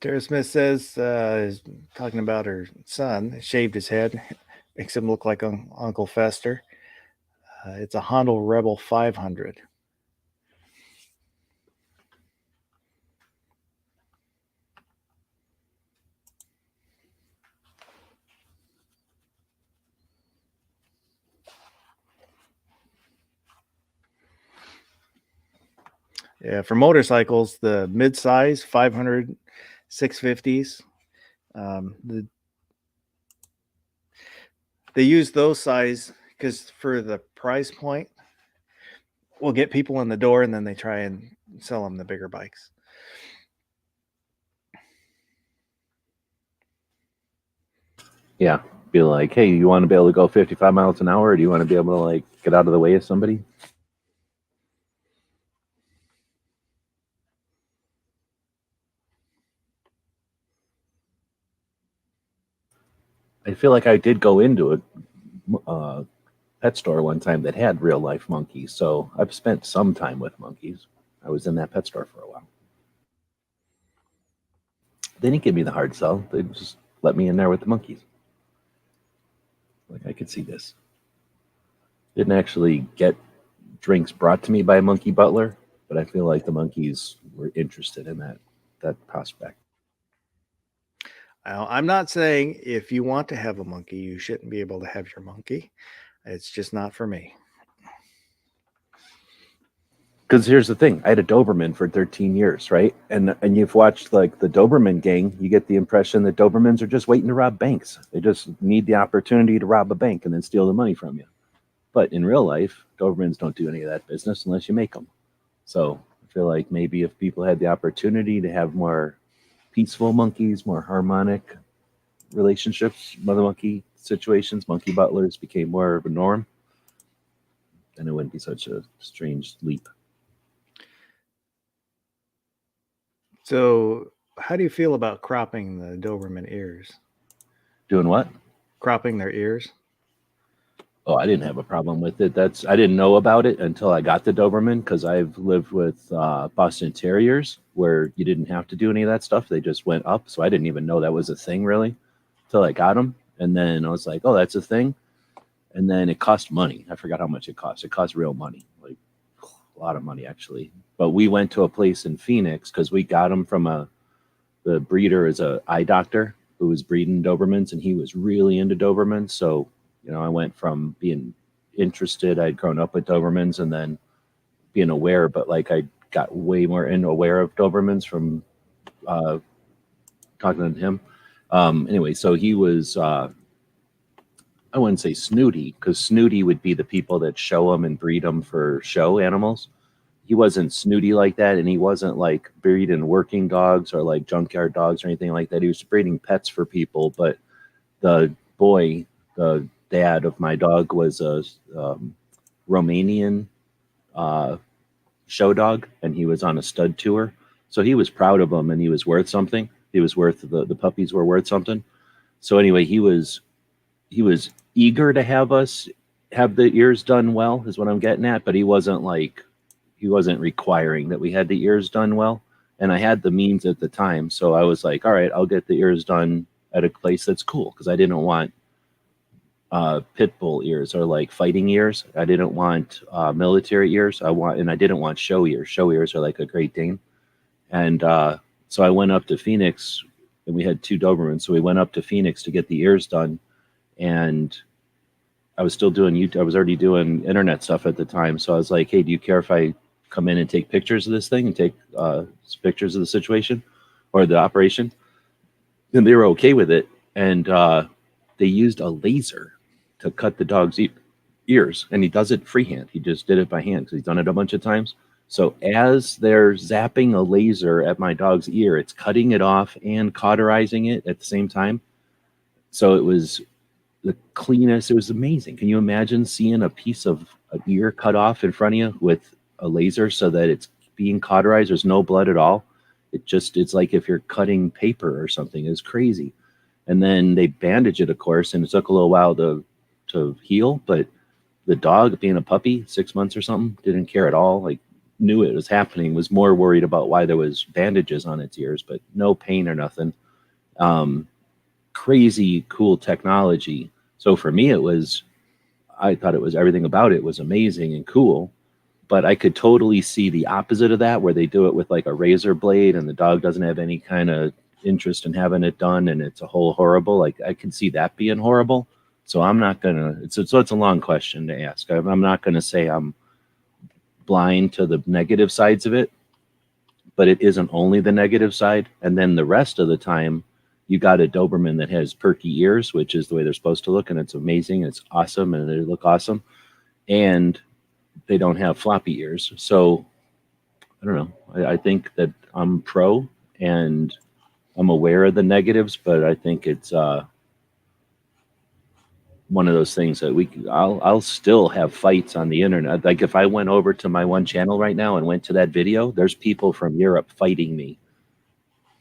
A: Tara Smith says, is talking about her son, shaved his head, makes him look like Uncle Fester. It's a Honda Rebel 500. Yeah, for motorcycles, the mid-size 500 650s, they use those size because for the price point, we'll get people in the door and then they try and sell them the bigger bikes.
B: Yeah, be like, hey, you want to be able to go 55 miles an hour, or do you want to be able to like get out of the way of somebody? I feel like I did go into a pet store one time that had real life monkeys, so I've spent some time with monkeys. I was in that pet store for a while. They didn't give me the hard sell. They just let me in there with the monkeys. Like, I could see this. Didn't actually get drinks brought to me by a monkey butler, but I feel like the monkeys were interested in that prospect.
A: Now, I'm not saying if you want to have a monkey, you shouldn't be able to have your monkey. It's just not for me.
B: Because here's the thing, I had a Doberman for 13 years, right? And you've watched like the Doberman gang, you get the impression that Dobermans are just waiting to rob banks. They just need the opportunity to rob a bank and then steal the money from you. But in real life, Dobermans don't do any of that business unless you make them. So I feel like maybe if people had the opportunity to have more peaceful monkeys, more harmonic relationships, mother monkey situations, monkey butlers became more of a norm, then it wouldn't be such a strange leap.
A: So, how do you feel about cropping the Doberman ears?
B: Doing what?
A: Cropping their ears?
B: Oh, I didn't have a problem with it. I didn't know about it until I got the Doberman because I've lived with Boston Terriers where you didn't have to do any of that stuff. They just went up. So I didn't even know that was a thing really until I got them. And then I was like, oh, that's a thing. And then it cost money. I forgot how much it cost. It cost real money, like a lot of money actually. But we went to a place in Phoenix because we got them from the breeder is a eye doctor who was breeding Dobermans, and he was really into Dobermans. So, I went from being interested, I'd grown up with Dobermans, and then being aware, but like I got way more aware of Dobermans from uh, talking to him. Anyway, so he was, I wouldn't say snooty, because snooty would be the people that show them and breed them for show animals. He wasn't snooty like that, and he wasn't like breeding working dogs or like junkyard dogs or anything like that. He was breeding pets for people. But the boy, the dad of my dog, was a Romanian uh, show dog, and he was on a stud tour. So he was proud of him, and he was worth something. He was worth the puppies were worth something. So anyway, he was eager to have us have the ears done well, is what I'm getting at. But he wasn't requiring that we had the ears done well. And I had the means at the time. So I was like, all right, I'll get the ears done at a place that's cool. Because I didn't want pit bull ears or like fighting ears. I didn't want military ears. And I didn't want show ears. Show ears are like a Great Dane. And so I went up to Phoenix, and we had 2 Dobermans. So we went up to Phoenix to get the ears done. And I was still doing YouTube. I was already doing internet stuff at the time. So I was like, hey, do you care if I come in and take pictures of this thing and take pictures of the situation or the operation? And they were okay with it. And they used a laser to cut the dog's ears. And he does it freehand. He just did it by hand because he's done it a bunch of times. So as they're zapping a laser at my dog's ear, it's cutting it off and cauterizing it at the same time. So it was the cleanest. It was amazing. Can you imagine seeing a piece of an ear cut off in front of you with a laser so that it's being cauterized? There's no blood at all. It's like if you're cutting paper or something. It's crazy. And then they bandage it, of course, and it took a little while to heal. But the dog, being a puppy, 6 months or something, didn't care at all. Like, knew it was happening. Was more worried about why there was bandages on its ears, but no pain or nothing. Crazy cool technology. So for me, I thought everything about it was amazing and cool, but I could totally see the opposite of that, where they do it with like a razor blade and the dog doesn't have any kind of interest in having it done, and it's a whole horrible. Like, I can see that being horrible. So I'm not gonna. It's a long question to ask. I'm not gonna say I'm blind to the negative sides of it, but it isn't only the negative side. And then the rest of the time, you got a Doberman that has perky ears, which is the way they're supposed to look, and it's amazing. It's awesome, and they look awesome. And they don't have floppy ears. So I don't know. I think that I'm pro, and I'm aware of the negatives, but I think it's one of those things that I'll still have fights on the internet. Like, if I went over to my one channel right now and went to that video, there's people from Europe fighting me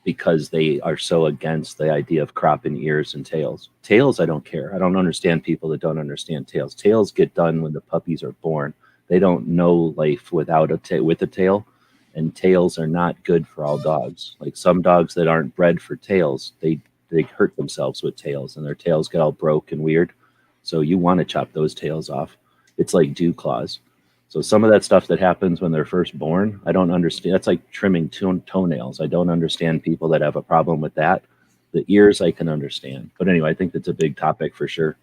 B: because they are so against the idea of cropping ears and tails. Tails, I don't care. I don't understand people that don't understand tails. Tails get done when the puppies are born. They don't know life without with a tail, and tails are not good for all dogs. Like, some dogs that aren't bred for tails, they hurt themselves with tails, and their tails get all broke and weird. So you want to chop those tails off. It's like dew claws. So some of that stuff that happens when they're first born, I don't understand. That's like trimming toenails. I don't understand people that have a problem with that. The ears I can understand. But anyway, I think that's a big topic for sure.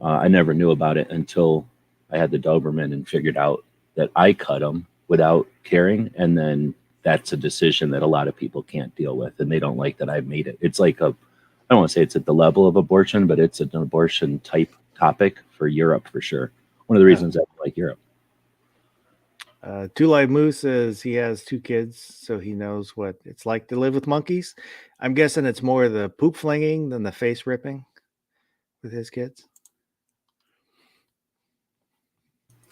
B: I never knew about it until I had the Doberman and figured out that I cut them without caring. And then that's a decision that a lot of people can't deal with. And they don't like that I've made it. It's like I don't want to say it's at the level of abortion, but it's an abortion type topic for Europe for sure. One of the reasons I like Europe.
A: Two Live Moose says he has 2 kids, so he knows what it's like to live with monkeys. I'm guessing it's more the poop flinging than the face ripping with his kids.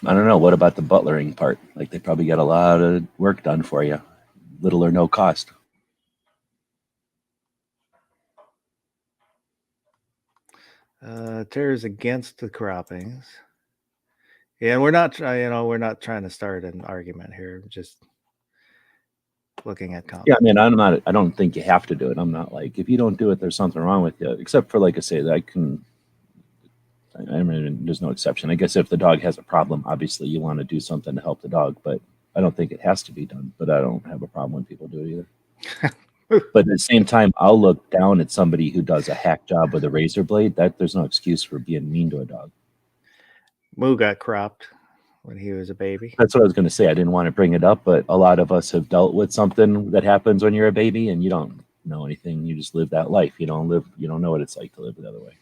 B: I don't know. What about the butlering part? Like, they probably get a lot of work done for you, little or no cost.
A: Tara's against the croppings. Yeah, and we're not, we're not trying to start an argument here. Just looking at
B: Yeah, I
A: comments.
B: mean, I'm not. I don't think you have to do it. I'm not like if you don't do it, there's something wrong with you. Except for like I say, that I can. I mean, there's no exception. I guess if the dog has a problem, obviously you want to do something to help the dog, but I don't think it has to be done. But I don't have a problem when people do it either. But at the same time, I'll look down at somebody who does a hack job with a razor blade. That there's no excuse for being mean to a dog.
A: Moo got cropped when he was a baby.
B: That's what I was going to say. I didn't want to bring it up, but a lot of us have dealt with something that happens when you're a baby and you don't know anything. You just live that life. You don't live. You don't know what it's like to live the other way.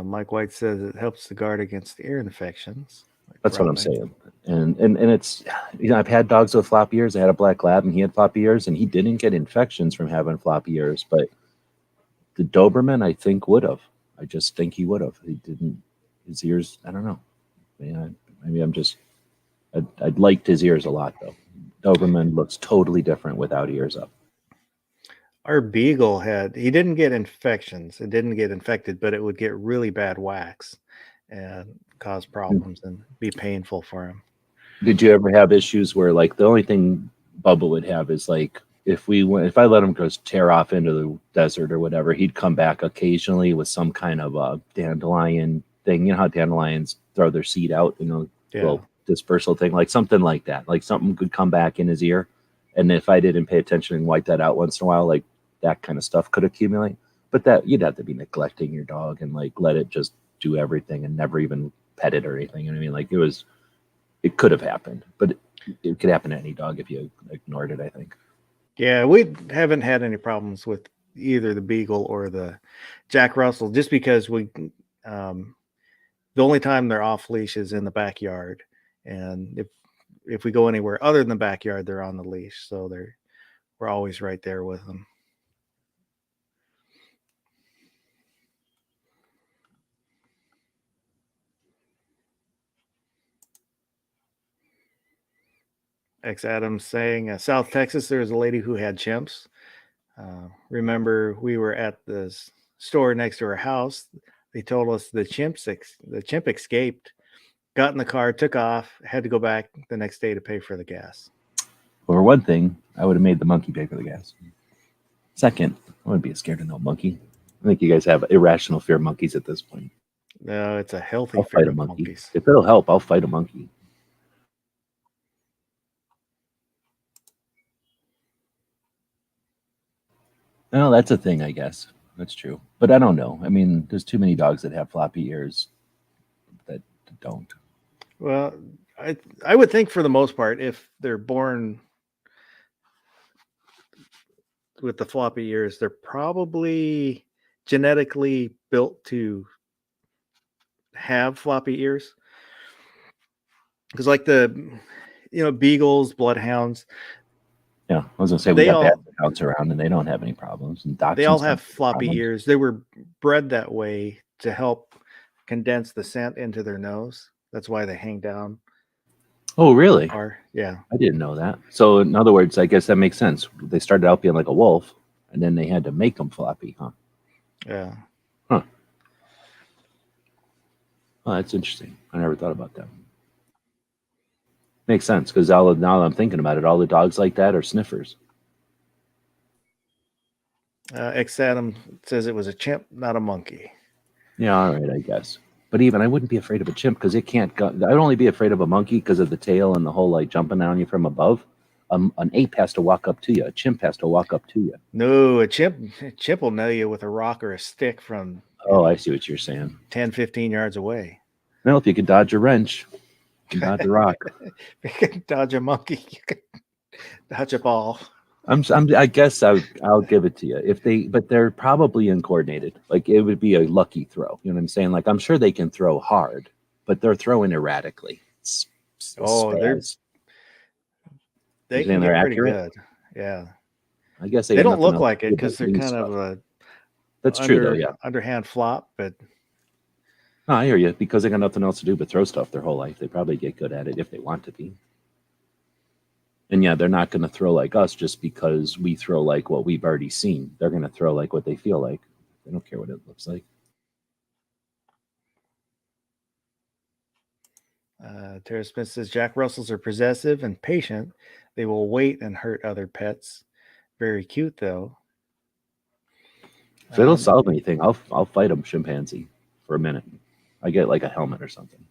A: Mike White says it helps to guard against ear infections. Like
B: That's what I'm
A: dropping.
B: saying. And it's I've had dogs with floppy ears. I had a black lab and he had floppy ears and he didn't get infections from having floppy ears, but the Doberman I think would have. I just think he would have. He didn't. His ears. I don't know. Maybe I'm just. I'd liked his ears a lot though. Doberman looks totally different without ears up.
A: Our beagle he didn't get infections. It didn't get infected, but it would get really bad wax and cause problems and be painful for him.
B: Did you ever have issues where like the only thing Bubba would have is like if I let him go tear off into the desert or whatever, he'd come back occasionally with some kind of a dandelion thing. You know how dandelions throw their seed out, little dispersal thing, like something like that. Like something could come back in his ear. And if I didn't pay attention and wipe that out once in a while, like that kind of stuff could accumulate. But that you'd have to be neglecting your dog and like let it just do everything and never even pet it or anything. You know what I mean? Like it could have happened, but it could happen to any dog if you ignored it, I think.
A: Yeah, we haven't had any problems with either the beagle or the Jack Russell, just because the only time they're off leash is in the backyard, and if we go anywhere other than the backyard, they're on the leash, so we're always right there with them. X Adams saying, South Texas, there was a lady who had chimps. Remember, we were at the store next to her house. They told us the chimp escaped, got in the car, took off, had to go back the next day to pay for the gas.
B: For one thing, I would have made the monkey pay for the gas. Second, I wouldn't be scared of no monkey. I think you guys have irrational fear of monkeys at this point.
A: No, it's a healthy
B: I'll
A: fear
B: fight a
A: of
B: monkey.
A: monkeys.
B: If it'll help, I'll fight a monkey. Well, that's a thing, I guess. That's true. But I don't know. I mean, there's too many dogs that have floppy ears that don't.
A: Well, I would think for the most part, if they're born with the floppy ears, they're probably genetically built to have floppy ears. Because like beagles, bloodhounds,
B: Yeah, I was gonna say we
A: they
B: got
A: all
B: hounds around and they don't have any problems. And
A: they all
B: dachshunds
A: have
B: don't
A: floppy
B: problems.
A: ears. They were bred that way to help condense the scent into their nose. That's why they hang down.
B: Oh, really?
A: Yeah.
B: I didn't know that. So, in other words, I guess that makes sense. They started out being like a wolf, and then they had to make them floppy, huh?
A: Yeah.
B: Huh. Oh, that's interesting. I never thought about that. Makes sense because now that I'm thinking about it, all the dogs like that are sniffers.
A: X Adam says it was a chimp, not a monkey.
B: Yeah, all right, I guess. But even I wouldn't be afraid of a chimp because it can't go. I'd only be afraid of a monkey because of the tail and the whole like jumping on you from above. An ape has to walk up to you. A chimp has to walk up to you.
A: No, a chimp will nail you with a rock or a stick from
B: I see what you're saying.
A: 10, 15 yards away.
B: Well, if you could dodge a wrench, you can dodge a rock.
A: You can dodge a monkey, you can dodge a ball.
B: I guess I'll give it to you. But they're probably uncoordinated. Like it would be a lucky throw. You know what I'm saying? Like I'm sure they can throw hard, but they're throwing erratically.
A: They
B: can
A: get pretty
B: accurate?
A: good. Yeah.
B: I guess
A: They don't look like it because they're kind of a
B: that's true though, yeah.
A: underhand flop, but
B: no, I hear you. Because they got nothing else to do but throw stuff their whole life. They probably get good at it if they want to be. And yeah, they're not going to throw like us just because we throw like what we've already seen. They're going to throw like what they feel like. They don't care what it looks like.
A: Tara Smith says Jack Russells are possessive and patient. They will wait and hurt other pets. Very cute, though.
B: If it'll solve anything, I'll fight them chimpanzee for a minute. I get like a helmet or something.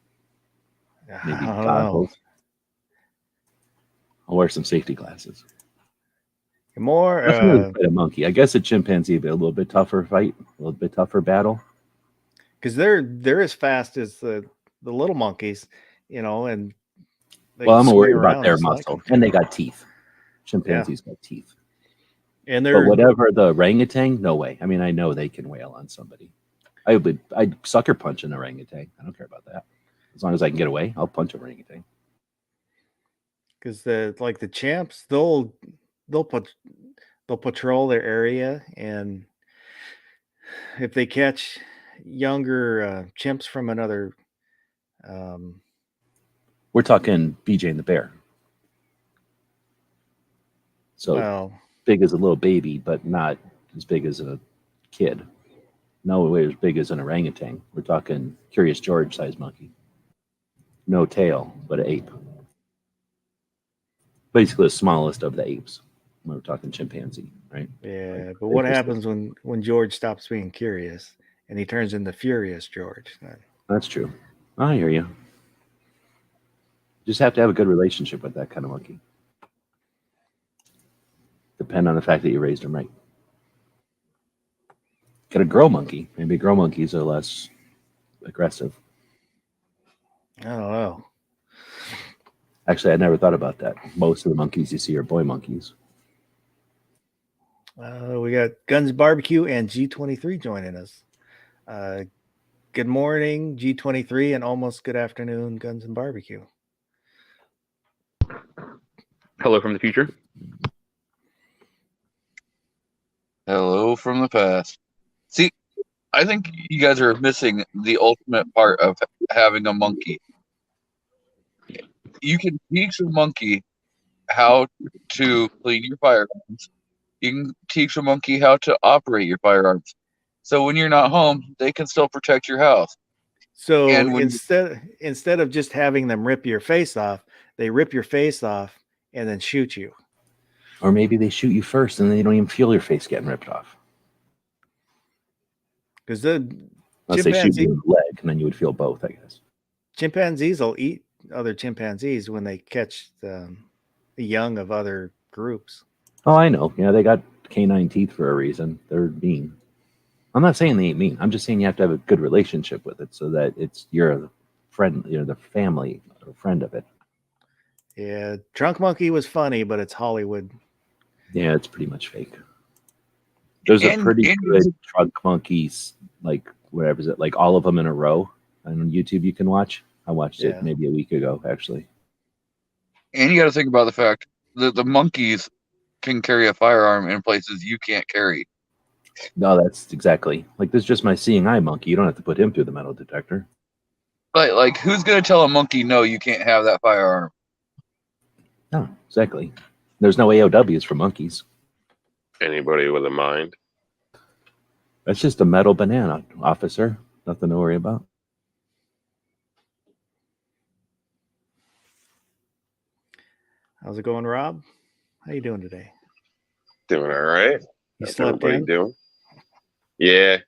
B: Maybe goggles. I'll wear some safety glasses.
A: More
B: fight a monkey. I guess a chimpanzee would be a little bit tougher fight, a little bit tougher battle.
A: Because they're as fast as the little monkeys, you know, and
B: well, I'm worried about their muscle, and they got teeth. Chimpanzees got teeth.
A: And
B: but whatever the orangutan, no way. I mean, I know they can wail on somebody. I'd sucker punch an orangutan. I don't care about that. As long as I can get away, I'll punch an orangutan.
A: Because the champs, they'll patrol their area, and if they catch younger chimps from another,
B: we're talking BJ and the bear. So big as a little baby, but not as big as a kid. No way as big as an orangutan. We're talking Curious George size monkey. No tail, but an ape. Basically the smallest of the apes. We're talking chimpanzee, right?
A: Yeah, but what happens when George stops being curious and he turns into Furious George?
B: That's true. I hear you. Just have to have a good relationship with that kind of monkey. Depend on the fact that you raised him right. Get a girl monkey. Maybe girl monkeys are less aggressive.
A: I don't know.
B: Actually, I never thought about that. Most of the monkeys you see are boy monkeys.
A: We got Guns Barbecue and G23 joining us. Good morning, G23, and almost good afternoon, Guns and Barbecue.
C: Hello from the future.
D: Hello from the past. See, I think you guys are missing the ultimate part of having a monkey. You can teach a monkey how to clean your firearms. You can teach a monkey how to operate your firearms. So when you're not home, they can still protect your house.
A: So instead of just having them rip your face off, they rip your face off and then shoot you.
B: Or maybe they shoot you first and then you don't even feel your face getting ripped off.
A: Because
B: unless they shoot you in the leg, and then you would feel both, I guess.
A: Chimpanzees will eat other chimpanzees when they catch the young of other groups.
B: Oh, I know. Yeah, they got canine teeth for a reason. They're mean. I'm not saying they ain't mean. I'm just saying you have to have a good relationship with it so that you're a friend, you're the family or friend of it.
A: Yeah, Drunk Monkey was funny, but it's Hollywood.
B: Yeah, it's pretty much fake. There's a pretty good Drunk Monkeys, like whatever is it, like all of them in a row on YouTube you can watch. I watched it maybe a week ago, actually.
D: And you got to think about the fact that the monkeys can carry a firearm in places you can't carry.
B: No, that's exactly. Like, this is just my seeing eye monkey. You don't have to put him through the metal detector.
D: But, like, who's going to tell a monkey, no, you can't have that firearm?
B: No, exactly. There's no AOWs for monkeys.
C: Anybody with a mind?
B: That's just a metal banana, officer. Nothing to worry about.
A: How's it going, Rob? How you doing today?
C: Doing all right.
A: You slept in?
C: Doing? Yeah,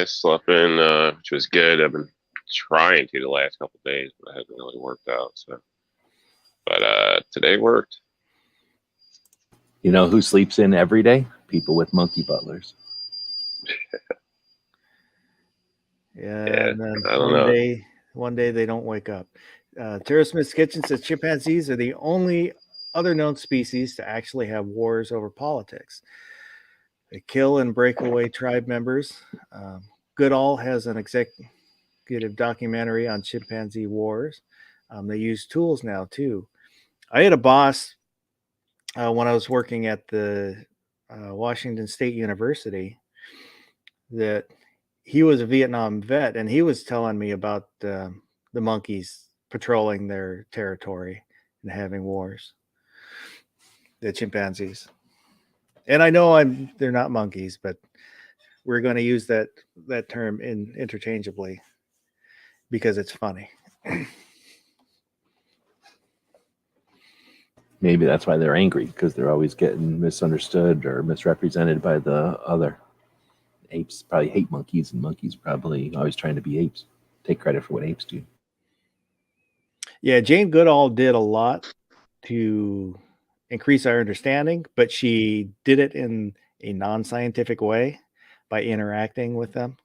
C: slept in, which was good. I've been trying to the last couple of days, but it hasn't really worked out. So, but today worked.
B: You know who sleeps in every day? People with monkey butlers.
A: And then one day they don't wake up. Tara Smith's Kitchen says chimpanzees are the only other known species to actually have wars over politics. They kill and break away tribe members. Goodall has an executive documentary on chimpanzee wars. They use tools now too. I had a boss when I was working at the Washington State University that he was a Vietnam vet, and he was telling me about the monkeys patrolling their territory and having wars. the chimpanzees. And I know they're not monkeys, but we're going to use that term interchangeably because it's funny.
B: Maybe that's why they're angry, because they're always getting misunderstood or misrepresented by the other. Apes probably hate monkeys, and monkeys probably always trying to be apes. Take credit for what apes do.
A: Yeah, Jane Goodall did a lot to increase our understanding, but she did it in a non-scientific way by interacting with them.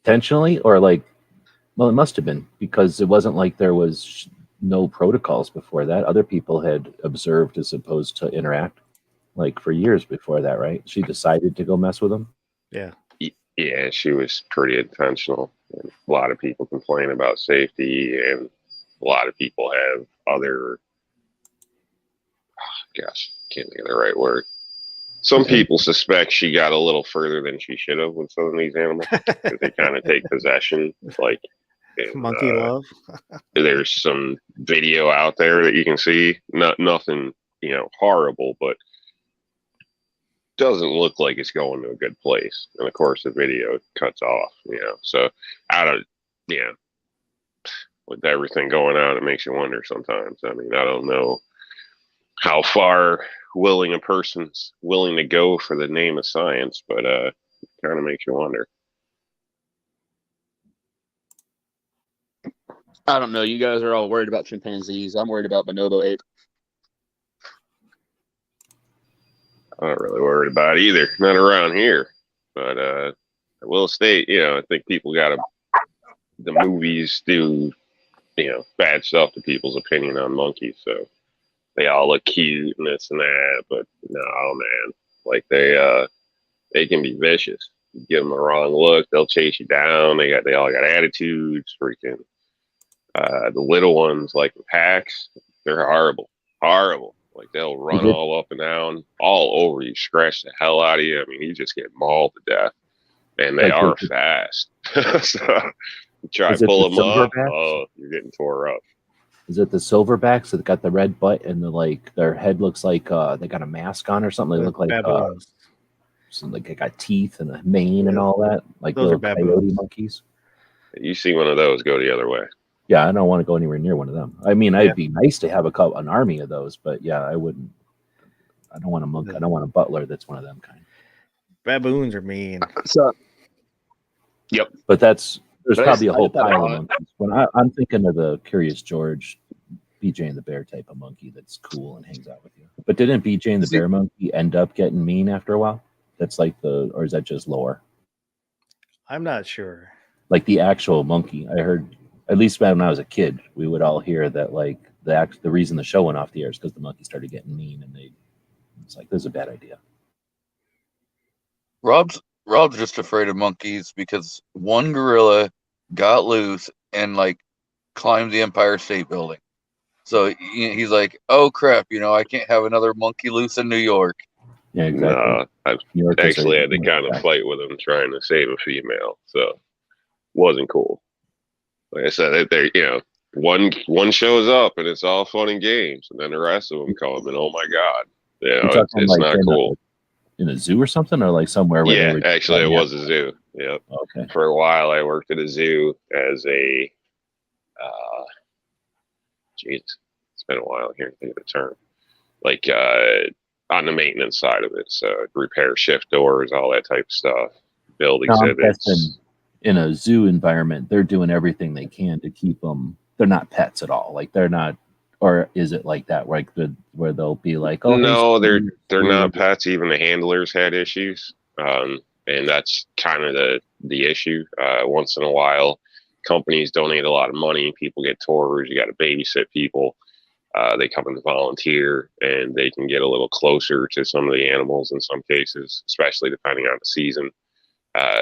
B: Intentionally, or like, well, it must have been, because it wasn't like there was no protocols before that. Other people had observed as opposed to interact, like for years before that, right? She decided to go mess with them.
A: Yeah.
C: Yeah, she was pretty intentional. And a lot of people complain about safety, and a lot of people have other, gosh, can't think of the right word. Some people suspect she got a little further than she should have with some of these animals, because they kind of take possession, like
A: monkey love.
C: There's some video out there that you can see. Nothing, horrible, but doesn't look like it's going to a good place. And of course, the video cuts off. So with everything going on, it makes you wonder sometimes. I mean, I don't know how far a person's willing to go for the name of science, but it kind of makes you wonder.
E: I don't know. You guys are all worried about chimpanzees. I'm worried about bonobo ape.
C: I'm not really worried about either. Not around here. But I will state, I think people the movies do, bad stuff to people's opinion on monkeys. So they all look cute and this and that. But no, man. Like they can be vicious. You give them the wrong look, they'll chase you down. They all got attitudes. Freaking the little ones, like the packs, they're horrible. Like they'll run all up and down, all over you, scratch the hell out of you. I mean, you just get mauled to death, and they are fast. So you try to pull them up, you're getting tore up.
B: Is it the silverbacks that got the red butt and their head looks like they got a mask on or something? They look like something like they got teeth and a mane and all that, like
A: those
B: little coyote monkeys.
C: You see one of those, go the other way.
B: Yeah, I don't want to go anywhere near one of them. I mean, it'd be nice to have an army of those, but yeah, I wouldn't. I don't want a monk. I don't want a butler that's one of them kind.
A: Baboons are mean.
E: So,
C: yep.
B: But there's probably a whole pile of monkeys. When I'm thinking of the Curious George, BJ and the Bear type of monkey that's cool and hangs out with you. But didn't BJ and the Bear monkey end up getting mean after a while? That's like or is that just lore?
A: I'm not sure.
B: Like the actual monkey, I heard. At least when I was a kid, we would all hear that like the reason the show went off the air is because the monkey started getting mean, and it's like, this is a bad idea.
D: Rob's just afraid of monkeys because one gorilla got loose and like climbed the Empire State Building. So he's like, oh crap, I can't have another monkey loose in New York.
B: Yeah, exactly.
C: I actually had to kind of fight with him trying to save a female, so wasn't cool. Like I said, one shows up and it's all fun and games, and then the rest of them come and oh my god, it's not cool.
B: In a zoo or something, or like somewhere where
C: actually it was a zoo. Yep.
B: Okay.
C: For a while, I worked at a zoo as a Jesus, it's been a while. I can't think of the term. Like on the maintenance side of it, so repair shift doors, all that type of stuff, build exhibits.
B: In a zoo environment, they're doing everything they can to keep them. They're not pets at all. Like they're not, or is it like that? Like where they'll be like, oh
C: no, they're not pets. Even the handlers had issues, and that's kind of the issue. Once in a while, companies donate a lot of money. People get tours. You got to babysit people. They come and volunteer, and they can get a little closer to some of the animals in some cases, especially depending on the season.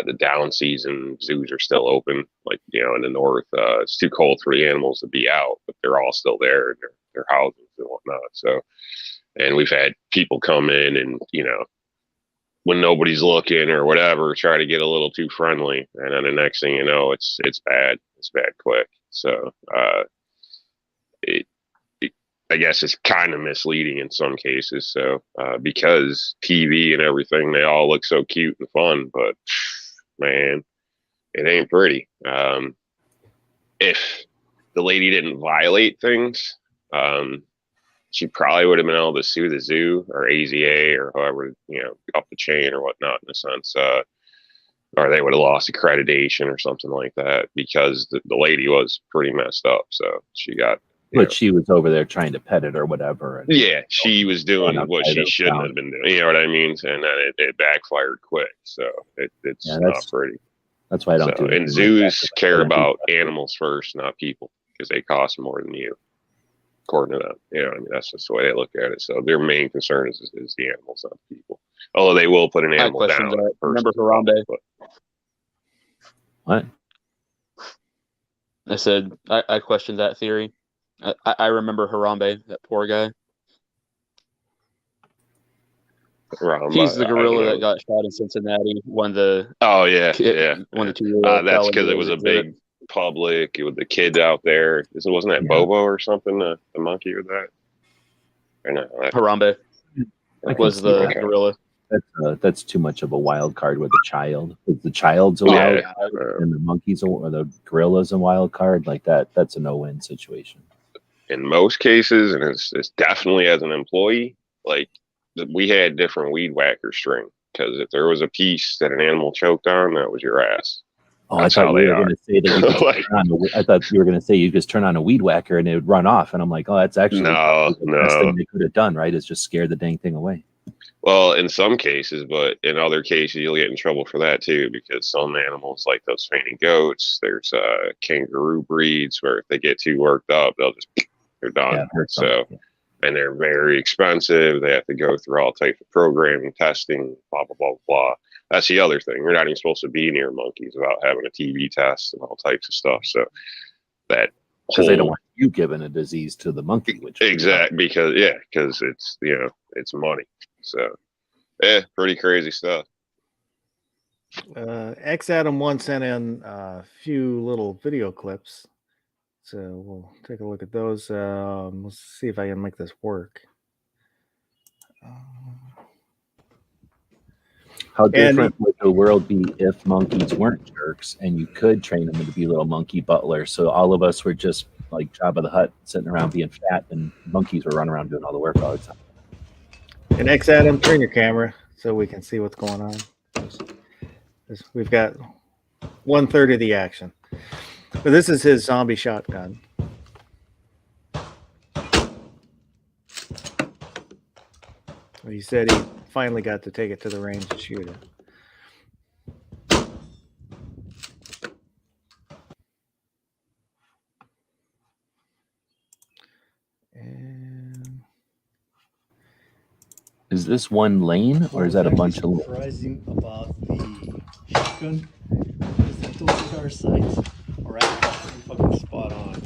C: The down season zoos are still open, like in the north. It's too cold for the animals to be out, but they're all still there in their houses and whatnot. So, and we've had people come in and when nobody's looking or whatever, try to get a little too friendly, and then the next thing you know, it's bad. It's bad quick. So I guess it's kind of misleading in some cases. So because TV and everything, they all look so cute and fun, but man, it ain't pretty. If the lady didn't violate things, she probably would have been able to sue the zoo or AZA or whoever, up the chain or whatnot in a sense. Or they would have lost accreditation or something like that because the lady was pretty messed up. So she got.
B: But she was over there trying to pet it or whatever. And,
C: yeah, she was doing what she shouldn't have been doing. You know what I mean? And then it backfired quick. So it's not pretty.
B: That's why I don't do it.
C: And zoos care about animals first, not people, because they cost more than you, according to them. I mean, that's just the way they look at it. So their main concern is the animals, not the people. Although they will put an animal down.
E: Remember Harambe?
B: What?
E: I said I questioned that theory. I remember Harambe, that poor guy. He's the gorilla that got shot in Cincinnati when the
C: won the
E: 2-year-old.
C: that's because it was a big public with the kid out there. Wasn't that Bobo or something? The monkey with that? Or no,
E: Harambe was the gorilla.
B: That's too much of a wild card with the child. If the child's a wild card and the monkeys or the gorilla's a wild card, like that's a no-win situation.
C: In most cases, and it's definitely as an employee, like we had different weed whacker string because if there was a piece that an animal choked on, that was your ass.
B: Oh, I thought you were going to say that you could turn on I thought you were going to say you just turn on a weed whacker and it would run off, and I'm like, oh, that's actually the best thing they could have done, right? Is just scare the dang thing away.
C: Well, in some cases, but in other cases, you'll get in trouble for that too, because some animals, like those fainting goats, there's kangaroo breeds where if they get too worked up, they're done. And they're very expensive. They have to go through all types of programming, testing, blah, blah, blah, blah. That's the other thing. You're not even supposed to be near monkeys without having a TB test and all types of stuff. So that
B: because they don't want you giving a disease to the monkey, which
C: because it's it's money. So pretty crazy stuff.
A: X Adam 1 sent in a few little video clips, so we'll take a look at those. Let's see if I can make this work.
B: How different would the world be if monkeys weren't jerks and you could train them to be little monkey butlers? So all of us were just like Jabba the Hutt sitting around being fat, and monkeys were running around doing all the work all the time.
A: And X Adam, turn your camera so we can see what's going on. We've got 1/3 of the action. But this is his zombie shotgun. He said he finally got to take it to the range to shoot it. And
B: is this one lane or is that a bunch of?
F: Surprising about the shotgun is that those car sights are actually fucking spot on.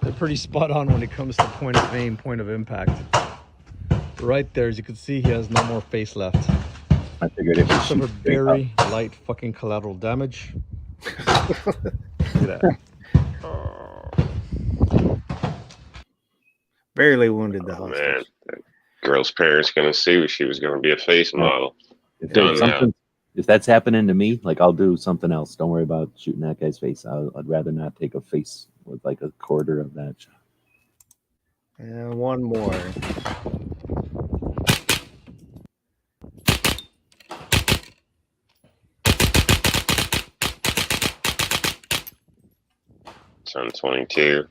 F: They're pretty spot on when it comes to point of aim, point of impact. Right there, as you can see, he has no more face left.
B: I figured if he
F: suffered very light fucking collateral damage. Look at that.
A: Barely wounded the hostage.
C: Man, that girl's parents gonna sue. She was gonna be a face model.
B: If that's happening to me, like I'll do something else. Don't worry about shooting that guy's face. I'd rather not take a face with like a quarter of that shot.
A: And one more.
C: It's on 22.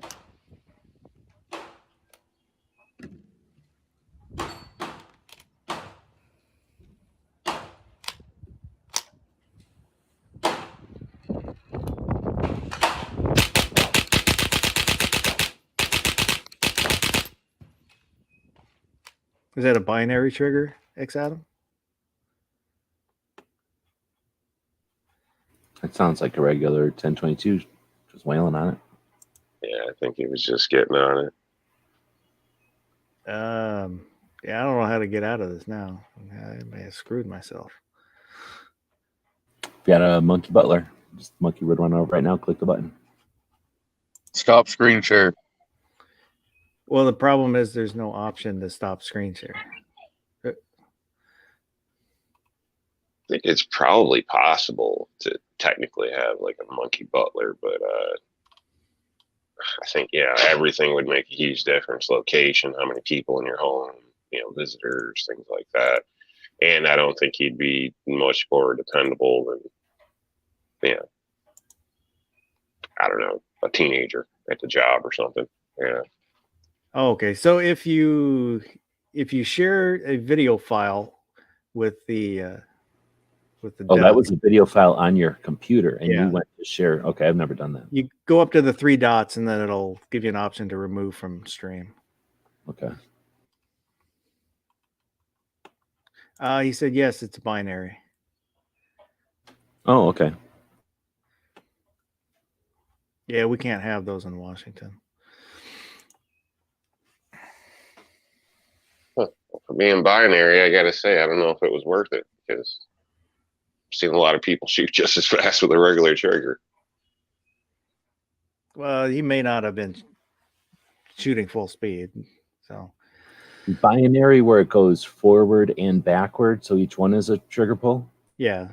A: Is that a binary trigger, X Adam?
B: That sounds like a regular 1022, just wailing on it.
C: Yeah, I think he was just getting on it.
A: Yeah, I don't know how to get out of this now. I may have screwed myself.
B: If you got a monkey butler, just monkey would run over right now. Click the button.
D: Stop screen share.
A: Well, the problem is there's no option to stop screen share.
C: I think it's probably possible to technically have like a monkey butler, but I think everything would make a huge difference. Location, how many people in your home, visitors, things like that. And I don't think he'd be much more dependable than, I don't know, a teenager at the job or something. Yeah.
A: Oh, okay. So if you share a video file with the
B: Oh, that
A: duck,
B: was a video file on your computer, and
A: Yeah.
B: you went to share. Okay, I've never done that.
A: you go up to the 3 dots and then it'll give you an option to remove from stream.
B: Okay.
A: He said yes, it's binary.
B: Oh, okay.
A: Yeah, we can't have those in Washington.
C: For being binary, I got to say, I don't know if it was worth it because I've seen a lot of people shoot just as fast with a regular trigger.
A: Well, he may not have been shooting full speed. So
B: Binary, where it goes forward and backward, so each one is a trigger pull.
A: yeah.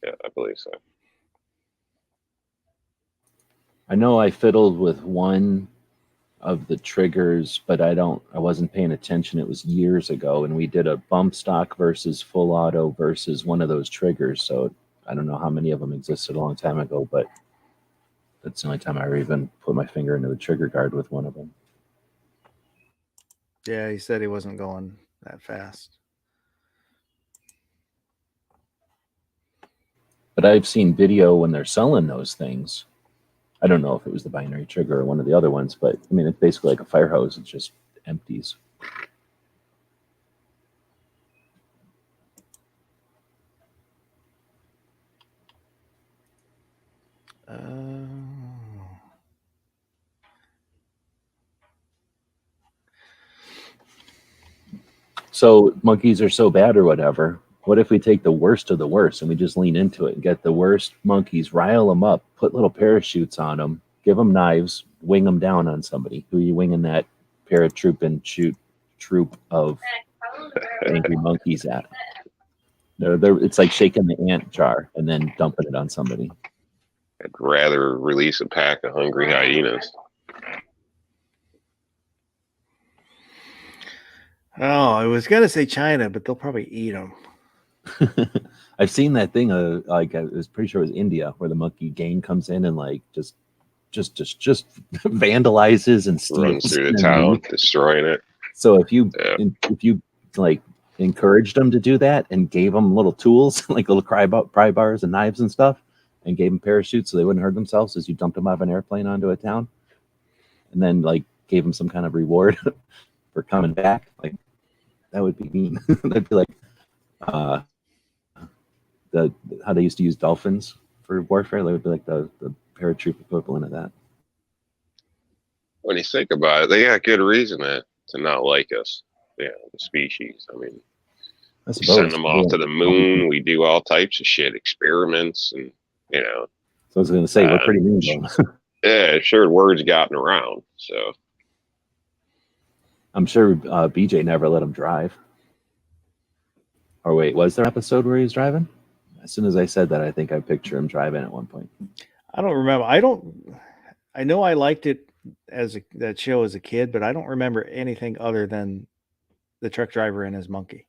C: Yeah, I believe so.
B: I know I fiddled with one of the triggers, but I wasn't paying attention. It was years ago, and we did a bump stock versus full auto versus one of those triggers. So I don't know how many of them existed a long time ago, but that's the only time I ever even put my finger into the trigger guard with one of them.
A: Yeah, he said he wasn't going that fast.
B: But I've seen video when they're selling those things. I don't know if it was the binary trigger or one of the other ones, but I mean, it's basically like a fire hose. It just empties. So monkeys are so bad or whatever. What if we take the worst of the worst and we just lean into it and get the worst monkeys, rile them up, put little parachutes on them, give them knives, wing them down on somebody? Who are you winging that paratroop troop of angry monkeys at? It's like shaking the ant jar and then dumping it on somebody.
C: I'd rather release a pack of hungry hyenas.
A: Oh, I was gonna say China, but they'll probably eat them.
B: I've seen that thing. Like I was pretty sure it was India, where the monkey gang comes in and like just vandalizes and steals,
C: Runs through the town, destroying it.
B: So if you like encouraged them to do that and gave them little tools like little pry bars and knives and stuff, and gave them parachutes so they wouldn't hurt themselves as you dumped them off an airplane onto a town, and then like gave them some kind of reward for coming back, like that would be mean. That'd be like how they used to use dolphins for warfare. That would be like the paratroop equivalent of that.
C: When you think about it, they got good reason to not like us. Yeah, the species. I mean,
B: I
C: we
B: suppose.
C: send them off to the moon. We do all types of shit, experiments, and
B: So I was going to say, we're pretty mean.
C: Yeah, sure. Word's gotten around. So
B: I'm sure BJ never let him drive. Or wait, was there an episode where he was driving? As soon as I said that, I think I picture him driving at one point.
A: I don't remember. I know I liked it that show as a kid, but I don't remember anything other than the truck driver and his monkey.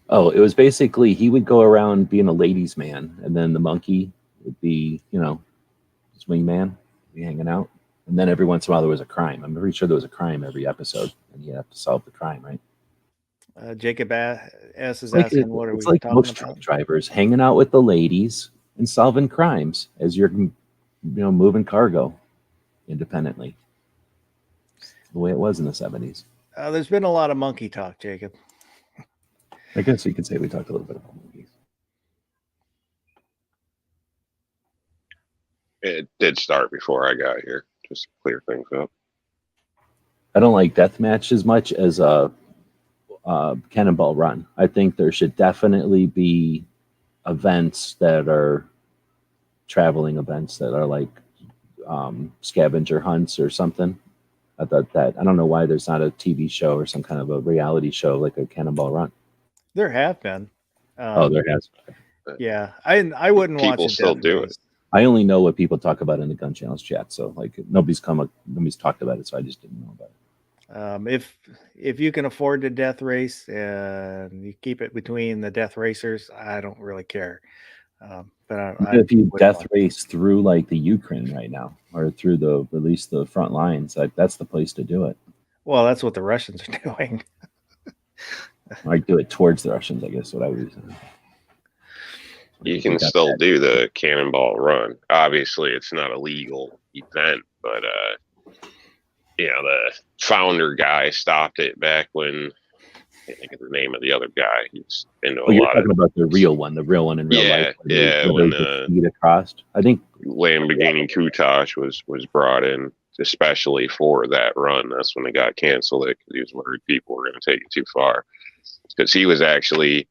B: Oh, it was basically he would go around being a ladies' man, and then the monkey would be, his wingman, be hanging out. And then every once in a while there was a crime. I'm pretty sure there was a crime every episode, and you have to solve the crime, right?
A: Jacob S is
B: Like
A: asking, what are we
B: like
A: talking
B: most
A: about?
B: truck drivers hanging out with the ladies and solving crimes as you're, moving cargo independently. The way it was in the 70s.
A: There's been a lot of monkey talk, Jacob.
B: I guess you could say we talked a little bit about monkeys.
C: it did start before I got here, just to clear things up.
B: I don't like deathmatch as much as a Cannonball Run. I think there should definitely be events that are traveling events that are like scavenger hunts or something. I thought that, I don't know why there's not a TV show or some kind of a reality show like a Cannonball Run.
A: There have been.
B: There has.
A: Yeah, I wouldn't watch
C: People
A: a
C: still
A: death
C: do
A: race.
B: I only know what people talk about in the Gun Challenge chat, so like nobody's talked about it, so I just didn't know about it.
A: If you can afford the death race and you keep it between the death racers, I don't really care. But
B: If you
A: wouldn't
B: death
A: watch.
B: race through like the Ukraine right now, or through at least the front lines, that's the place to do it.
A: Well, that's what the Russians are doing.
B: Like do it towards the Russians, I guess. What I would say.
C: You can still do the Cannonball Run. Obviously, it's not a legal event, but the founder guy stopped it back when, I can't think of the name of the other guy. He's into a
B: You're
C: lot
B: talking
C: of
B: about the real one in real life.
C: when
B: feed across. I think
C: Lamborghini Countach was brought in especially for that run. That's when they got canceled it because he was worried people were going to take it too far. Because he was actually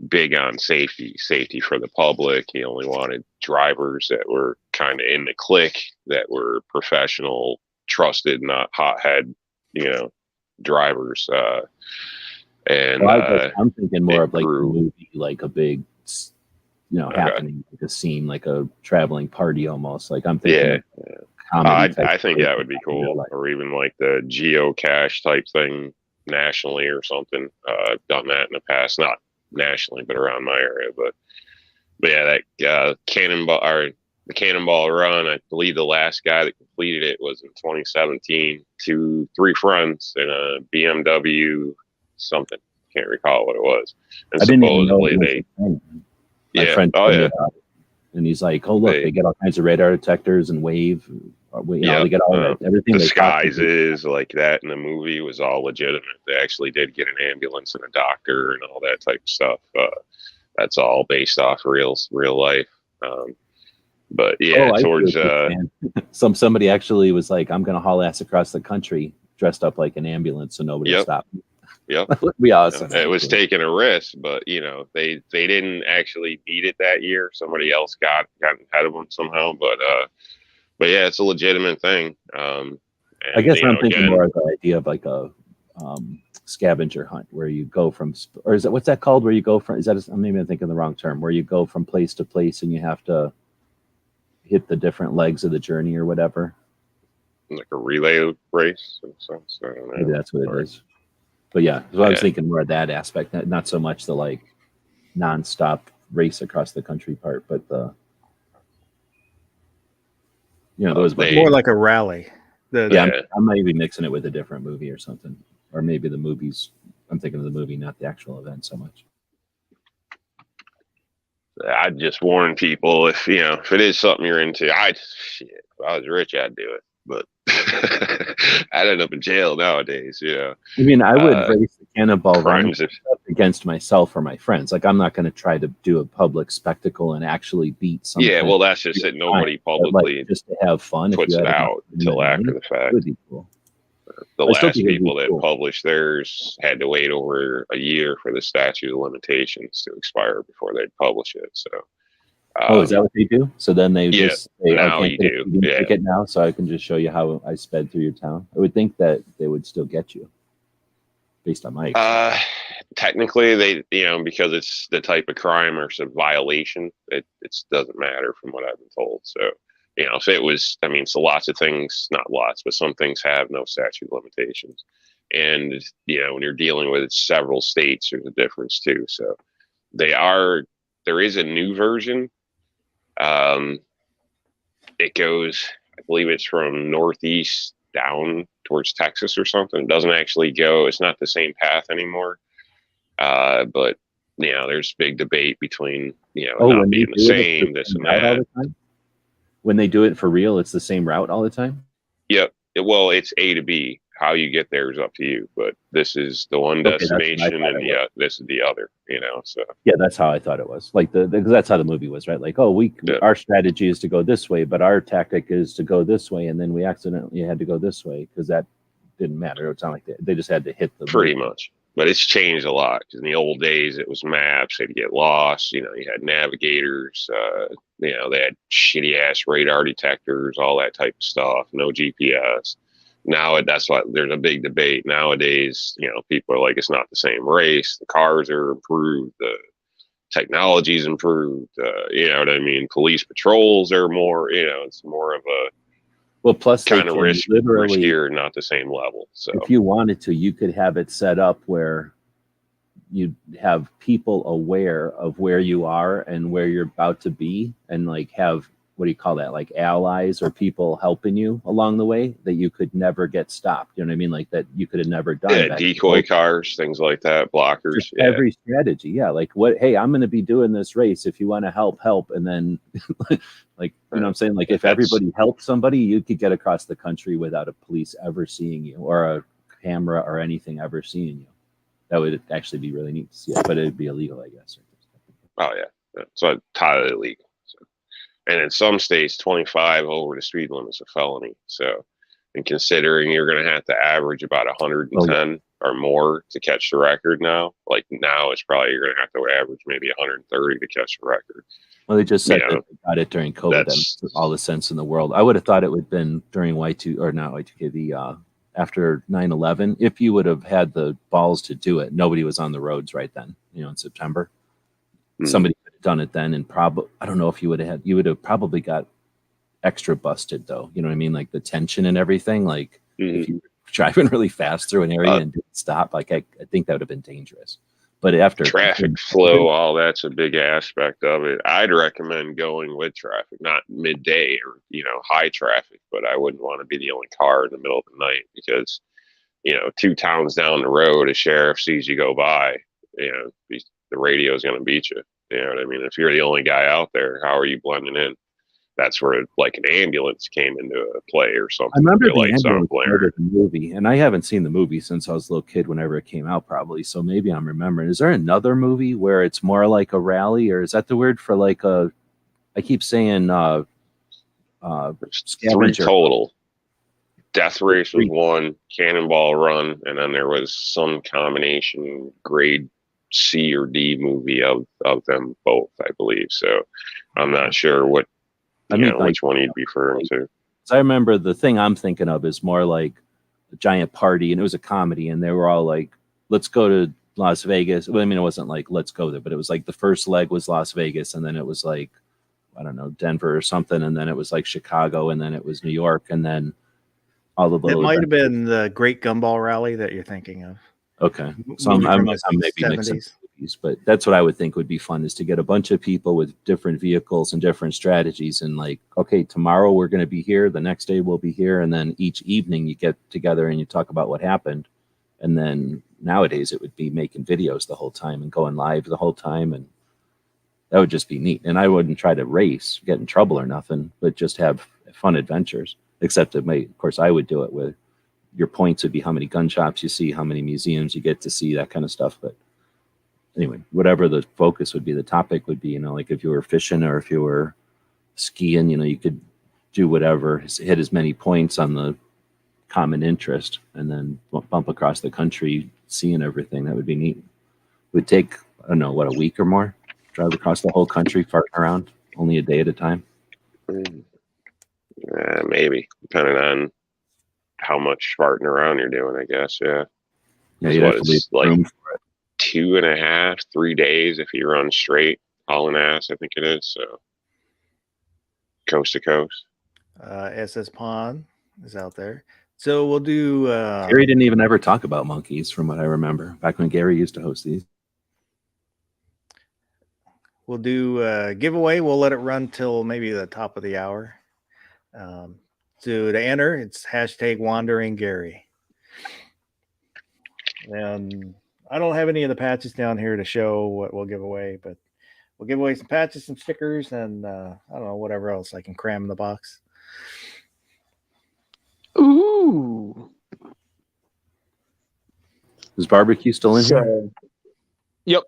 C: big on safety for the public. He only wanted drivers that were kind of in the clique, that were professional, trusted, not hothead, drivers.
B: I'm thinking more of like a movie, like a big, happening, like a scene, like a traveling party almost. Like I'm thinking.
C: I think that would be cool, or even like the geocache type thing nationally or something. I've done that in the past, not nationally, but around my area. But yeah, that the Cannonball Run, I believe the last guy that completed it was in 2017. 3 friends in a BMW something. Can't recall what it was. And
B: I didn't even know
C: supposedly
B: my friend told me about it. And he's like, "Oh look, they get all kinds of radar detectors and wave. They get all everything."
C: Disguises like that in the movie was all legitimate. They actually did get an ambulance and a doctor and all that type of stuff. That's all based off real life. But yeah, towards
B: somebody actually was like, "I'm going to haul ass across the country dressed up like an ambulance, so nobody will stop me."
C: Yep.
B: That'd be awesome.
C: It was taking a risk, but they didn't actually beat it that year. Somebody else got ahead of them somehow. But yeah, it's a legitimate thing. And,
B: I guess I'm thinking more of the idea of like a scavenger hunt where you go from, or is that, what's that called? Where you go from? Is that maybe I'm thinking the wrong term? Where you go from place to place and you have to hit the different legs of the journey or whatever.
C: Like a relay race in a sense. I don't know.
B: Maybe that's what it is. But yeah, so I was thinking more of that aspect, not so much the like nonstop race across the country part, but the those
A: more like a rally.
B: I might be mixing it with a different movie or something, or maybe the movies. I'm thinking of the movie, not the actual event so much.
C: I'd just warn people if it is something you're into. If I was rich, I'd do it. But I'd end up in jail nowadays, I
B: mean, I would race the Cannonball Run against myself or my friends. Like, I'm not going to try to do a public spectacle and actually beat something.
C: Yeah, well, that's just it. Nobody publicly
B: just to have fun
C: puts it out until after the fact.
B: Would be cool.
C: The last people that published theirs had to wait over a year for the statute of limitations to expire before they'd publish it. So.
B: Is that what they do? So then they just say,
C: now you do.
B: Take it now, so I can just show you how I sped through your town. I would think that they would still get you, based on my experience.
C: Technically, they because it's the type of crime or some violation, it doesn't matter from what I've been told. So if it was, so lots of things, not lots, but some things have no statute of limitations, and when you're dealing with several states, there's a difference too. So there is a new version. It goes, I believe it's from northeast down towards Texas or something. It doesn't actually go, it's not the same path anymore. But there's big debate between, not being the same, this and that.
B: When they do it for real, it's the same route all the time?
C: Yep. Well, it's A to B. How you get there is up to you, but this is the one destination, and this is the other. So
B: yeah, that's how I thought it was. Like because that's how the movie was, right? Like, our strategy is to go this way, but our tactic is to go this way, and then we accidentally had to go this way because that didn't matter. It's not like they just had to hit the
C: pretty much. But it's changed a lot. In the old days, it was maps. They'd get lost. You had navigators. They had shitty ass radar detectors, all that type of stuff. No GPS. Now that's why there's a big debate nowadays. People are like, it's not the same race. The cars are improved. The technology's improved. You know what I mean? Police patrols are more. It's more of a
B: Well, plus
C: kind of
B: literally,
C: riskier, not the same level. So
B: if you wanted to, you could have it set up where you have people aware of where you are and where you're about to be, and like have, what do you call that? Like allies or people helping you along the way that you could never get stopped. You know what I mean? Like that you could have never done.
C: yeah, decoy cars, things like that, blockers.
B: Just every strategy. Yeah. Like hey, I'm going to be doing this race. If you want to help. And then like, you know what I'm saying? Like if everybody helped somebody, you could get across the country without a police ever seeing you or a camera or anything ever seeing you. That would actually be really neat to see it, but it'd be illegal, I guess.
C: Oh yeah. So entirely illegal. So, and in some states, 25 over the speed limit is a felony. So, and considering you're going to have to average about 110 or more to catch the record now, like now it's probably you're going to have to average maybe 130 to catch the record.
B: Well, they just said that they got it during COVID. That makes all the sense in the world. I would have thought it would have been during Y2 or not Y2K, the after 9/11. If you would have had the balls to do it, nobody was on the roads right then. In September, somebody could have done it then, and probably I don't know if you would have probably got extra busted though. You know what I mean? Like the tension and everything. Like if you were driving really fast through an area and didn't stop, like I think that would have been dangerous. But after
C: traffic flow, all that's a big aspect of it. I'd recommend going with traffic, not midday or high traffic. But I wouldn't want to be the only car in the middle of the night because 2 towns down the road, a sheriff sees you go by. The radio is going to beat you. You know what I mean? If you're the only guy out there, how are you blending in? That's where like an ambulance came into play or something.
B: I remember the ambulance part of the movie, and I haven't seen the movie since I was a little kid whenever it came out probably, so maybe I'm remembering. Is there another movie where it's more like a rally, or is that the word for like a, I keep saying
C: 3 total. Death Race was 1, Cannonball Run, and then there was some combination grade C or D movie of them both, I believe. So I'm not sure what which one you'd be referring to.
B: I remember the thing I'm thinking of is more like a giant party, and it was a comedy, and they were all like, let's go to Las Vegas. Well, I mean, it wasn't like let's go there, but it was like the first leg was Las Vegas, and then it was like, I don't know, Denver or something, and then it was like Chicago, and then it was New York, and then all the little.
A: It might have been the Great Gumball Rally that you're thinking of.
B: Okay, so I'm maybe mixing movies, but that's what I would think would be fun, is to get a bunch of people with different vehicles and different strategies, and like, okay, tomorrow we're going to be here, the next day we'll be here, and then each evening you get together and you talk about what happened, and then nowadays it would be making videos the whole time and going live the whole time, and that would just be neat. And I wouldn't try to race, get in trouble or nothing, but just have fun adventures. Except it may, of course, I would do it with your points would be how many gun shops you see, how many museums you get to see, that kind of stuff. But anyway, whatever the focus would be, the topic would be, like if you were fishing or if you were skiing, you could do whatever, hit as many points on the common interest, and then bump across the country, seeing everything. That would be neat. It would take, I don't know, what, a week or more? Drive across the whole country, farting around, only a day at a time?
C: Maybe, depending on how much farting around you're doing, I guess. Yeah,
B: you'd have to leave room for it.
C: 2.5, 3 days if you run straight, hauling ass, I think it is. So coast to coast.
A: SS Pond is out there. So we'll do.
B: Gary didn't even ever talk about monkeys, from what I remember, back when Gary used to host these.
A: We'll do giveaway. We'll let it run till maybe the top of the hour. So to enter, it's hashtag Wandering Gary. And I don't have any of the patches down here to show what we'll give away, but we'll give away some patches, some stickers, and I don't know, whatever else I can cram in the box.
E: Ooh.
B: Is barbecue still in here?
E: Yep.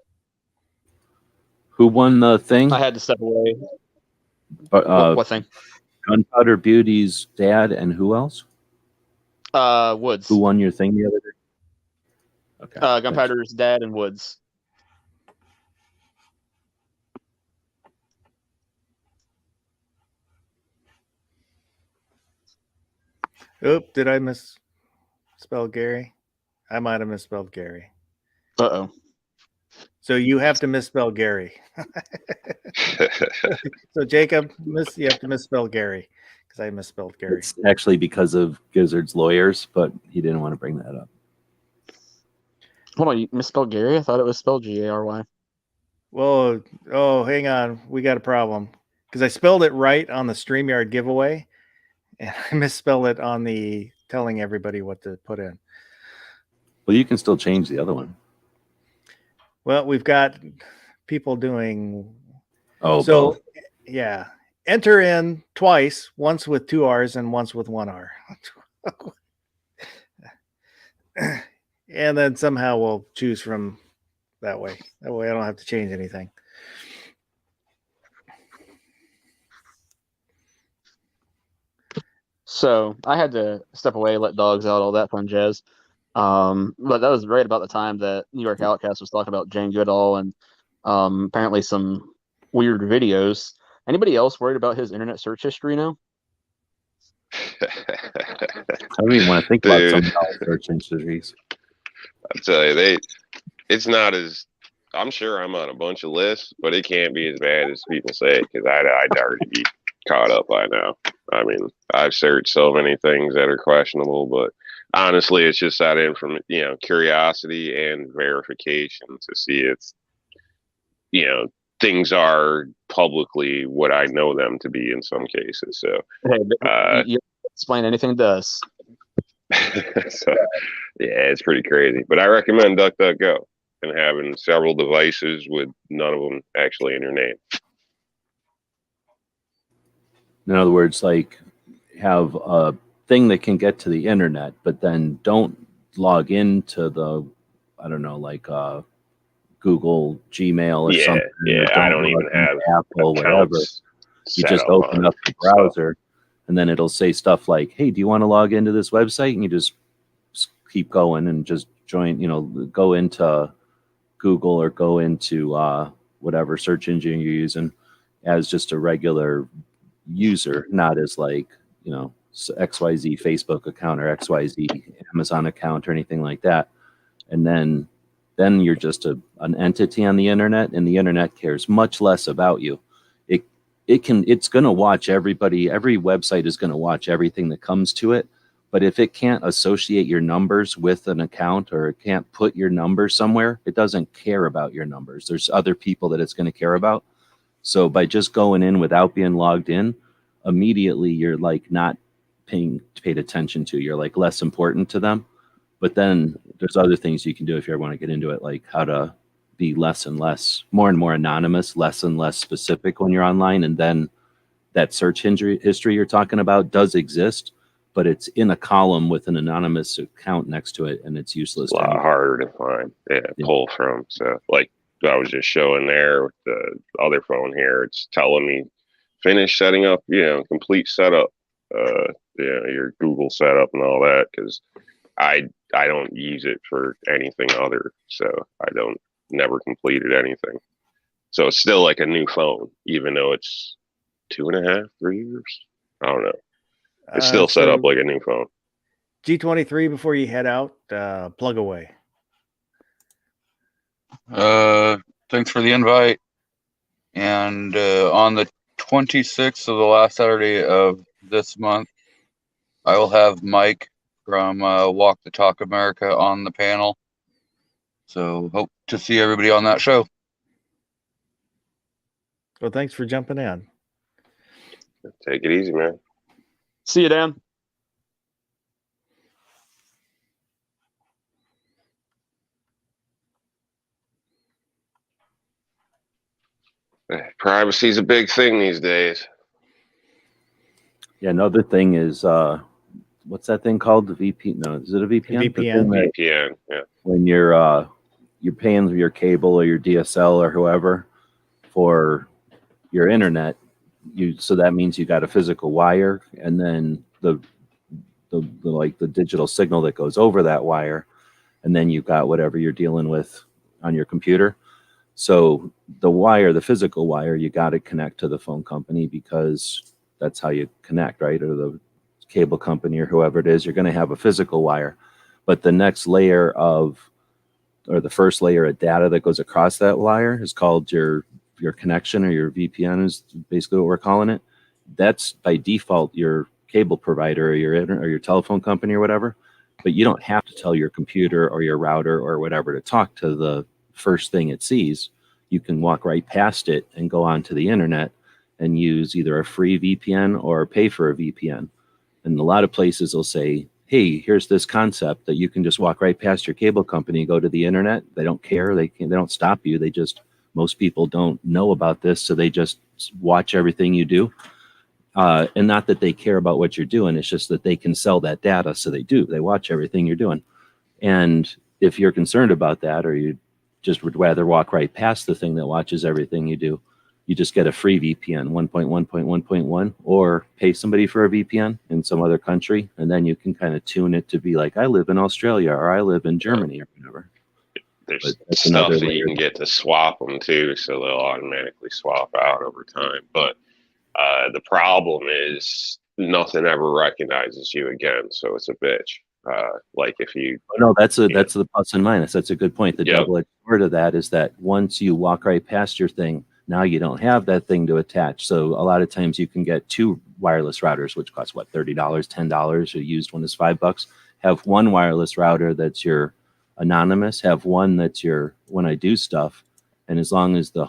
B: Who won the thing?
E: I had to step away. What thing?
B: Gunpowder Beauty's dad, and who else?
E: Woods.
B: Who won your thing the other day? Okay.
E: Gunpowder's dad and Woods.
A: Oop, did I misspell Gary? I might have misspelled Gary.
E: Uh-oh.
A: So you have to misspell Gary. So Jacob, you have to misspell Gary because I misspelled Gary.
B: It's actually because of Gizzard's lawyers, but he didn't want to bring that up.
E: Hold on, you misspelled Gary? I thought it was spelled Gary.
A: Well, oh, hang on. We got a problem because I spelled it right on the StreamYard giveaway and I misspelled it on the telling everybody what to put in.
B: Well, you can still change the other one.
A: Well, we've got people doing.
B: Oh,
A: so
B: both.
A: yeah. Enter in twice, once with 2 R's and once with 1 R. And then somehow we'll choose from that way. That way I don't have to change anything.
E: So I had to step away, let dogs out, all that fun jazz. But that was right about the time that New York Outcast was talking about Jane Goodall and apparently some weird videos. Anybody else worried about his internet search history now?
B: I don't even want to think about some search histories.
C: I'll tell you, it's not as, I'm sure I'm on a bunch of lists, but it can't be as bad as people say, because I'd already be caught up by now. I mean, I've searched so many things that are questionable, but honestly, it's just that curiosity and verification to see if, things are publicly what I know them to be in some cases. So,
E: hey, you explain anything to us.
C: So, yeah, it's pretty crazy. But I recommend DuckDuckGo and having several devices with none of them actually in your name.
B: In other words, like have a thing that can get to the internet, but then don't log into the, I don't know, like Google Gmail or something.
C: Yeah, I don't even have
B: Apple, whatever. You just open up the browser and then it'll say stuff like, hey, do you want to log into this website? And you just keep going and just join, go into Google or go into whatever search engine you're using as just a regular user, not as like, XYZ Facebook account or XYZ Amazon account or anything like that. And then you're just an entity on the internet, and the internet cares much less about you. It's going to watch everybody. Every website is going to watch everything that comes to it. But if it can't associate your numbers with an account or it can't put your number somewhere, it doesn't care about your numbers. There's other people that it's going to care about. So by just going in without being logged in, immediately you're like not paid attention to. You're like less important to them. But then there's other things you can do if you ever want to get into it, like how to be less and less, more and more anonymous, less and less specific when you're online. And then that search history you're talking about does exist, but it's in a column with an anonymous account next to it, and it's useless.
C: It's a lot harder to find, pull from. So, like I was just showing there with the other phone here, it's telling me finish setting up, complete setup, your Google setup and all that, because I don't use it for anything other, so I never completed anything. So it's still like a new phone, even though it's 2.5, 3 years. I don't know. It's still set up like a new phone.
A: G23 before you head out, plug away.
D: Thanks for the invite. And on the 26th of the last Saturday of this month, I will have Mike from Walk the Talk America on the panel. So hope to see everybody on that show.
A: Well, thanks for jumping in.
C: Take it easy, man.
E: See you, Dan.
C: Privacy is a big thing these days.
B: Yeah, another thing is, what's that thing called? The VPN? No, is it a VPN?
C: VPN, yeah.
B: When you're paying your cable or your DSL or whoever for your internet, so that means you got a physical wire, and then the digital signal that goes over that wire, and then you've got whatever you're dealing with on your computer. So the wire, the physical wire, you got to connect to the phone company because that's how you connect, right? Or the cable company or whoever it is, you're going to have a physical wire. But the next layer of, or the first layer of data that goes across that wire is called your connection, or your VPN is basically what we're calling it. That's by default your cable provider or your telephone company or whatever. But you don't have to tell your computer or your router or whatever to talk to the first thing it sees. You can walk right past it and go onto the internet and use either a free VPN or pay for a VPN. And a lot of places will say, hey, here's this concept that you can just walk right past your cable company, go to the internet. They don't care. They don't stop you. Most people don't know about this, so they just watch everything you do. And not that they care about what you're doing. It's just that they can sell that data, so they do. They watch everything you're doing. And if you're concerned about that, or you just would rather walk right past the thing that watches everything you do, you just get a free VPN 1.1.1.1, or pay somebody for a VPN in some other country, and then you can kind of tune it to be like, I live in Australia, or I live in Germany, or whatever.
C: There's stuff that you can get to swap them too, so they'll automatically swap out over time. But the problem is nothing ever recognizes you again, so it's a bitch. Like if you
B: that's the plus and minus. That's a good point. The double-edged sword of that is that once you walk right past your thing, now you don't have that thing to attach. So a lot of times you can get two wireless routers, which cost what, $30, $10. A used one is $5. Have one wireless router that's your anonymous. Have one that's your when I do stuff. And as long as the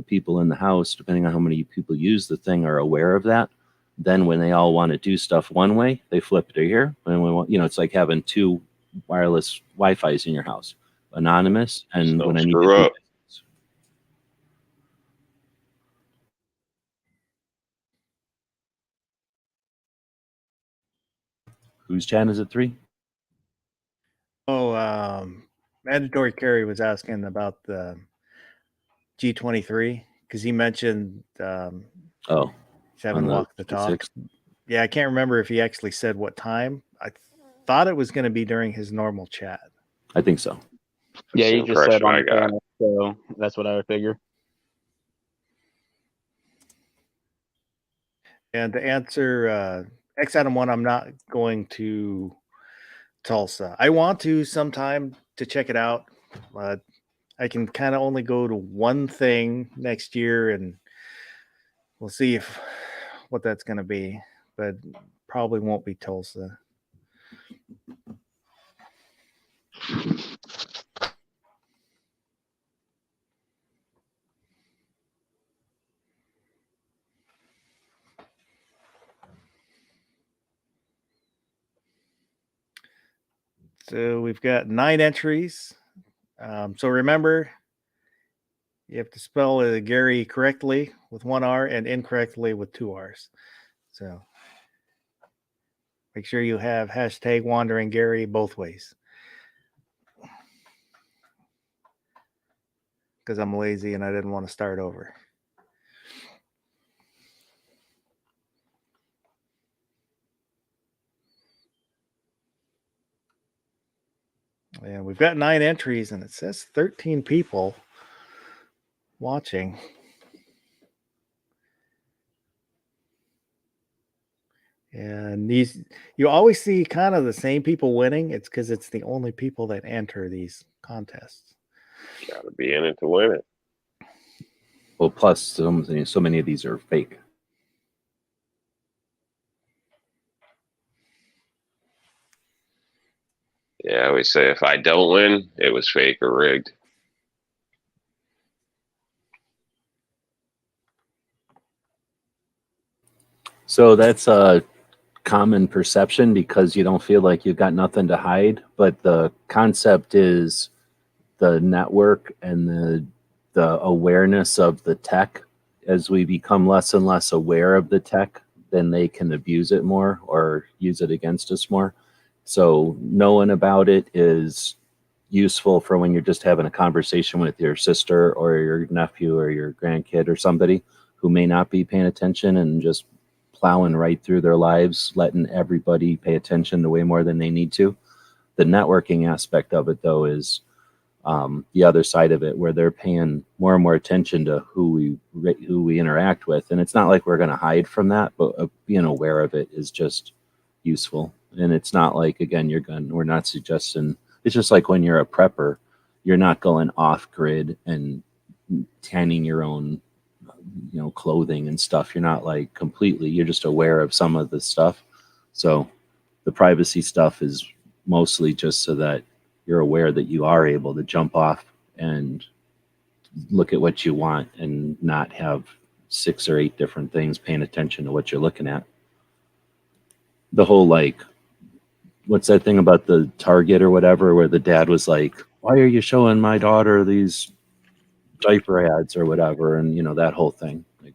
B: people in the house, depending on how many people use the thing, are aware of that, then when they all want to do stuff one way, they flip it to here. And it's like having two wireless Wi-Fis in your house, anonymous, and when I need to do
C: up.
B: Whose chat is it 3?
A: Oh, Mandatory Carry was asking about the G23 because he mentioned
B: Oh,
A: he's having walk the talk. Yeah, I can't remember if he actually said what time. I thought it was going to be during his normal chat.
B: I think so.
E: Yeah, he just said on the panel, so that's what I would figure.
A: And to answer X Adam 1, I'm not going to Tulsa. I want to sometime to check it out. I can kind of only go to one thing next year, and we'll see what that's going to be. But probably won't be Tulsa. So we've got 9 entries. So remember, you have to spell Gary correctly with 1 R and incorrectly with 2 R's. So make sure you have hashtag Wandering Gary both ways. Because I'm lazy and I didn't want to start over. And we've got 9 entries, and it says 13 people watching. And you always see kind of the same people winning. It's because it's the only people that enter these contests.
C: Got to be in it to win it.
B: Well, plus so many of these are fake.
C: Yeah, I always say if I don't win, it was fake or rigged.
B: So that's a common perception because you don't feel like you've got nothing to hide. But the concept is the network and the awareness of the tech. As we become less and less aware of the tech, then they can abuse it more or use it against us more. So knowing about it is useful for when you're just having a conversation with your sister or your nephew or your grandkid or somebody who may not be paying attention and just plowing right through their lives, letting everybody pay attention to way more than they need to. The networking aspect of it, though, is the other side of it, where they're paying more and more attention to who we interact with, and it's not like we're going to hide from that, but being aware of it is just useful. And it's not like, again, we're not suggesting. It's just like when you're a prepper, you're not going off grid and tanning your own, clothing and stuff. You're not like completely. You're just aware of some of the stuff. So the privacy stuff is mostly just so that you're aware that you are able to jump off and look at what you want and not have 6 or 8 different things paying attention to what you're looking at. The whole, like, what's that thing about the Target or whatever, where the dad was like, why are you showing my daughter these diaper ads or whatever? And, that whole thing. Like,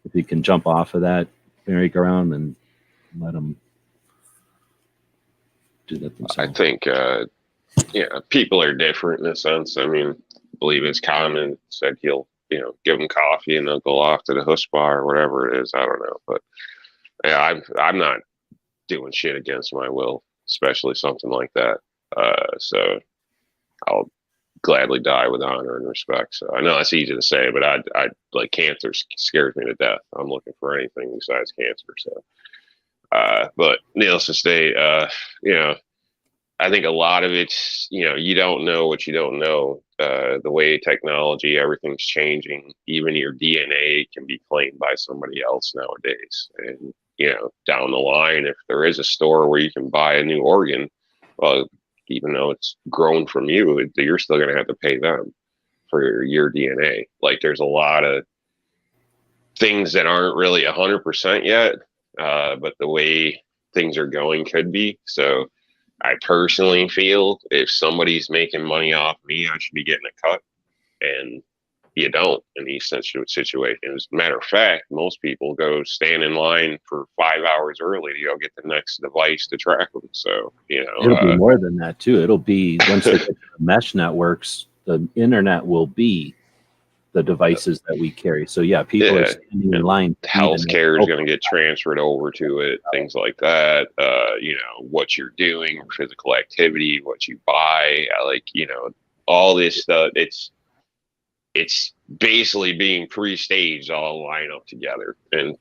B: if you can jump off of that merry-go-round and let them do that themselves.
C: I think, people are different in a sense. I mean, I believe his comment said he'll, give them coffee and they'll go off to the hush bar or whatever it is. I don't know. But yeah, I'm not doing shit against my will, especially something like that. So I'll gladly die with honor and respect. So I know that's easy to say, but I like, cancer scares me to death. I'm looking for anything besides cancer. So, but needless to state, I think a lot of it's, you don't know what you don't know. The way technology, everything's changing. Even your DNA can be claimed by somebody else nowadays. And, down the line, if there is a store where you can buy a new organ, well, even though it's grown from you, you're still going to have to pay them for your DNA. Like, there's a lot of things that aren't really 100% yet, but the way things are going could be. So I personally feel if somebody's making money off me, I should be getting a cut. And you don't in these situations. As a matter of fact, most people go stand in line for 5 hours early to go get the next device to track them. So,
B: it'll be more than that too. It'll be, once they get to the mesh networks, the internet will be the devices that we carry. So yeah, people are standing in line.
C: Healthcare is going to get transferred over to it, things like that. What you're doing, your physical activity, what you buy, all this stuff. It's basically being pre-staged, all line up together. And,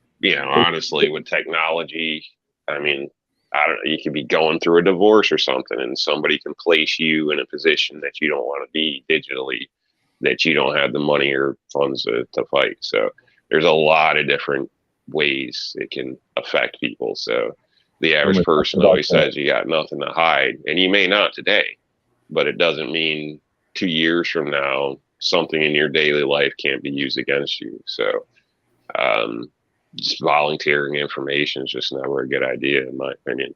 C: honestly, with technology, I mean, I don't know, you could be going through a divorce or something and somebody can place you in a position that you don't want to be digitally, that you don't have the money or funds to fight. So there's a lot of different ways it can affect people. So the average person always says you got nothing to hide, and you may not today, but it doesn't mean 2 years from now, something in your daily life can't be used against you. So just volunteering information is just never a good idea, in my opinion.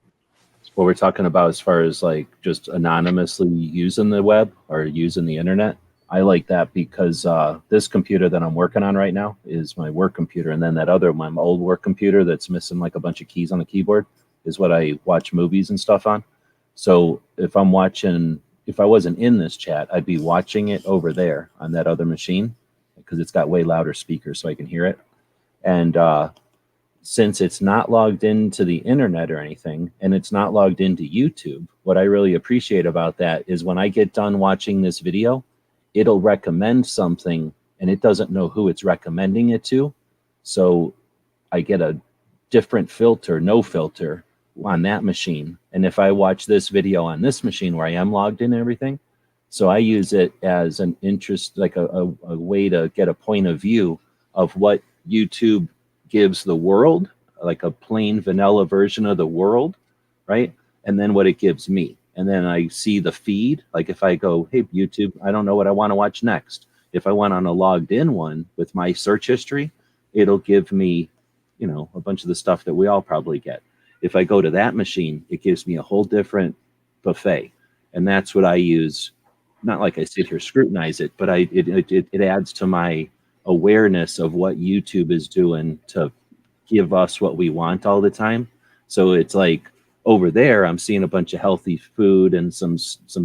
B: What we're talking about as far as like just anonymously using the web or using the internet, I like that because this computer that I'm working on right now is my work computer. And then that other, my old work computer that's missing like a bunch of keys on the keyboard, is what I watch movies and stuff on. So if I wasn't in this chat, I'd be watching it over there on that other machine because it's got way louder speakers so I can hear it. And since it's not logged into the internet or anything, and it's not logged into YouTube, what I really appreciate about that is when I get done watching this video, it'll recommend something and it doesn't know who it's recommending it to. So I get a different filter, no filter, on that machine. And if I watch this video on this machine where I am logged in and everything, so I use it as an interest, like a way to get a point of view of what YouTube gives the world, like a plain vanilla version of the world, right? And then what it gives me. And then I see the feed. Like if I go, hey, YouTube, I don't know what I want to watch next. If I went on a logged in one with my search history, it'll give me, a bunch of the stuff that we all probably get. If I go to that machine, it gives me a whole different buffet. And that's what I use. Not like I sit here scrutinize it, but it adds to my awareness of what YouTube is doing to give us what we want all the time. So it's like over there, I'm seeing a bunch of healthy food and some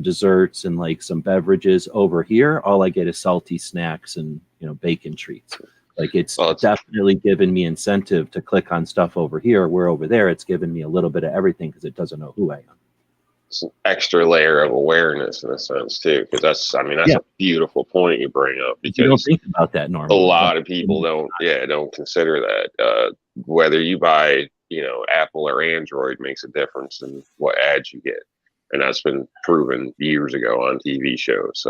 B: desserts and like some beverages. Over here, all I get is salty snacks and bacon treats. Like it's definitely given me incentive to click on stuff over here, where over there it's given me a little bit of everything because it doesn't know who I am.
C: it's an extra layer of awareness in a sense too, because that's
B: Yeah.
C: a beautiful point you bring up,
B: You don't
C: because
B: think about that
C: a
B: normally.
C: lot of people don't consider that. Whether you buy, Apple or Android makes a difference in what ads you get, and that's been proven years ago on TV shows,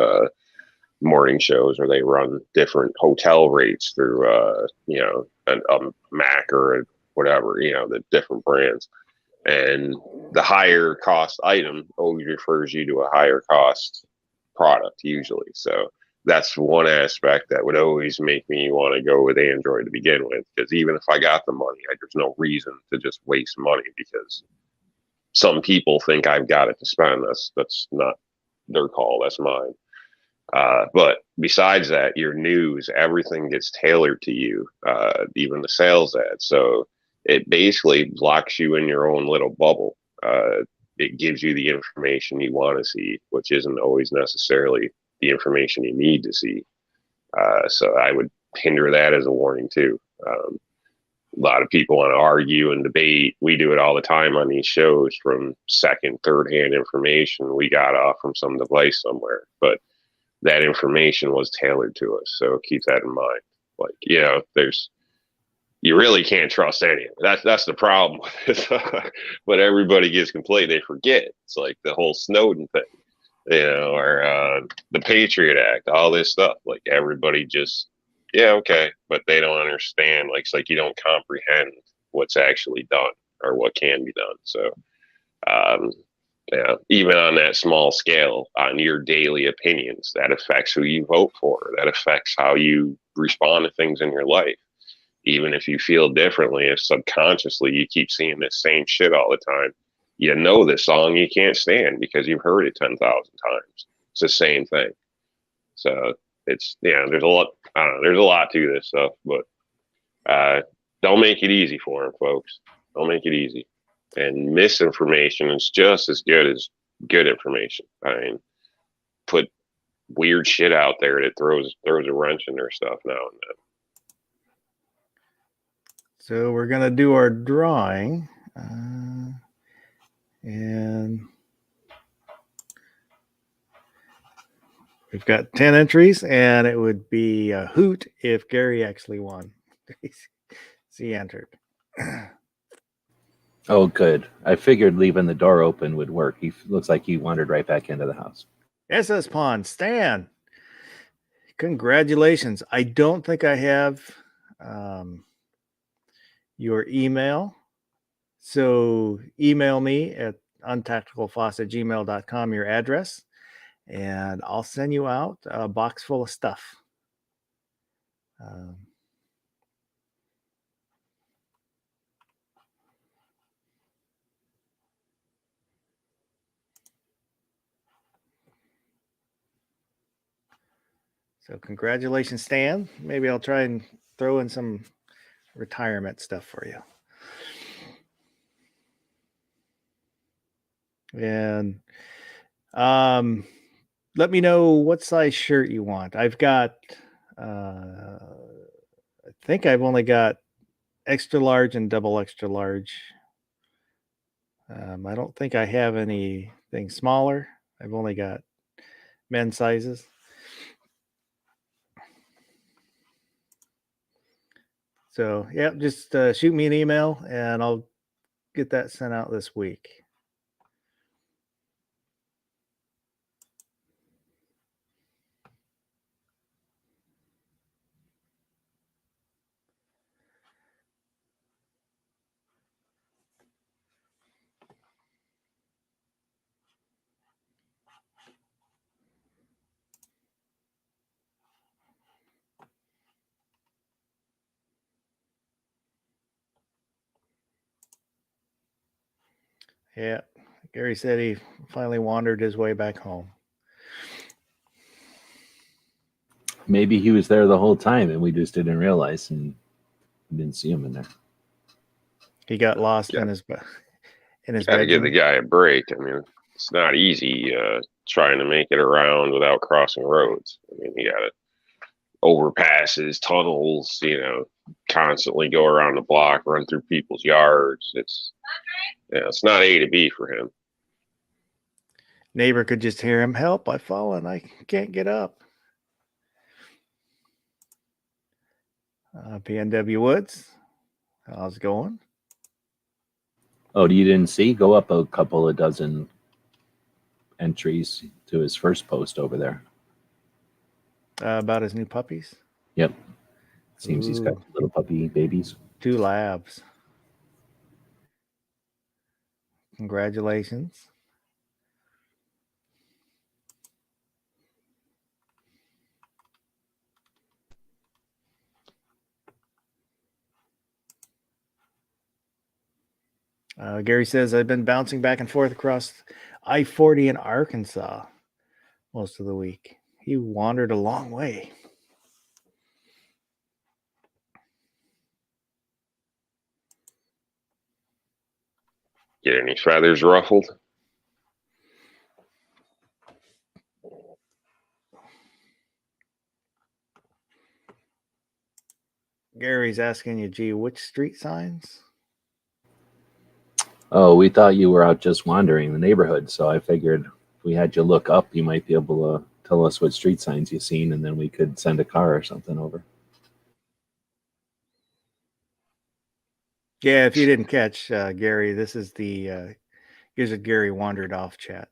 C: morning shows, where they run different hotel rates through a Mac or whatever, the different brands, and the higher cost item always refers you to a higher cost product usually. So that's one aspect that would always make me want to go with Android to begin with, because even if I got the money, there's no reason to just waste money because some people think I've got it to spend. That's not their call, that's mine. But besides that, your news, everything gets tailored to you, even the sales ads. So it basically locks you in your own little bubble. It gives you the information you want to see, which isn't always necessarily the information you need to see. So I would hinder that as a warning too. A lot of people want to argue and debate. We do it all the time on these shows, from second, third-hand information we got off from some device somewhere. But that information was tailored to us, so keep that in mind. Like, you really can't trust any of it. That's the problem with it. But everybody gets complacent. They forget. It's like the whole Snowden thing, or the Patriot Act, all this stuff. Like, everybody just, yeah, okay, but they don't understand. Like, it's like you don't comprehend what's actually done or what can be done. So, even on that small scale, on your daily opinions, that affects who you vote for. That affects how you respond to things in your life. Even if you feel differently, if subconsciously you keep seeing this same shit all the time, this song you can't stand because you've heard it 10,000 times. It's the same thing. So it's, there's a lot, I don't know, there's a lot to this stuff, but don't make it easy for them, folks. Don't make it easy. And misinformation is just as good as good information. Put weird shit out there that throws a wrench in their stuff now and then.
A: So we're going to do our drawing. And we've got 10 entries, and it would be a hoot if Gary actually won. He entered.
B: Oh, good. I figured leaving the door open would work. He looks like he wandered right back into the house.
A: SS Pawn, Stan. Congratulations. I don't think I have your email. So email me at untacticalfoss@gmail.com, your address, and I'll send you out a box full of stuff. So congratulations, Stan. Maybe I'll try and throw in some retirement stuff for you. And let me know what size shirt you want. I've got, I think I've only got extra large and double extra large. I don't think I have anything smaller. I've only got men's sizes. So, yeah, just shoot me an email and I'll get that sent out this week. Yeah, Gary said he finally wandered his way back home.
B: Maybe he was there the whole time and we just didn't realize and didn't see him in there.
A: He got lost in his
C: Gotta
A: bedroom.
C: give the guy a break. It's not easy trying to make it around without crossing roads. You got to overpasses, tunnels, constantly go around the block, run through people's yards. It's not A to B for him.
A: Neighbor could just hear him, "Help, I've fallen. I can't get up." PNW Woods, how's it going?
B: Oh, you didn't see? Go up a couple of dozen entries to his first post over there.
A: About his new puppies.
B: Yep. Seems he's got
A: Ooh.
B: little puppy babies.
A: 2 labs. Congratulations. Gary says, I've been bouncing back and forth across I-40 in Arkansas most of the week. He wandered a long way.
C: Get any feathers ruffled?
A: Gary's asking you, gee, which street signs?
B: Oh, we thought you were out just wandering the neighborhood, so I figured if we had you look up, you might be able to tell us what street signs you've seen, and then we could send a car or something over.
A: Yeah, if you didn't catch, Gary, this is the Gizzard Gary wandered off chat.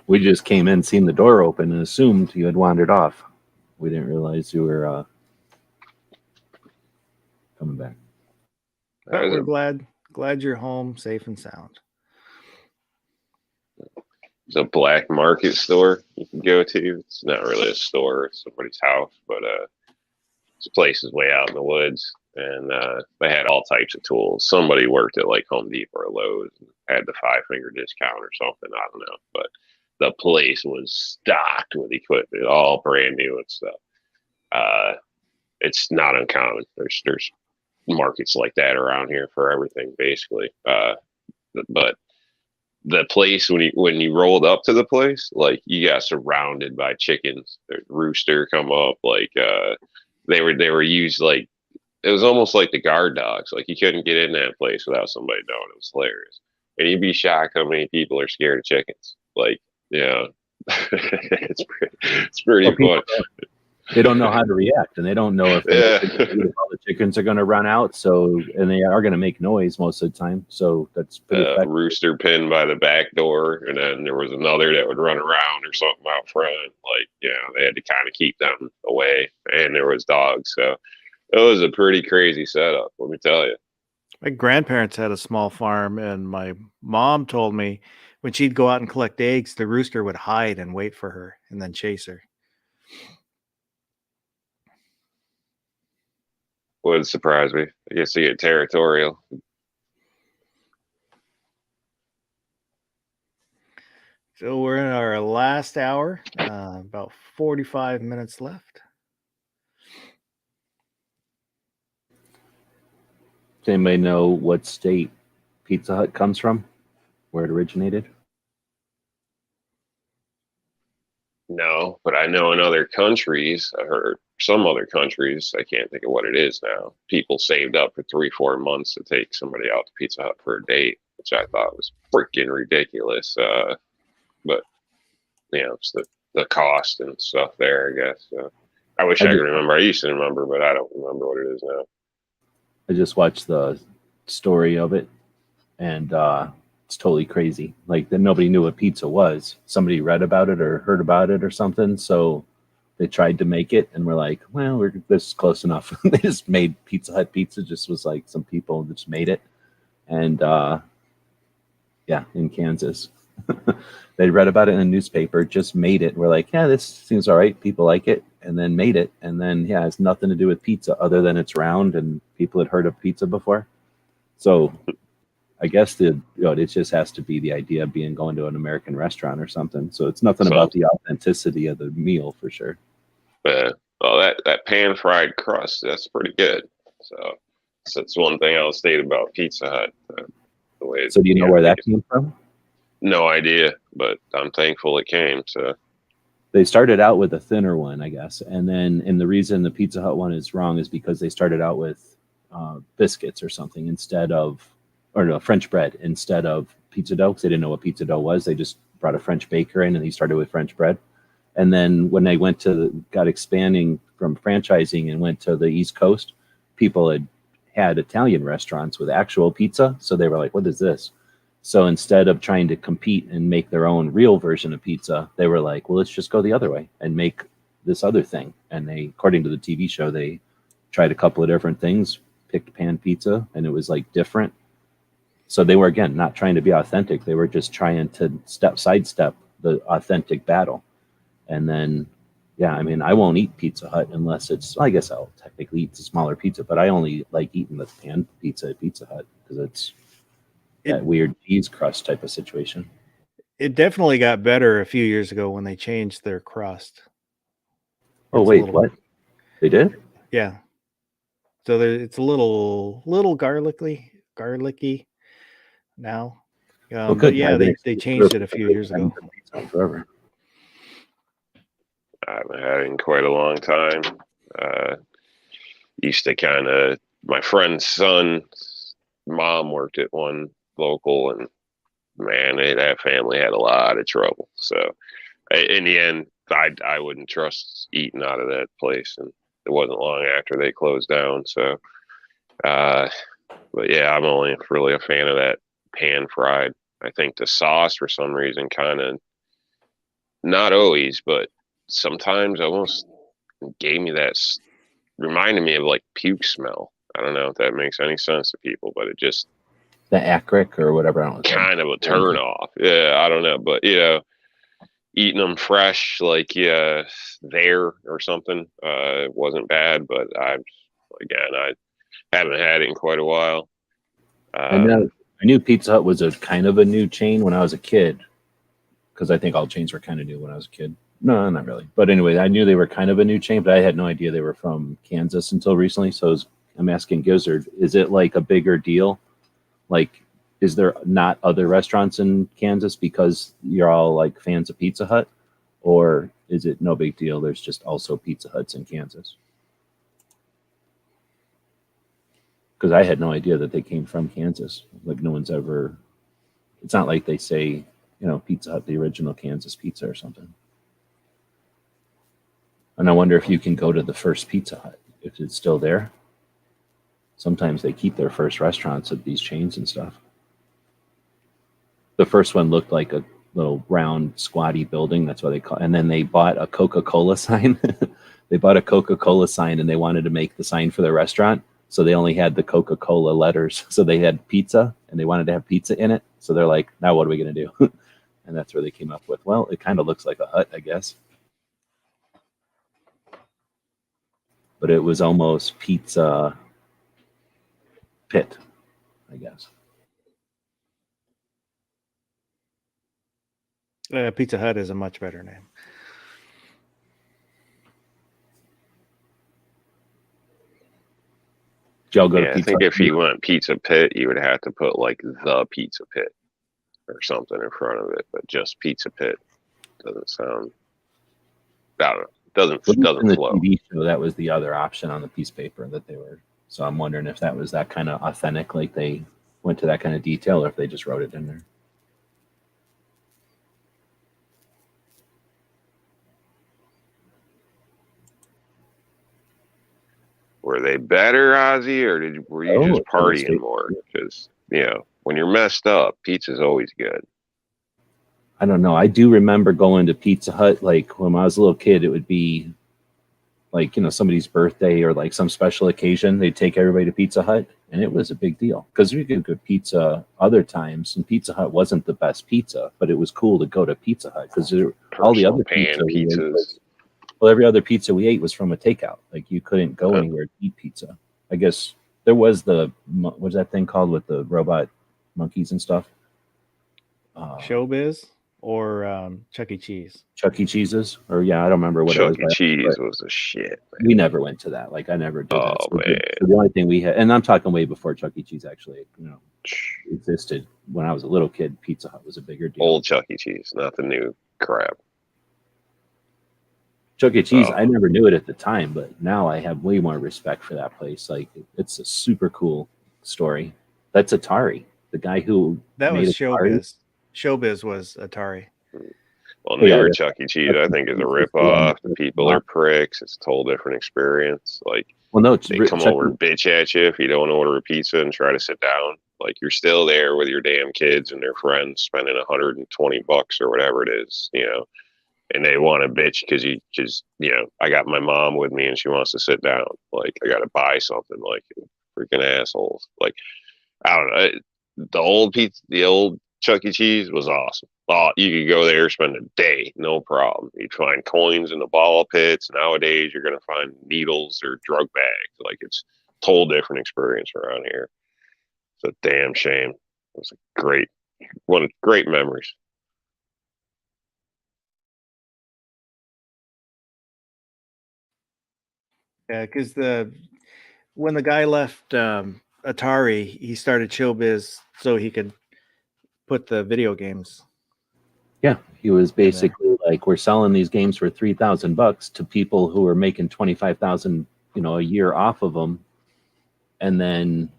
B: We just came in, seen the door open, and assumed you had wandered off. We didn't realize you were coming back.
A: Well, we're glad you're home, safe and sound.
C: It's a black market store you can go to. It's not really a store; it's somebody's house, but this place is way out in the woods, and they had all types of tools. Somebody worked at like Home Depot or Lowe's and had the 5-finger discount or something. I don't know, but the place was stocked with equipment, all brand new and stuff. It's not uncommon. There's markets like that around here for everything, basically. But the place, when you rolled up to the place, like you got surrounded by chickens. There's rooster come up, like they were used like it was almost like the guard dogs. Like you couldn't get in that place without somebody knowing. It was hilarious. And you'd be shocked how many people are scared of chickens. Like, yeah, it's pretty fun.
B: They don't know how to react, and they don't know if all the chickens are going to run out. So, and they are going to make noise most of the time. So that's pretty
C: rooster pinned by the back door, and then there was another that would run around or something out front. Like, they had to kind of keep them away, and there was dogs. So it was a pretty crazy setup. Let me tell you.
A: My grandparents had a small farm, and my mom told me when she'd go out and collect eggs, the rooster would hide and wait for her and then chase her.
C: Would surprise me. I guess they get territorial.
A: So we're in our last hour, about 45 minutes left.
B: Does anybody know what state Pizza Hut comes from? Where it originated?
C: No, but I know in other countries, I heard some other countries, I can't think of what it is now, people saved up for 3-4 months to take somebody out to Pizza Hut for a date, which I thought was freaking ridiculous. But, it's the cost and stuff there, I guess. I wish I could remember. I used to remember, but I don't remember what it is now.
B: I just watched the story of it, and it's totally crazy. Like that, nobody knew what pizza was. Somebody read about it or heard about it or something, so they tried to make it, and we're like, well, this is close enough. They just made Pizza Hut pizza. Just was like some people just made it, and in Kansas, they read about it in a newspaper, just made it. We're like, yeah, this seems all right. People like it, and then made it, and then it's nothing to do with pizza other than it's round, and people had heard of pizza before. So I guess it just has to be the idea of going to an American restaurant or something. So it's nothing about the authenticity of the meal for sure.
C: Well, that pan fried crust, that's pretty good. So that's one thing I'll state about Pizza Hut. The way
B: so do you know where that came from?
C: No idea, but I'm thankful it came. So
B: they started out with a thinner one, I guess, and the reason the Pizza Hut one is wrong is because they started out with biscuits or something instead of, or no, French bread instead of pizza dough because they didn't know what pizza dough was. They just brought a French baker in and he started with French bread. And then when they got expanding from franchising and went to the East Coast, people had Italian restaurants with actual pizza. So they were like, what is this? So instead of trying to compete and make their own real version of pizza, they were like, well, let's just go the other way and make this other thing. And they, according to the TV show, they tried a couple of different things, picked pan pizza, and it was like different. So they were, again, not trying to be authentic. They were just trying to sidestep the authentic battle. And then, yeah, I mean, I won't eat Pizza Hut unless I guess I'll technically eat the smaller pizza, but I only like eating the pan pizza at Pizza Hut because it's that weird cheese crust type of situation.
A: It definitely got better a few years ago when they changed their crust.
B: Oh, wait, what? They did?
A: Yeah. So it's a little garlicky now. But yeah, they changed it a few years ago.
B: Forever.
C: I haven't had it in quite a long time. Used to my friend's son's mom worked at one local, and man, that family had a lot of trouble. So in the end, I wouldn't trust eating out of that place, and it wasn't long after they closed down. So, but yeah, I'm only really a fan of that pan fried. I think the sauce, for some reason, kind of, not always, but sometimes almost gave me reminded me of like puke smell. I don't know if that makes any sense to people, but it just,
B: the acric or whatever, I don't know,
C: kind of a turn off. Yeah, I don't know, but eating them fresh, like there or something, it wasn't bad. But I haven't had it in quite a while.
B: I knew Pizza Hut was a kind of a new chain when I was a kid, because I think all chains were kind of new when I was a kid. No, not really. But anyway, I knew they were kind of a new chain, but I had no idea they were from Kansas until recently. So I'm asking Gizzard, is it like a bigger deal? Like, is there not other restaurants in Kansas because you're all like fans of Pizza Hut? Or is it no big deal? There's just also Pizza Huts in Kansas. Because I had no idea that they came from Kansas. Like, no one's ever, it's not like they say, Pizza Hut, the original Kansas pizza or something. And I wonder if you can go to the first Pizza Hut, if it's still there. Sometimes they keep their first restaurants at these chains and stuff. The first one looked like a little round, squatty building. That's what they call it. And then they bought a Coca-Cola sign. They bought a Coca-Cola sign and they wanted to make the sign for their restaurant. So they only had the Coca-Cola letters. So they had pizza and they wanted to have pizza in it. So they're like, now what are we going to do? And that's where they came up with, well, it kind of looks like a hut, I guess. But it was almost Pizza Pit, I guess.
A: Pizza Hut is a much better name.
C: I think if you went Pizza Pit, you would have to put like the Pizza Pit or something in front of it, but just Pizza Pit doesn't sound. I don't know. Doesn't flow.
B: TV show, that was the other option on the piece of paper that they were. So I'm wondering if that was that kind of authentic, like they went to that kind of detail, or if they just wrote it in there.
C: Were they better, Ozzy, or were you just partying more? Because when you're messed up, pizza's always good.
B: I don't know. I do remember going to Pizza Hut, like when I was a little kid. It would be like somebody's birthday or like some special occasion. They'd take everybody to Pizza Hut, and it was a big deal because we get good pizza other times, and Pizza Hut wasn't the best pizza, but it was cool to go to Pizza Hut because all the other pizzas. Well, every other pizza we ate was from a takeout. Like, you couldn't go anywhere to eat pizza. I guess there was what was that thing called with the robot monkeys and stuff?
A: Showbiz or Chuck E. Cheese?
B: Chuck E. Cheese's? Or, I don't remember what
C: Chuck
B: it was.
C: Chuck E. Cheese was a shit, man.
B: We never went to that. Like, I never did that.
C: Oh, man.
B: So the only thing we had, and I'm talking way before Chuck E. Cheese actually, existed. When I was a little kid, Pizza Hut was a bigger deal.
C: Old Chuck E. Cheese, not the new crap.
B: Chuck E. Cheese, I never knew it at the time, but now I have way more respect for that place. Like, it's a super cool story. That's Atari. The guy who
A: That
B: made
A: was
B: Atari.
A: Showbiz. Showbiz was Atari.
C: Well,
B: Oh, yeah,
C: newer
B: yeah.
C: Chuck E. Cheese, I think, is a
B: Chuck E. Cheese is the one
C: ripoff. The
B: that-
C: people are pricks. It's a total different experience. Like,
B: Well, no, it's
C: they come
B: Chuck
C: over
B: E.
C: and bitch at you if you don't order a pizza and try to sit down. Like, you're still there with your damn kids and their friends spending $120 or whatever it is, and they want to bitch because I got my mom with me and she wants to sit down. Like, I got to buy something. Like, freaking assholes. Like, I don't know. The old pizza, the old Chuck E. Cheese was awesome. Oh, you could go there, spend a day, no problem. You'd find coins in the ball pits. Nowadays, you're gonna find needles or drug bags. Like, it's a total different experience around here. It's a damn shame. It was a one of great memories.
A: Yeah, because when the guy left Atari, he started Showbiz so he could put the video games.
B: Yeah, he was
A: there.
B: basically like, we're selling these games for $3,000 to people who are making 25,000, a year off of them, and then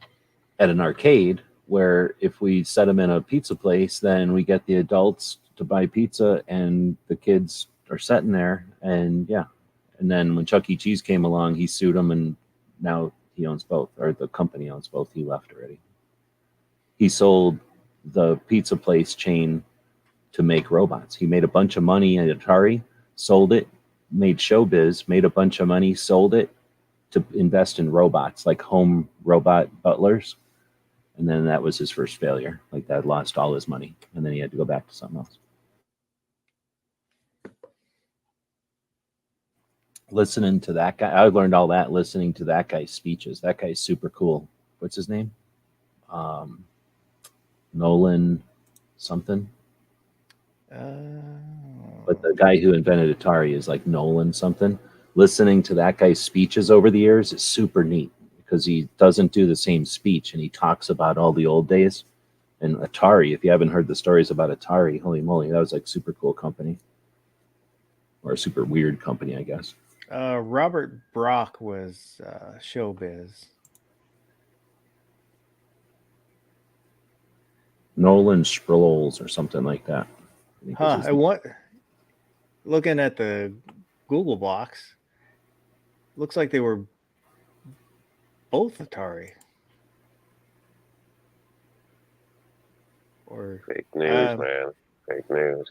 B: at an arcade where if we set them in a pizza place, then we get the adults to buy pizza and the kids are sitting there, and yeah. And then when Chuck E. Cheese came along, he sued him, and now he owns both, or the company owns both. He left already. He sold the pizza place chain to make robots. He made a bunch of money at Atari, sold it, made Showbiz, made a bunch of money, sold it to invest in robots, like home robot butlers. And then that was his first failure. Like, that lost all his money, and then he had to go back to something else. Listening to that guy, I learned all that listening to that guy's speeches. That guy's super cool. What's his name? Nolan something. But the guy who invented Atari is like Nolan something. Listening to that guy's speeches over the years is super neat because he doesn't do the same speech, and he talks about all the old days. And Atari, if you haven't heard the stories about Atari, holy moly, that was like super cool company. Or a super weird company, I guess.
A: Robert Brock was Showbiz.
B: Nolan Sproles or something like that.
A: I want. Looking at the Google box, looks like they were both Atari. Or
C: Fake news, man. Fake news.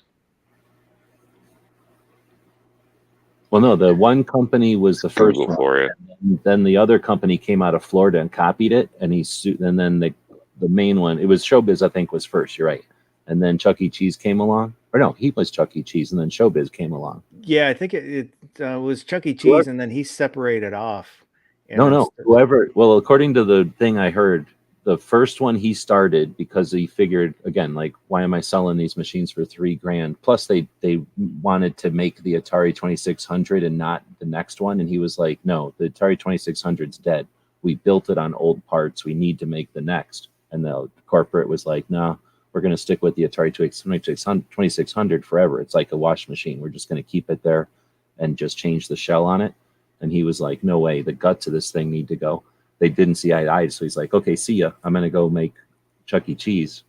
B: Well, no, the one company was the first
C: Google
B: one.
C: for you.
B: Then the other company came out of Florida and copied it, and he sued. And then the main one, it was Showbiz, I think, was first. You're right. And then Chuck E. Cheese came along. Or no, he was Chuck E. Cheese, and then Showbiz came along.
A: Yeah, I think it was Chuck E. Cheese, and then he separated off.
B: No. Whoever, well, according to the thing I heard, the first one he started because he figured, again, like, why am I selling these machines for $3,000? Plus, they wanted to make the Atari 2600 and not the next one. And he was like, no, the Atari 2600's dead. We built it on old parts. We need to make the next. And the corporate was like, no, we're going to stick with the Atari 2600 forever. It's like a wash machine. We're just going to keep it there and just change the shell on it. And he was like, no way, the guts of this thing need to go. They didn't see eye to eye. So he's like, okay, see ya. I'm going to go make Chuck E. Cheese.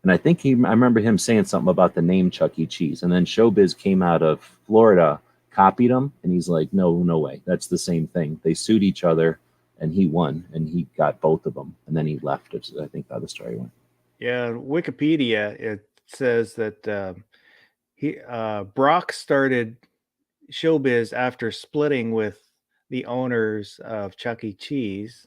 B: And I think I remember him saying something about the name Chuck E. Cheese. And then Showbiz came out of Florida, copied him. And he's like, no way. That's the same thing. They sued each other and he won and he got both of them. And then he left. I think how the story went.
A: Yeah, Wikipedia, it says that Brock started Showbiz after splitting with the owners of Chuck E. Cheese.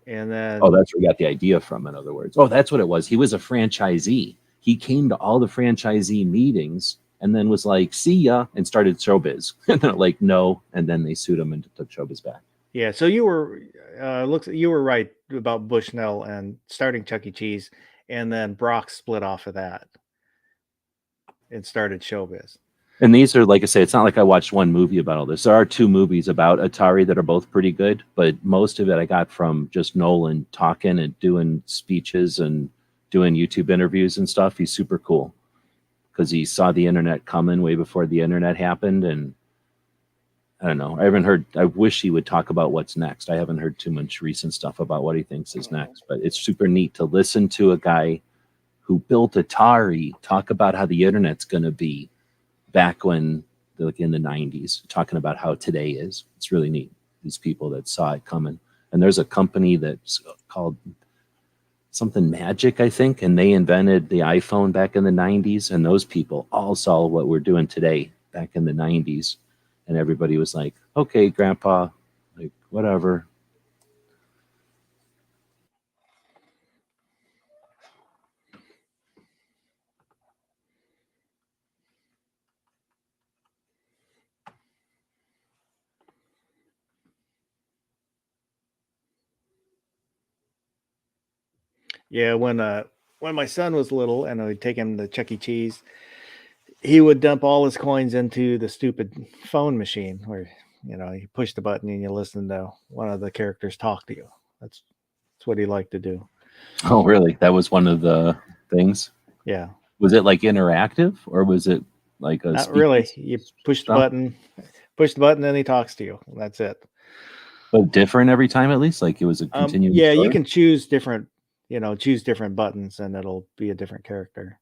A: And then
B: that's where he got the idea from, in other words. Oh, that's what it was. He was a franchisee. He came to all the franchisee meetings and then was like, see ya, and started Showbiz. And they're like, no. And then they sued him and took Showbiz back.
A: Yeah, so you were you were right about Bushnell and starting Chuck E. Cheese, and then Brock split off of that and started Showbiz.
B: And these are, like I say, it's not like I watched one movie about all this. There are 2 movies about Atari that are both pretty good, but most of it I got from just Nolan talking and doing speeches and doing YouTube interviews and stuff. He's super cool because he saw the internet coming way before the internet happened, and I don't know. I haven't heard. I wish he would talk about what's next. I haven't heard too much recent stuff about what he thinks is next. But it's super neat to listen to a guy who built Atari talk about how the internet's going to be back when, like in the 90s, talking about how today is. It's really neat. These people that saw it coming. And there's a company that's called something Magic, I think, and they invented the iPhone back in the 90s. And those people all saw what we're doing today back in the 90s. And everybody was like, okay, Grandpa, like, whatever.
A: Yeah, when my son was little and I'd take him to Chuck E. Cheese, he would dump all his coins into the stupid phone machine where, you push the button and you listen to one of the characters talk to you. That's what he liked to do.
B: Oh, really? That was one of the things?
A: Yeah.
B: Was it like interactive, or was it like a
A: Not really. You push the
B: stuff?
A: button, and he talks to you. That's it.
B: But different every time, at least? Like it was a continuing
A: Yeah, you
B: story?
A: can choose different buttons and it'll be a different character.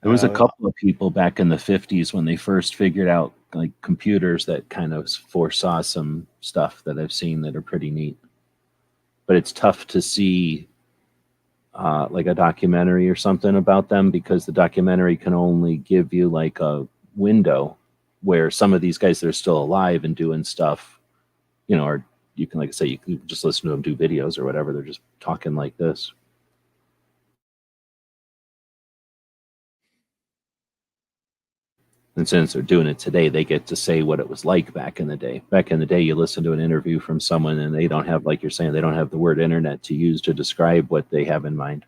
B: There was a couple of people back in the 50s when they first figured out like computers that kind of foresaw some stuff that I've seen that are pretty neat. But it's tough to see like a documentary or something about them because the documentary can only give you like a window where some of these guys that are still alive and doing stuff, or you can, like I say, you can just listen to them do videos or whatever. They're just talking like this. And since they're doing it today, they get to say what it was like back in the day. Back in the day, you listen to an interview from someone and they don't have, like you're saying, they don't have the word internet to use to describe what they have in mind.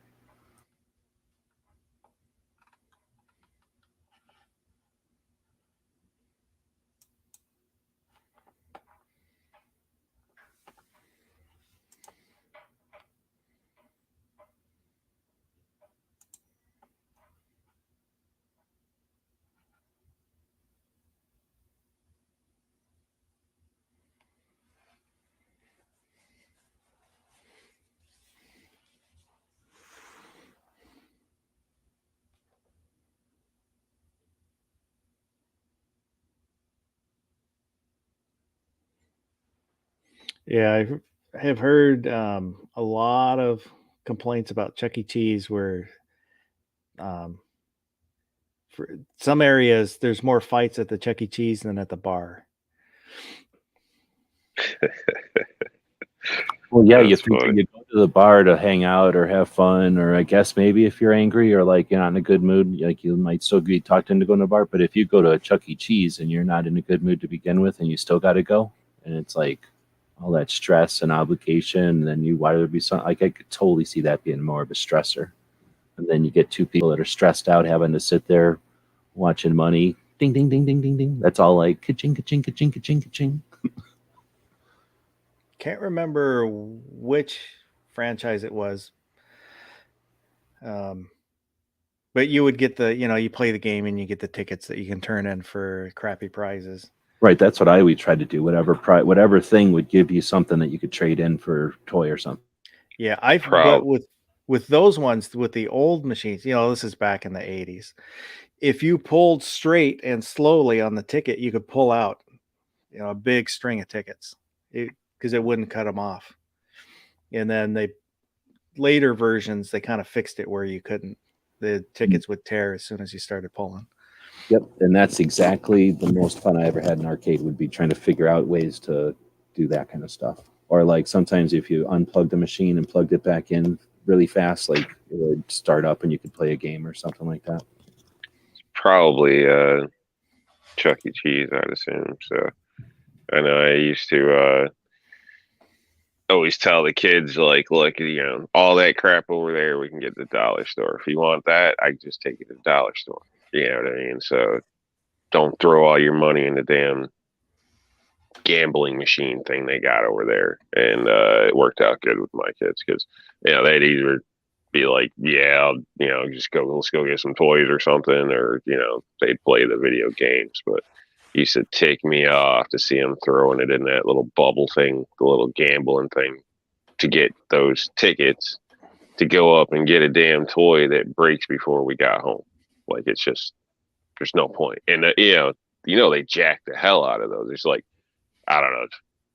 A: Yeah, I have heard a lot of complaints about Chuck E. Cheese where for some areas there's more fights at the Chuck E. Cheese than at the bar.
B: Well, yeah, you
C: That's
B: think
C: funny.
B: you go to the bar to hang out or have fun, or I guess maybe if you're angry or like you're not in a good mood, like you might still be talked into going to a bar. But if you go to a Chuck E. Cheese and you're not in a good mood to begin with, and you still got to go, and it's like all that stress and obligation, and then why would there be something like I could totally see that being more of a stressor. And then you get two people that are stressed out having to sit there watching money, ding, ding, ding, ding, ding, ding. That's all like ka-ching, ka-ching, ka-ching, ka-ching, ka-ching.
A: Can't remember which franchise it was. But you would get you play the game and you get the tickets that you can turn in for crappy prizes.
B: Right, that's what I would try to do. Whatever thing would give you something that you could trade in for a toy or something.
A: Yeah, but
C: Proud.
A: with those ones, with the old machines, this is back in the 80s. If you pulled straight and slowly on the ticket, you could pull out, a big string of tickets because it wouldn't cut them off. And then later versions, they kind of fixed it where you couldn't. The tickets would tear as soon as you started pulling.
B: Yep, and that's exactly the most fun I ever had in arcade would be trying to figure out ways to do that kind of stuff. Or like sometimes if you unplugged the machine and plugged it back in really fast, like it would start up and you could play a game or something like that.
C: Probably Chuck E. Cheese, I'd assume. So I know I used to always tell the kids, like, look, all that crap over there, we can get at the dollar store. If you want that, I can just take you to the dollar store. You know what I mean? So don't throw all your money in the damn gambling machine thing they got over there, and it worked out good with my kids because they'd either be like, yeah, just let's go get some toys or something, or they'd play the video games. But he used to take me off to see him throwing it in that little bubble thing, the little gambling thing, to get those tickets to go up and get a damn toy that breaks before we got home. Like, it's just, there's no point. And they jack the hell out of those. There's like, I don't know,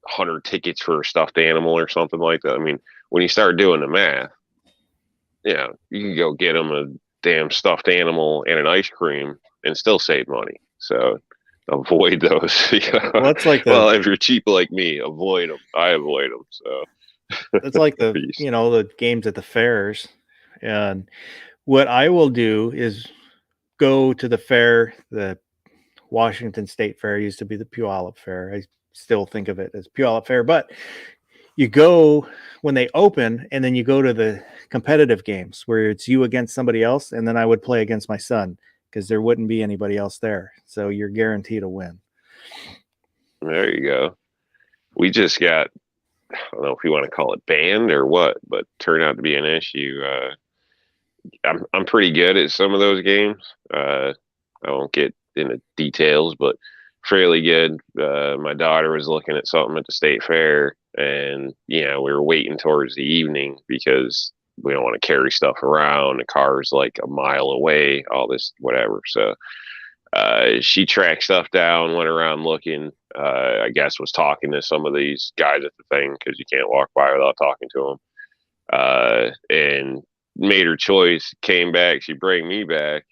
C: 100 tickets for a stuffed animal or something like that. I mean, when you start doing the math, you can go get them a damn stuffed animal and an ice cream and still save money. So avoid those.
A: Well, it's like
C: well, if you're cheap like me, avoid them. I avoid them. So
A: it's like the the games at the fairs. And what I will do is go to the fair. The Washington State Fair used to be the Puyallup Fair. I still think of it as Puyallup Fair, but you go when they open, and then you go to the competitive games where it's you against somebody else, and then I would play against my son because there wouldn't be anybody else there. So you're guaranteed a win. There
C: you go. We just got, I don't know if you want to call it banned or what, but turned out to be an issue. I'm pretty good at some of those games. I won't get into details, but fairly good. My daughter was looking at something at the state fair, and we were waiting towards the evening because we don't want to carry stuff around. The car's like a mile away, all this whatever. So she tracked stuff down, went around looking, I guess was talking to some of these guys at the thing because you can't walk by without talking to them, and made her choice, came back, she brought me back.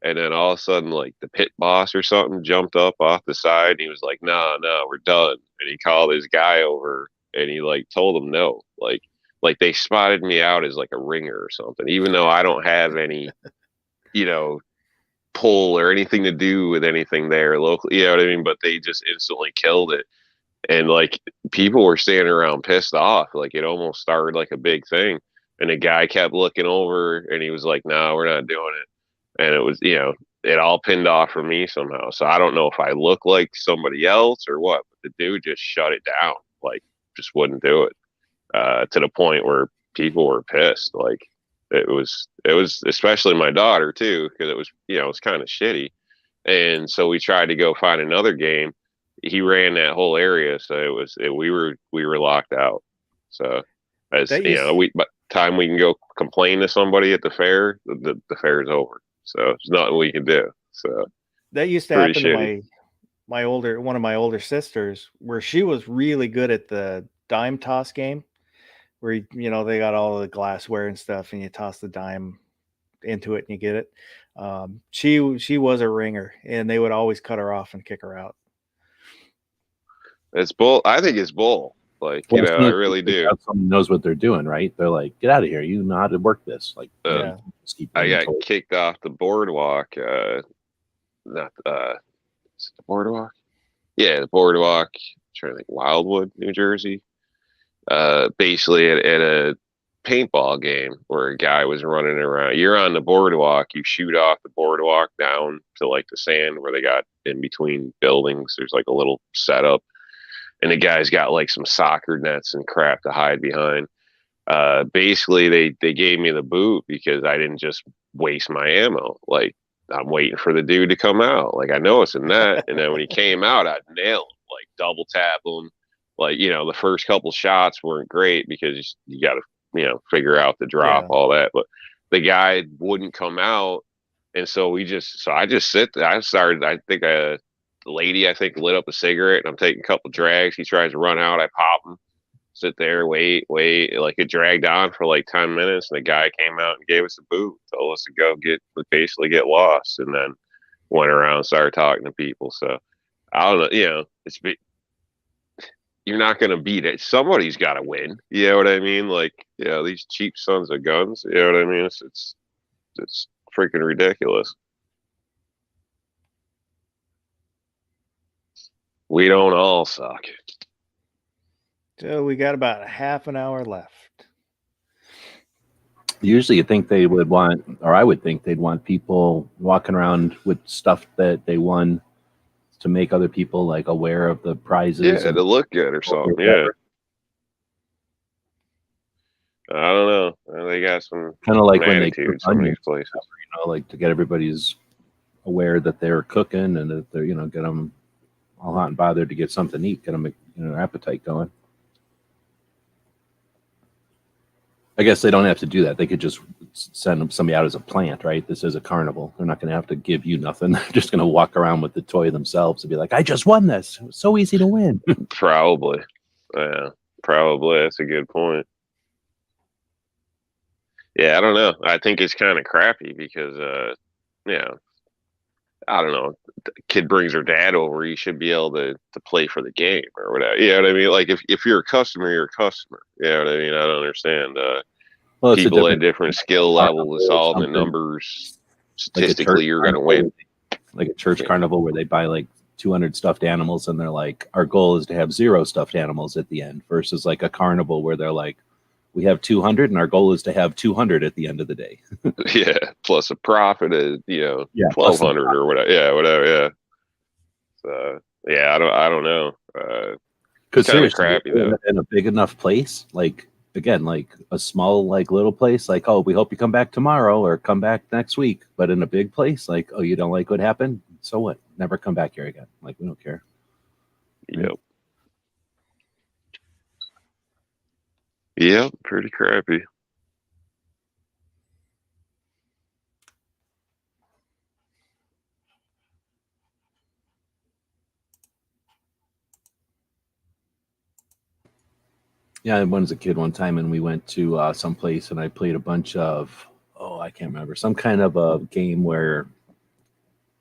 C: And then all of a sudden, like, the pit boss or something jumped up off the side. And he was like, no, we're done. And he called his guy over and he like told him no. Like they spotted me out as like a ringer or something, even though I don't have any, pull or anything to do with anything there locally. You know what I mean? But they just instantly killed it. And like people were standing around pissed off. Like it almost started like a big thing. And the guy kept looking over and he was like, no, we're not doing it. And it was, it all pinned off for me somehow. So I don't know if I look like somebody else or what, but the dude just shut it down, like just wouldn't do it, to the point where people were pissed. Like it was especially my daughter too, because it was, it was kind of shitty. And so we tried to go find another game. He ran that whole area. So we were locked out. So as by the time we can go complain to somebody at the fair, the fair is over. So there's nothing we can do. So
A: that used to happen to one of my older sisters, where she was really good at the dime toss game, where they got all the glassware and stuff, and you toss the dime into it and you get it. She was a ringer, and they would always cut her off and kick her out.
C: It's bull. I think it's bull. Like, I really do.
B: Someone knows what they're doing, right? They're like, get out of here. You know how to work this. Like,
C: I got kicked off the boardwalk. Not is it the boardwalk? Yeah, the boardwalk. I'm trying to think, Wildwood, New Jersey. Basically at a paintball game where a guy was running around. You're on the boardwalk. You shoot off the boardwalk down to like the sand where they got in between buildings. There's like a little setup. And the guy's got like some soccer nets and crap to hide behind. Basically, they gave me the boot because I didn't just waste my ammo. Like, I'm waiting for the dude to come out. Like, I know it's a net. And then when he came out, I'd nail him, like double tap him. Like, the first couple shots weren't great because you got to, figure out the drop, all that. But the guy wouldn't come out. And so I just sit there. I think the lady, lit up a cigarette, and I'm taking a couple drags. He tries to run out. I pop him, sit there, wait. Like, it dragged on for like 10 minutes, and the guy came out and gave us a boot, told us to go basically get lost, and then went around and started talking to people. So I don't know, you're not going to beat it. Somebody's got to win. You know what I mean? Like, these cheap sons of guns, you know what I mean? It's freaking ridiculous. We don't all suck.
A: So we got about a half an hour left.
B: Usually you think they would want, or I would think they'd want people walking around with stuff that they won to make other people like aware of the prizes.
C: Yeah,
B: and
C: to look good or something. Yeah. I don't know. They got some
B: kind of like when they cook
C: attitude, some of
B: onions,
C: these places.
B: like to get everybody's aware that they're cooking and that they're, get them all hot and bothered to get something to eat, get them, their appetite going. I guess they don't have to do that. They could just send somebody out as a plant, right? This is a carnival. They're not going to have to give you nothing. They're just going to walk around with the toy themselves and be like, I just won this. It was so easy to win.
C: Probably. Yeah, probably. That's a good point. Yeah, I don't know. I think it's kind of crappy because, I don't know. The kid brings her dad over. You should be able to play for the game or whatever. You know what I mean? Like if you're a customer, you're a customer. You know what I mean? I don't understand.
B: Well,
C: People at different skill levels,
B: carnival or
C: all the
B: something.
C: numbers.
B: Like a
C: Statistically,
B: church
C: you're going to
B: carnival,
C: win.
B: like a church carnival where they buy like 200 stuffed animals and they're like, our goal is to have 0 stuffed animals at the end, versus like a carnival where they're like, we have 200 and our goal is to have 200 at the end of the day.
C: Yeah, plus a profit of 1,200 or whatever. Yeah, whatever. Yeah. So yeah, I don't know.
B: Because seriously,
C: crappy though.
B: In a big enough place, like again, like a small like little place, like, oh, we hope you come back tomorrow or come back next week. But in a big place, like, oh, you don't like what happened? So what? Never come back here again. Like, we don't care.
C: Yep. Yep, pretty crappy.
B: Yeah, I was a kid one time and we went to some place and I played a bunch of, I can't remember, some kind of a game where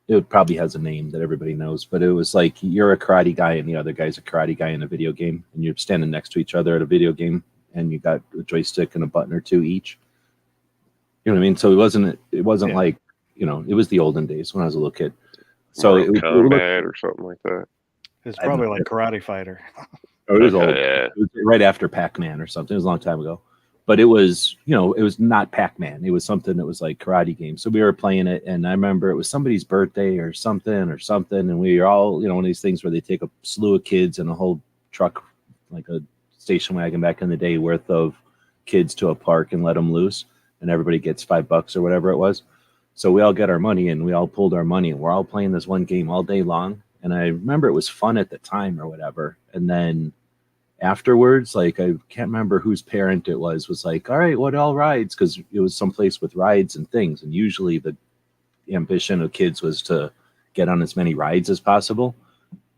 B: it probably has a name that everybody knows, but it was like you're a karate guy and the other guy's a karate guy in a video game, and you're standing next to each other at a video game, and you got a joystick and a button or two each. You know what I mean? So it wasn't like, it was the olden days when I was a little kid. So
C: Mortal Kombat or something like that.
A: It's probably like Karate Fighter.
B: It was old.
C: Yeah.
B: It was right after Pac-Man or something. It was a long time ago. But it was, it was not Pac-Man. It was something that was like karate game. So we were playing it, and I remember it was somebody's birthday or something, and we were all, one of these things where they take a slew of kids and a whole truck, like a station wagon back in the day, worth of kids to a park and let them loose, and everybody gets $5 or whatever it was. So we all get our money, and we all pulled our money, and we're all playing this one game all day long. And I remember it was fun at the time or whatever. And then afterwards, like, I can't remember whose parent it was like, all right, what all rides? Because it was someplace with rides and things. And usually the ambition of kids was to get on as many rides as possible.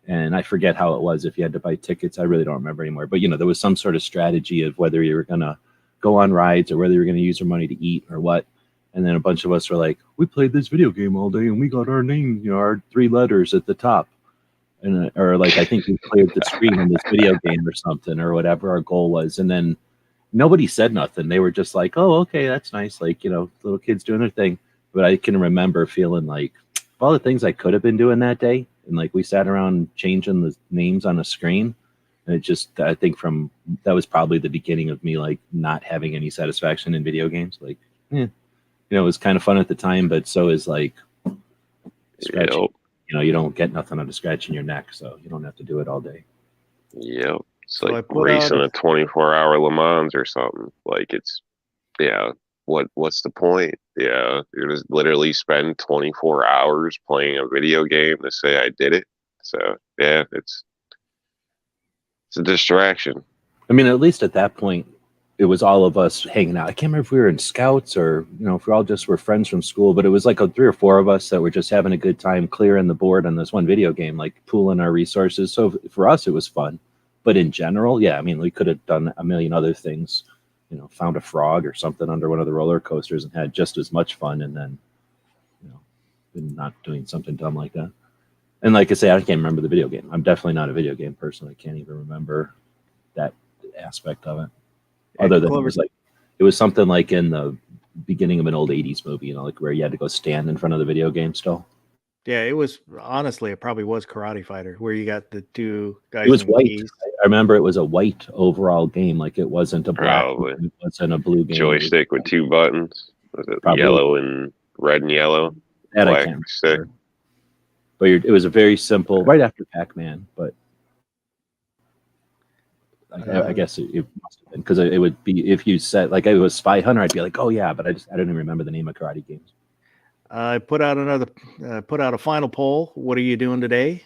B: And I forget how it was, if you had to buy tickets. I really don't remember anymore. But, there was some sort of strategy of whether you were going to go on rides or whether you were going to use your money to eat or what. And then a bunch of us were like, we played this video game all day and we got our name, our 3 letters at the top. And, or like, I think we cleared the screen in this video game or something, or whatever our goal was. And then nobody said nothing. They were just like, oh, okay, that's nice. Like, little kids doing their thing. But I can remember feeling like all the things I could have been doing that day. And like, we sat around changing the names on a screen. And it just, I think that was probably the beginning of me, like, not having any satisfaction in video games. Like, it was kind of fun at the time, but so is like scratching.
C: Yep.
B: You don't get nothing out of scratching your neck, so you don't have to do it all day.
C: Yep. It's
A: So I
C: like
A: put
C: racing
A: out
C: a 24-hour Le Mans or something. Like, it's, what's the point? Yeah, you're just literally spend 24 hours playing a video game to say I did it. So yeah, it's a distraction.
B: I mean, at least at that point, it was all of us hanging out. I can't remember if we were in scouts or, if we all just were friends from school, but it was like 3 or 4 of us that were just having a good time clearing the board on this one video game, like pooling our resources. So for us, it was fun. But in general, yeah, I mean, we could have done a million other things, found a frog or something under one of the roller coasters and had just as much fun. And then, been not doing something dumb like that. And like I say, I can't remember the video game. I'm definitely not a video game person. I can't even remember that aspect of it. Other than it was something like in the beginning of an old 80s movie, like where you had to go stand in front of the video game still.
A: Yeah, it was, honestly, it probably was Karate Fighter, where you got the 2 guys.
B: It was
A: in
B: white.
A: geese.
B: I remember it was a white overall game. Like, it wasn't a black.
C: Probably.
B: It wasn't a blue game.
C: Joystick with 2 buttons. Was it
B: Probably.
C: yellow and red and yellow?
B: That I
C: Black
B: can't
C: stick.
B: remember. But it was a very simple, right after Pac-Man, but I guess it must have been, because it would be, if you said like it was Spy Hunter, I'd be like, oh yeah, but I don't even remember the name of karate games.
A: I put out a final poll. What are you doing today?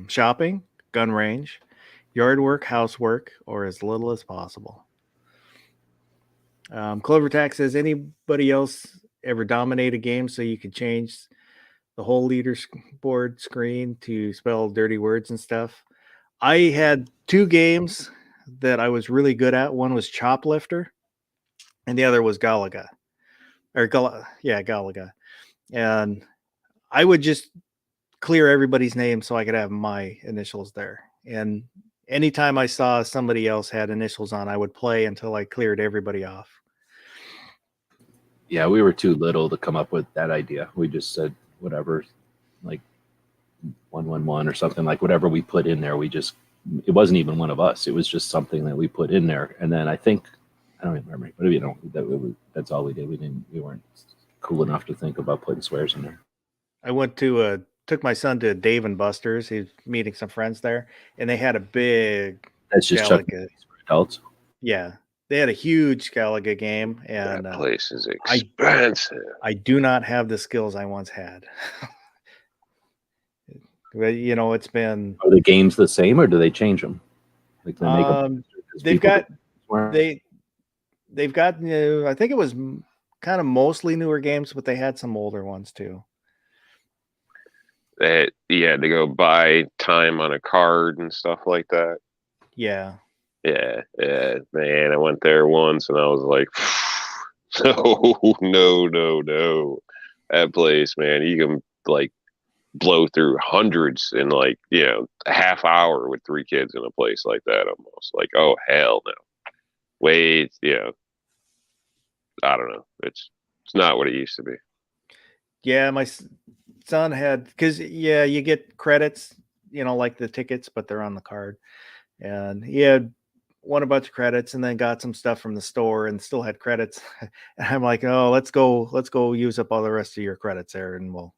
A: Shopping, gun range, yard work, housework, or as little as possible. Clovertack says, anybody else ever dominate a game so you could change the whole leaderboard screen to spell dirty words and stuff? I had 2 games that I was really good at. One was Choplifter, and the other was Galaga. Galaga. And I would just clear everybody's name so I could have my initials there. And anytime I saw somebody else had initials on, I would play until I cleared everybody off.
B: Yeah, we were too little to come up with that idea. We just said whatever, like 111 or something, like whatever we put in there. It wasn't even one of us. It was just something that we put in there. And then I don't remember, but that's all we did. We weren't cool enough to think about putting swears in there.
A: I took my son to Dave and Buster's. He's meeting some friends there, and they had a big.
B: That's just Chuck
A: Galaga.
B: For adults.
A: Yeah, they had a huge Galaga game, and
C: that place is expensive.
A: I do not have the skills I once had. It's been.
B: Are the games the same, or do they change them? Like they make
A: they've got new. I think it was kind of mostly newer games, but they had some older ones too.
C: That you had to go buy time on a card and stuff like that.
A: Yeah.
C: Yeah, man. I went there once and I was like, no. That place, man, you can like blow through hundreds in like, a half hour with 3 kids in a place like that almost. Like, oh, hell no. Wait, I don't know. It's not what it used to be.
A: Yeah, my son had, because you get credits, like the tickets, but they're on the card, and he had won a bunch of credits and then got some stuff from the store and still had credits. And I'm like, oh, let's go use up all the rest of your credits there, and we'll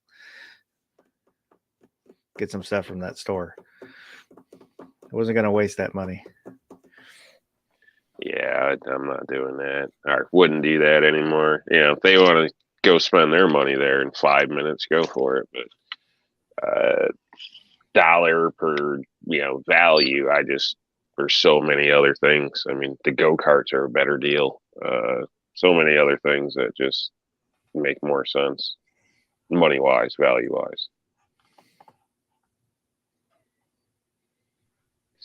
A: get some stuff from that store. I wasn't gonna waste that money.
C: Yeah, I'm not doing that. I wouldn't do that anymore. If they want to go spend their money there in 5 minutes, go for it. But dollar per value, there's so many other things. I mean, the go-karts are a better deal. So many other things that just make more sense, money-wise, value-wise.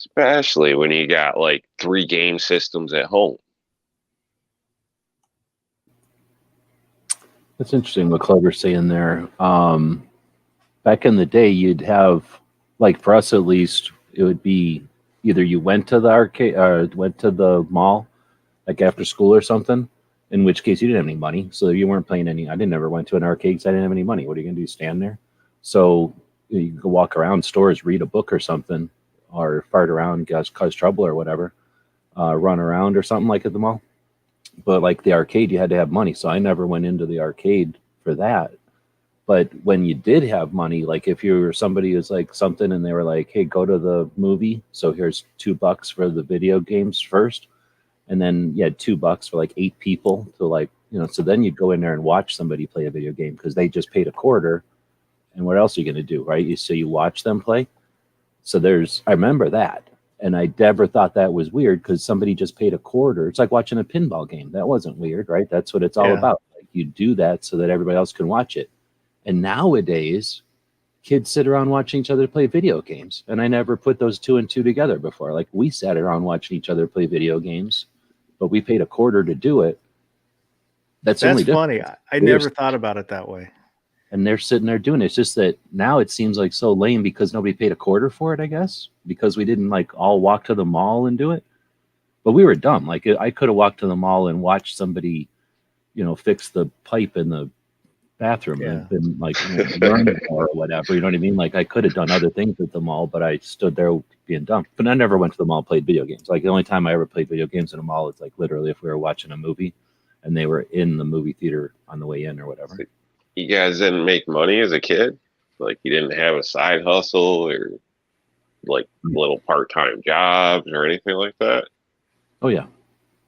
C: Especially when you got like 3 game systems at home.
B: That's interesting what Clover's saying there. Back in the day, you'd have, like for us at least, it would be either you went to the arcade or went to the mall, like after school or something, in which case you didn't have any money. So you weren't playing any. I never went to an arcade because I didn't have any money. What are you going to do, stand there? So you can walk around stores, read a book or something, or fart around, cause trouble or whatever, run around or something like at the mall. But like the arcade, you had to have money. So I never went into the arcade for that. But when you did have money, like if you were somebody who's like something and they were like, hey, go to the movie. So here's $2 for the video games first. And then you had $2 for like 8 people to like, so then you'd go in there and watch somebody play a video game because they just paid $0.25. And what else are you going to do, right? So you watch them play. So I remember that. And I never thought that was weird because somebody just paid $0.25. It's like watching a pinball game. That wasn't weird, right? That's what it's all about. Like you do that so that everybody else can watch it. And nowadays, kids sit around watching each other play video games. And I never put those 2 and 2 together before. Like we sat around watching each other play video games, but we paid $0.25 to do it. That's
A: funny. I never thought about it that way.
B: And they're sitting there doing it. It's just that now it seems like so lame because nobody paid $0.25 for it, I guess, because we didn't like all walk to the mall and do it. But we were dumb. Like I could have walked to the mall and watched somebody, fix the pipe in the bathroom and been like learning or whatever. You know what I mean? Like I could have done other things at the mall, but I stood there being dumb. But I never went to the mall and played video games. Like the only time I ever played video games in a mall is like literally if we were watching a movie and they were in the movie theater on the way in or whatever.
C: You guys didn't make money as a kid? Like you didn't have a side hustle or like little part-time jobs or anything like that?
B: Oh yeah,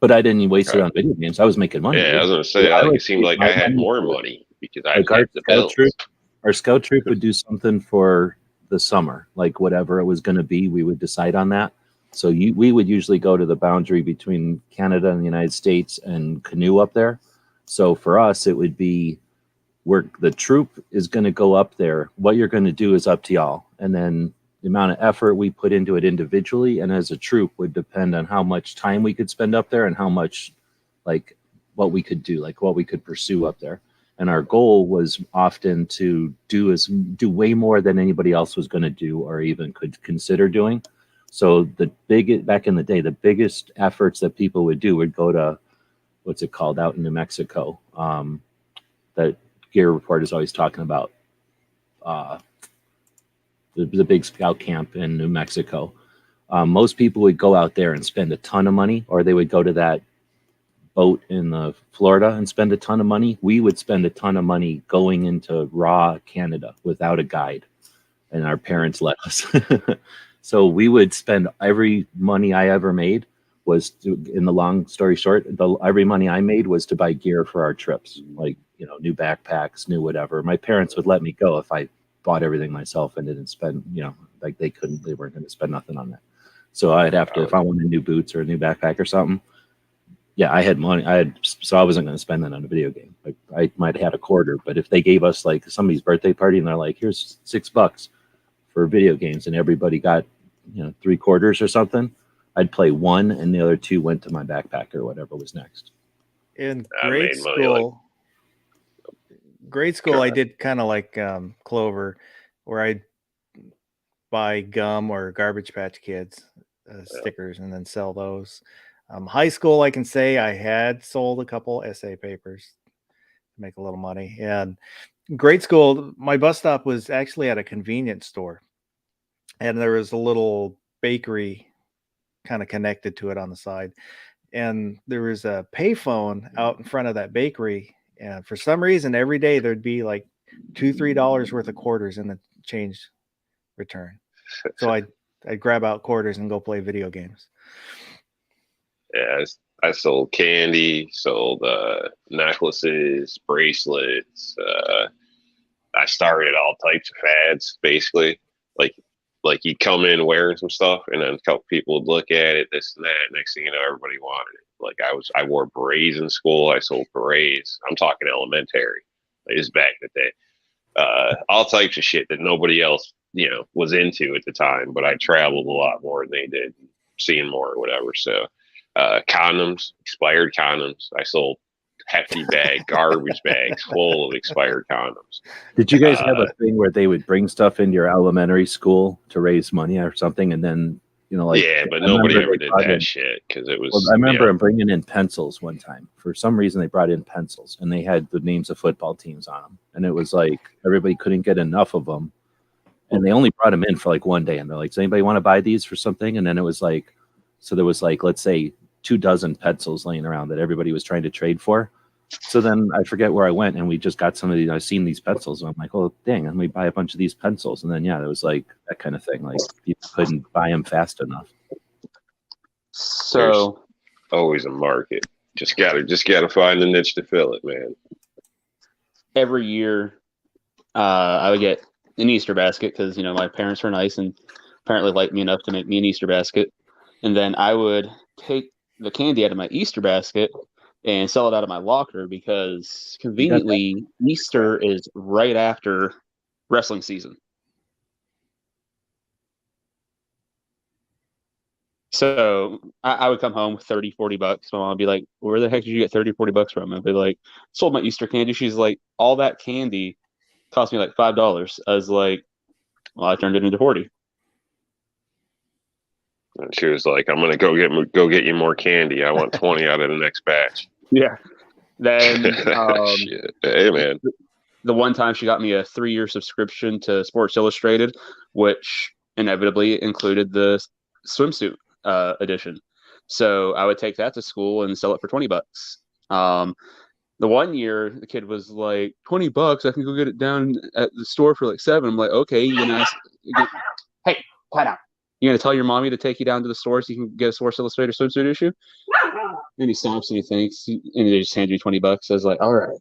B: but I didn't waste it
C: Okay.
B: on video games. I was making money.
C: Yeah, I
B: dude.
C: was gonna say,
B: I
C: like,
B: would
C: it seemed
B: take
C: like
B: my
C: I had
B: money
C: more
B: for-
C: money because I
B: like
C: had the bills.
B: our scout troop would do something for the summer, like whatever it was going to be. We would decide on that. So we would usually go to the boundary between Canada and the United States and canoe up there. So for us, it would be where the troop is going to go up there. What you're going to do is up to y'all, and then the amount of effort we put into it individually and as a troop would depend on how much time we could spend up there and how much, like, what we could do, like what we could pursue up there. And our goal was often to do way more than anybody else was going to do or even could consider doing. So back in the day, the biggest efforts that people would do would go to, what's it called, out in New Mexico, that Gear Report is always talking about, the big scout camp in New Mexico. Most people would go out there and spend a ton of money, or they would go to that boat in Florida and spend a ton of money. We would spend a ton of money going into raw Canada without a guide, and our parents let us. So we would spend every money I ever made was to, in the long story short, every money I made was to buy gear for our trips, like, you know, new backpacks, new whatever. My parents would let me go if I bought everything myself and didn't spend, you know, like they weren't going to spend nothing on that. So I'd have to, if I wanted new boots or a new backpack or something, yeah, I had money. So I wasn't going to spend that on a video game. Like I might have had a quarter, but if they gave us like somebody's birthday party and they're like, here's $6 for video games, and everybody got, you know, 3 quarters or something, I'd play one and the other 2 went to my backpack or whatever was next.
A: In
C: I
A: grade
C: made money,
A: school, I did kind of like Clover, where I'd buy gum or Garbage Patch Kids stickers and then sell those. High school, I can say I had sold a couple essay papers to make a little money. And grade school, my bus stop was actually at a convenience store, and there was a little bakery kind of connected to it on the side. And there was a payphone out in front of that bakery. And for some reason, every day there'd be like $2-3 worth of quarters in the change return. So I'd grab out quarters and go play video games.
C: Yeah, I sold candy, sold necklaces, bracelets. I started all types of fads, basically. Like you come in wearing some stuff, and then a couple people would look at it, this and that. Next thing you know, everybody wanted it. Like I wore berets in school. I sold berets. I'm talking elementary. Like, this is back in the day. All types of shit that nobody else, you know, was into at the time. But I traveled a lot more than they did, seeing more or whatever. So condoms, expired condoms. I sold hefty garbage bags full of expired condoms.
B: Did you guys have a thing where they would bring stuff into your elementary school to raise money or something, and then, you know, like,
C: yeah, but nobody ever did that shit because it was.
B: Well, I remember them bringing in pencils one time. For some reason, they brought in pencils, and they had the names of football teams on them, and it was like everybody couldn't get enough of them, and they only brought them in for like one day, and they're like, "Does anybody want to buy these for something?" And then it was like, so there was like, let's say 24 pencils laying around that everybody was trying to trade for. So then I forget where I went, and we just got some of these. I've seen these pencils, and I'm like, "Oh, dang!" And we buy a bunch of these pencils, and then yeah, it was like that kind of thing. Like people couldn't buy them fast enough.
E: So
C: there's always a market. Just gotta find a niche to fill it, man.
E: every year, I would get an Easter basket because, you know, my parents were nice and apparently liked me enough to make me an Easter basket, and then I would take the candy out of my Easter basket and sell it out of my locker because conveniently Easter is right after wrestling season. So I would come home with $30, $40. My mom would be like, where the heck did you get $30, $40 from? I'd be like, sold my Easter candy. She's like, all that candy cost me like $5. I was like, well, I turned it into 40.
C: And she was like, "I'm gonna go get you more candy. I want 20 out of the next batch."
E: Yeah. Then
C: Shit. Hey, man.
E: the one time she got me a 3-year subscription to Sports Illustrated, which inevitably included the swimsuit edition. So I would take that to school and sell it for $20.
G: The one year, the kid was like, $20. I can go get it down at the store for like $7. I'm like, okay, hey, quiet out. You gonna tell your mommy to take you down to the store so you can get a Sports Illustrated swimsuit issue? And he stops and he thinks, and they just hand you $20. I was like, all right.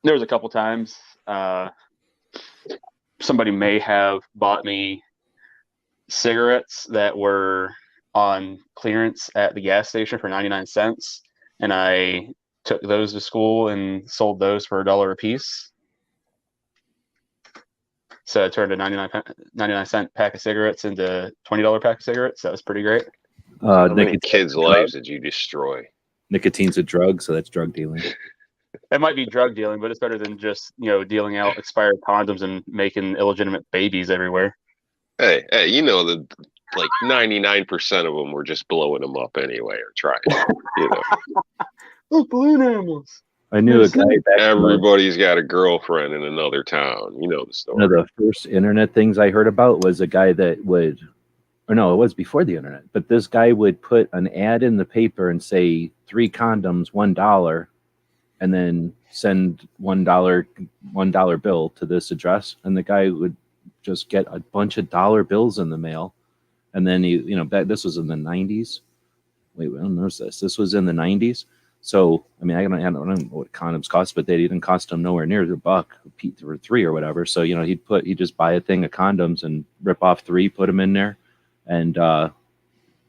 G: There was a couple times somebody may have bought me cigarettes that were on clearance at the gas station for 99 cents, and I took those to school and sold those for $1 a piece. So I turned a 99-cent pack of cigarettes into $20 pack of cigarettes. That was pretty great.
C: How many kids' lives did you destroy?
B: Nicotine's a drug, so that's drug dealing.
G: It might be drug dealing, but it's better than just dealing out expired condoms and making illegitimate babies everywhere.
C: Hey, you know that like 99% of them were just blowing them up anyway or trying.
G: Look, balloon animals.
B: I knew a guy back.
C: Everybody's got a girlfriend in another town. You know the story.
B: One of the first internet things I heard about was a guy that would, or no, it was before the internet, but this guy would put an ad in the paper and say 3 condoms, $1, and then send $1 bill to this address, and the guy would just get a bunch of dollar bills in the mail, and then this was in the 90s. Wait, when was this? This was in the 90s. So I mean, I don't know what condoms cost, but they didn't cost him nowhere near $1, or 3 or whatever. So he'd just buy a thing of condoms and rip off 3, put them in there, and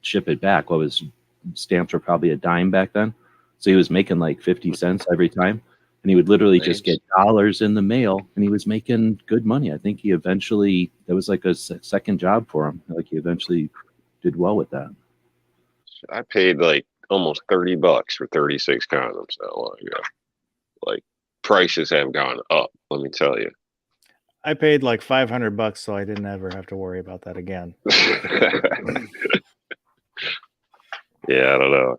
B: ship it back. What was stamps were probably a dime back then. So he was making like 50 cents every time, and he would literally just get dollars in the mail, and he was making good money. I think he eventually, that was like a second job for him. Like he eventually did well with that.
C: I paid like almost $30 for 36 condoms that long ago. Like prices have gone up, let me tell you.
A: I paid like $500, so I didn't ever have to worry about that again.
C: Yeah, I don't know.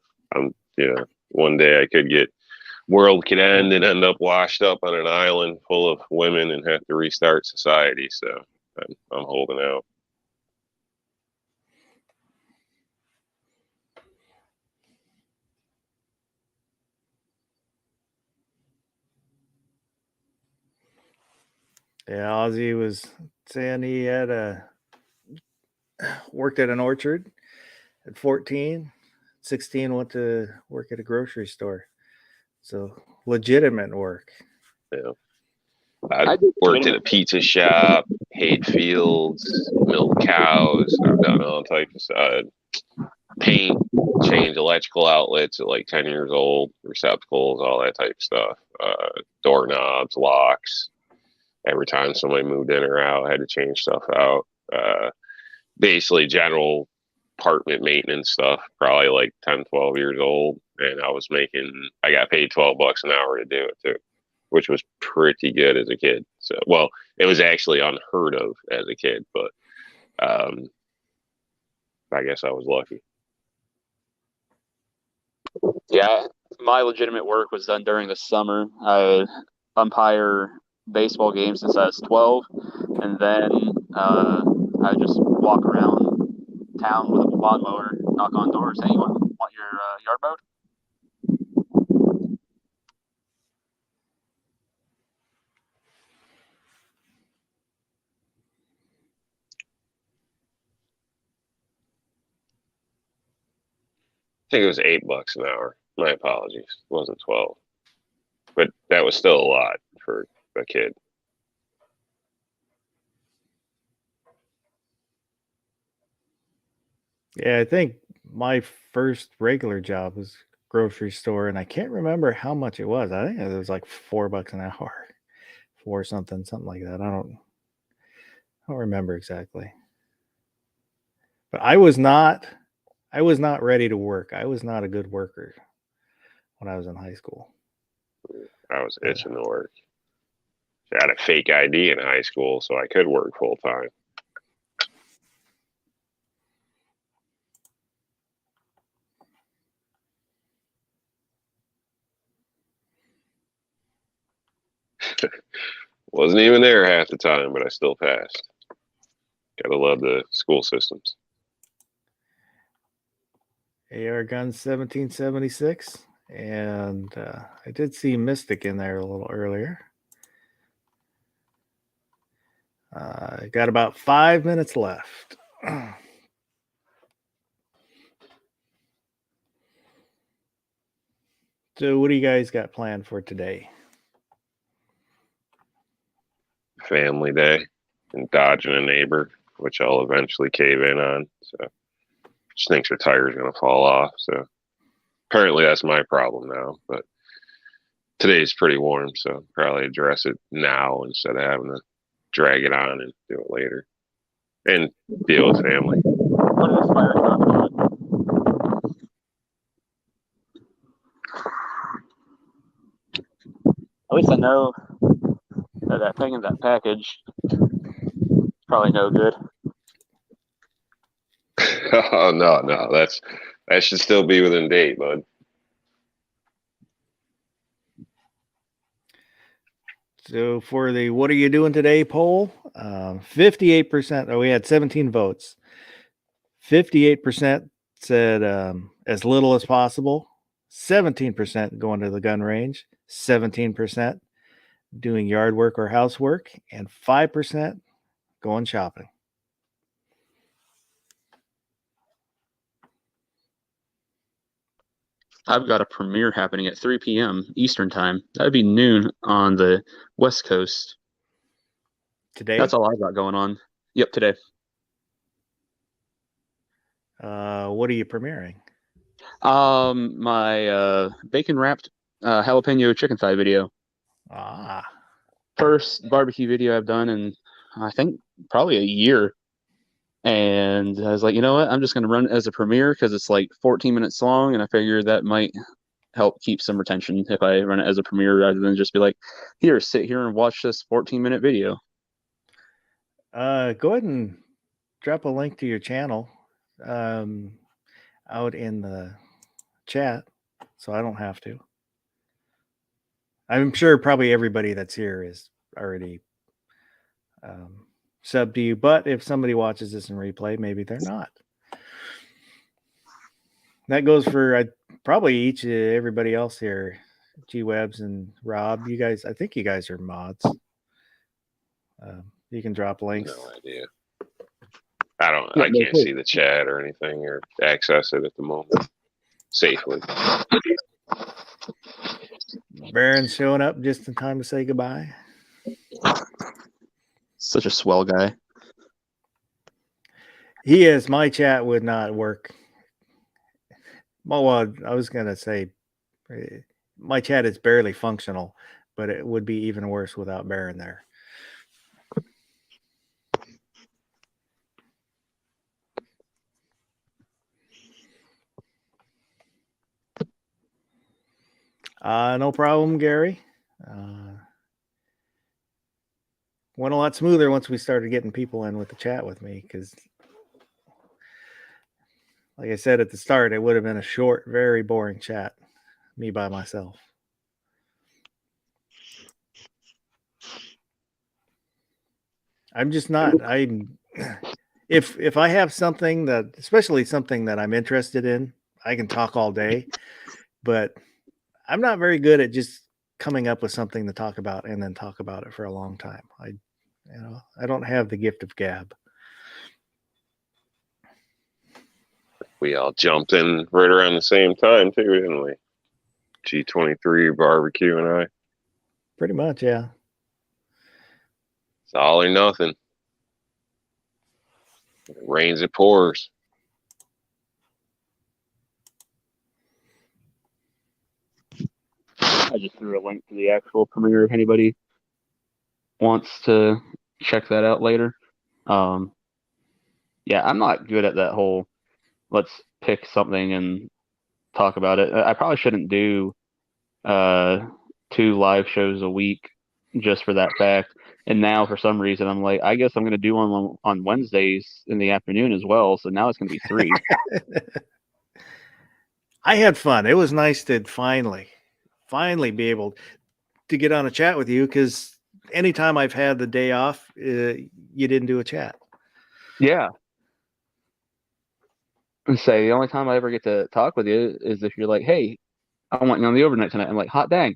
C: One day I could get world could end and end up washed up on an island full of women and have to restart society. So I'm holding out.
A: Yeah, Ozzy was saying he had worked at an orchard at 14. 16 went to work at a grocery store. So legitimate work.
C: Yeah. I worked at a pizza shop, hay fields, milk cows. I've done all types of stuff. Paint, change electrical outlets at like 10 years old, receptacles, all that type of stuff. Doorknobs, locks. Every time somebody moved in or out, I had to change stuff out. Basically general apartment maintenance stuff, probably like 10, 12 years old. And I got paid $12 an hour to do it too, which was pretty good as a kid. So, well, it was actually unheard of as a kid, but I guess I was lucky.
G: Yeah, my legitimate work was done during the summer. I umpire baseball games since I was 12, and then I just walk around town with a lawnmower, knock on doors. Hey, you want your yard mowed?
C: I think it was $8 an hour. My apologies. It wasn't 12. But that was still a lot for a kid.
A: Yeah, I think my first regular job was grocery store, and I can't remember how much it was. I think it was like $4 an hour, something like that. I don't remember exactly. But I was not ready to work. I was not a good worker when I was in high school.
C: I was itching to work. I had a fake ID in high school, so I could work full time. Wasn't even there half the time, but I still passed. Gotta love the school systems.
A: AR gun 1776, And I did see Mystic in there a little earlier. Got about 5 minutes left. So what do you guys got planned for today?
C: Family day and dodging a neighbor, which I'll eventually cave in on. So just thinks her tire's gonna fall off. So apparently that's my problem now. But today's pretty warm, so probably address it now instead of having to drag it on and do it later. And deal with family.
E: What is fire talking about? At least I know that thing in that package is probably no good.
C: Oh no, that should still be within date, bud.
A: So for the what are you doing today poll, 58%, we had 17 votes. 58% said as little as possible, 17% going to the gun range, 17% doing yard work or housework, and 5% going shopping.
G: I've got a premiere happening at 3 p.m. Eastern time. That'd be noon on the West Coast.
A: Today?
G: That's all I've got going on. Yep, today.
A: What are you premiering?
G: My bacon wrapped jalapeno chicken thigh video.
A: Ah,
G: First barbecue video I've done in I think probably a year. And I was like, you know what? I'm just going to run it as a premiere because it's like 14 minutes long, and I figure that might help keep some retention if I run it as a premiere rather than just be like, here, sit here and watch this 14-minute video.
A: go ahead and drop a link to your channel out in the chat so I don't have to. I'm sure probably everybody that's here is already sub to you, but if somebody watches this in replay, maybe they're not. That goes for probably everybody else here. G-Webs and Rob, you guys, I think you guys are mods. You can drop links.
C: No idea. I can't see the chat or anything or access it at the moment safely.
A: Baron's showing up just in time to say goodbye.
G: Such a swell guy.
A: He is. My chat would not work. Well, I was going to say my chat is barely functional, but it would be even worse without Baron there. No problem, Gary. Went a lot smoother once we started getting people in with the chat with me because, like I said at the start, it would have been a short, very boring chat, me by myself. I'm just not. If I have something that, especially something that I'm interested in, I can talk all day, but I'm not very good at just coming up with something to talk about and then talk about it for a long time. I don't have the gift of gab.
C: We all jumped in right around the same time too, didn't we? G23 barbecue and I.
A: Pretty much, yeah.
C: It's all or nothing. It rains, it pours.
G: I just threw a link to the actual premiere if anybody wants to check that out later. Yeah, I'm not good at that whole let's pick something and talk about it. I probably shouldn't do 2 live shows a week just for that fact. And now for some reason I'm like, I guess I'm going to do one on Wednesdays in the afternoon as well. So now it's going to be 3.
A: I had fun. It was nice to finally be able to get on a chat with you because anytime I've had the day off, you didn't do a chat.
G: Yeah. And say the only time I ever get to talk with you is if you're like, hey, I want you on the overnight tonight. I'm like, hot dang.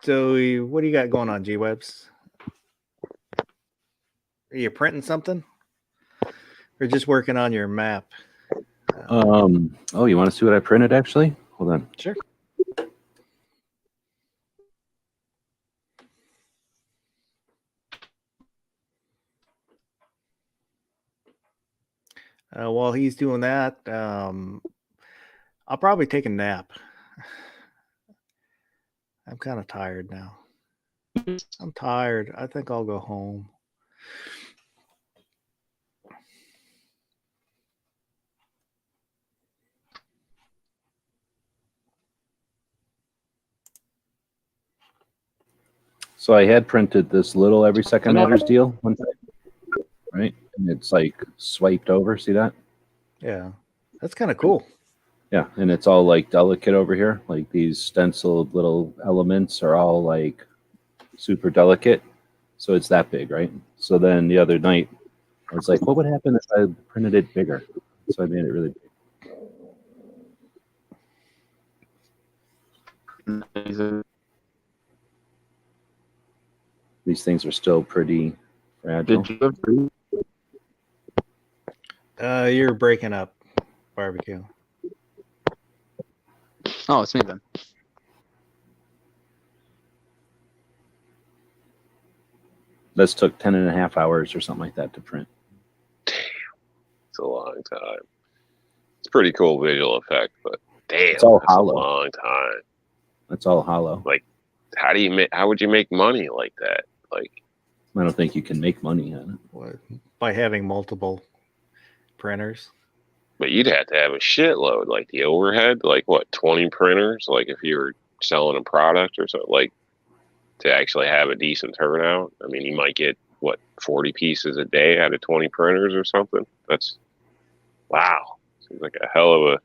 A: So what do you got going on, G-Webs? Are you printing something? Or just working on your map?
B: Oh, you want to see what I printed actually? Hold on.
A: Sure. While he's doing that, I'll probably take a nap. I'm kind of tired now. I'm tired. I think I'll go home.
B: So I had printed this little every second matters deal one time, right? And it's like swiped over. See that?
A: Yeah, that's kind of cool.
B: Yeah, and it's all like delicate over here. Like these stenciled little elements are all like super delicate. So it's that big, right? So then the other night, I was like, what would happen if I printed it bigger? So I made it really big. These things are still pretty fragile.
G: Did you
A: You're breaking up, barbecue.
G: Oh, it's me then.
B: This took 10.5 hours or something like that to print.
C: It's a long time. It's a pretty cool visual effect, but damn,
B: It's all
C: that's
B: hollow.
C: a long time.
B: It's all hollow.
C: Like, how would you make money like that? Like,
B: I don't think you can make money on
A: What, by having multiple printers.
C: but you'd have to have a shitload, like the overhead, like what, 20 printers? Like if you were selling a product or something, like to actually have a decent turnout. I mean, you might get what, 40 pieces a day out of 20 printers or something. That's wow. Seems like a hell of a,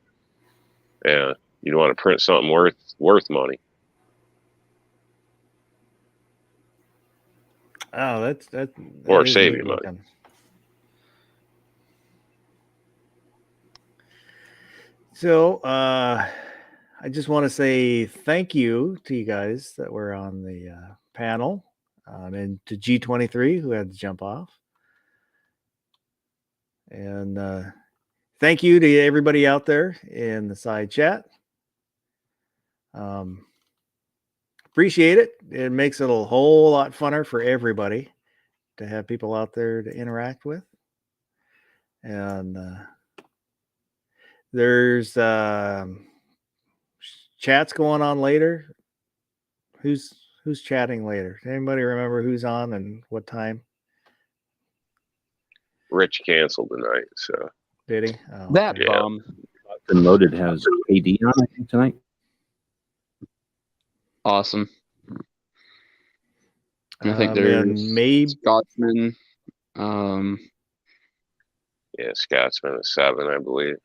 C: yeah. You'd want to print something worth money.
A: Oh, that
C: Or
A: is
C: save
A: neat
C: you money.
A: looking. So I just want to say thank you to you guys that were on the panel, and to G23 who had to jump off. And thank you to everybody out there in the side chat. Appreciate it. It makes it a whole lot funner for everybody to have people out there to interact with. And there's chats going on later. Who's chatting later? Does anybody remember who's on and what time?
C: Rich canceled tonight, so
A: Did he? Oh,
G: That
C: yeah.
G: bomb.
B: And Loaded has AD on, I think, tonight.
G: Awesome. I think
A: and
G: there's
A: maybe
G: Scotsman.
C: Yeah, Scotsman at 7, I believe.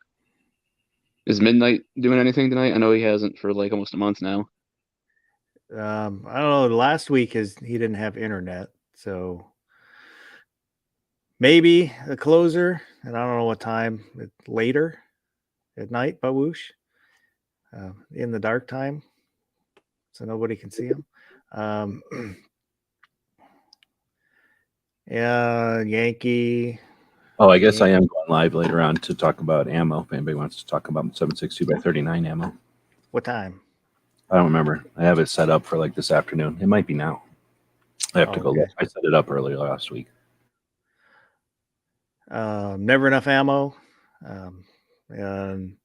G: Is Midnight doing anything tonight? I know he hasn't for like almost a month now.
A: I don't know. Last week he didn't have internet, so maybe the closer. And I don't know what time. Later at night, Bawoosh, in the dark time, so nobody can see him. Yeah, Yankee.
B: Oh, I guess I am going live later on to talk about ammo. If anybody wants to talk about 7.62x39 ammo.
A: What time?
B: I don't remember. I have it set up for like this afternoon. It might be now. I have to go look. I set it up earlier last week.
A: Never enough ammo. And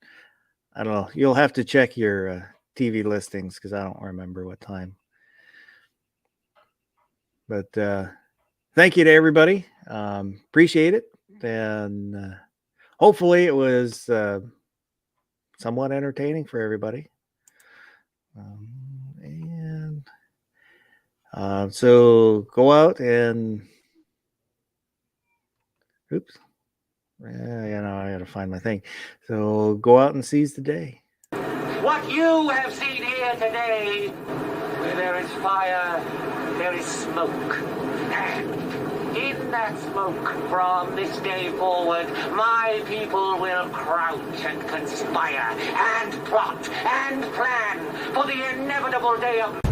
A: I don't know. You'll have to check your TV listings because I don't remember what time. But thank you to everybody. Appreciate it. And hopefully it was somewhat entertaining for everybody. So go out and oops. I gotta find my thing. So go out and seize the day.
H: What you have seen here today Where there is fire, there is smoke. And in that smoke, from this day forward, my people will crouch and conspire and plot and plan for the inevitable day of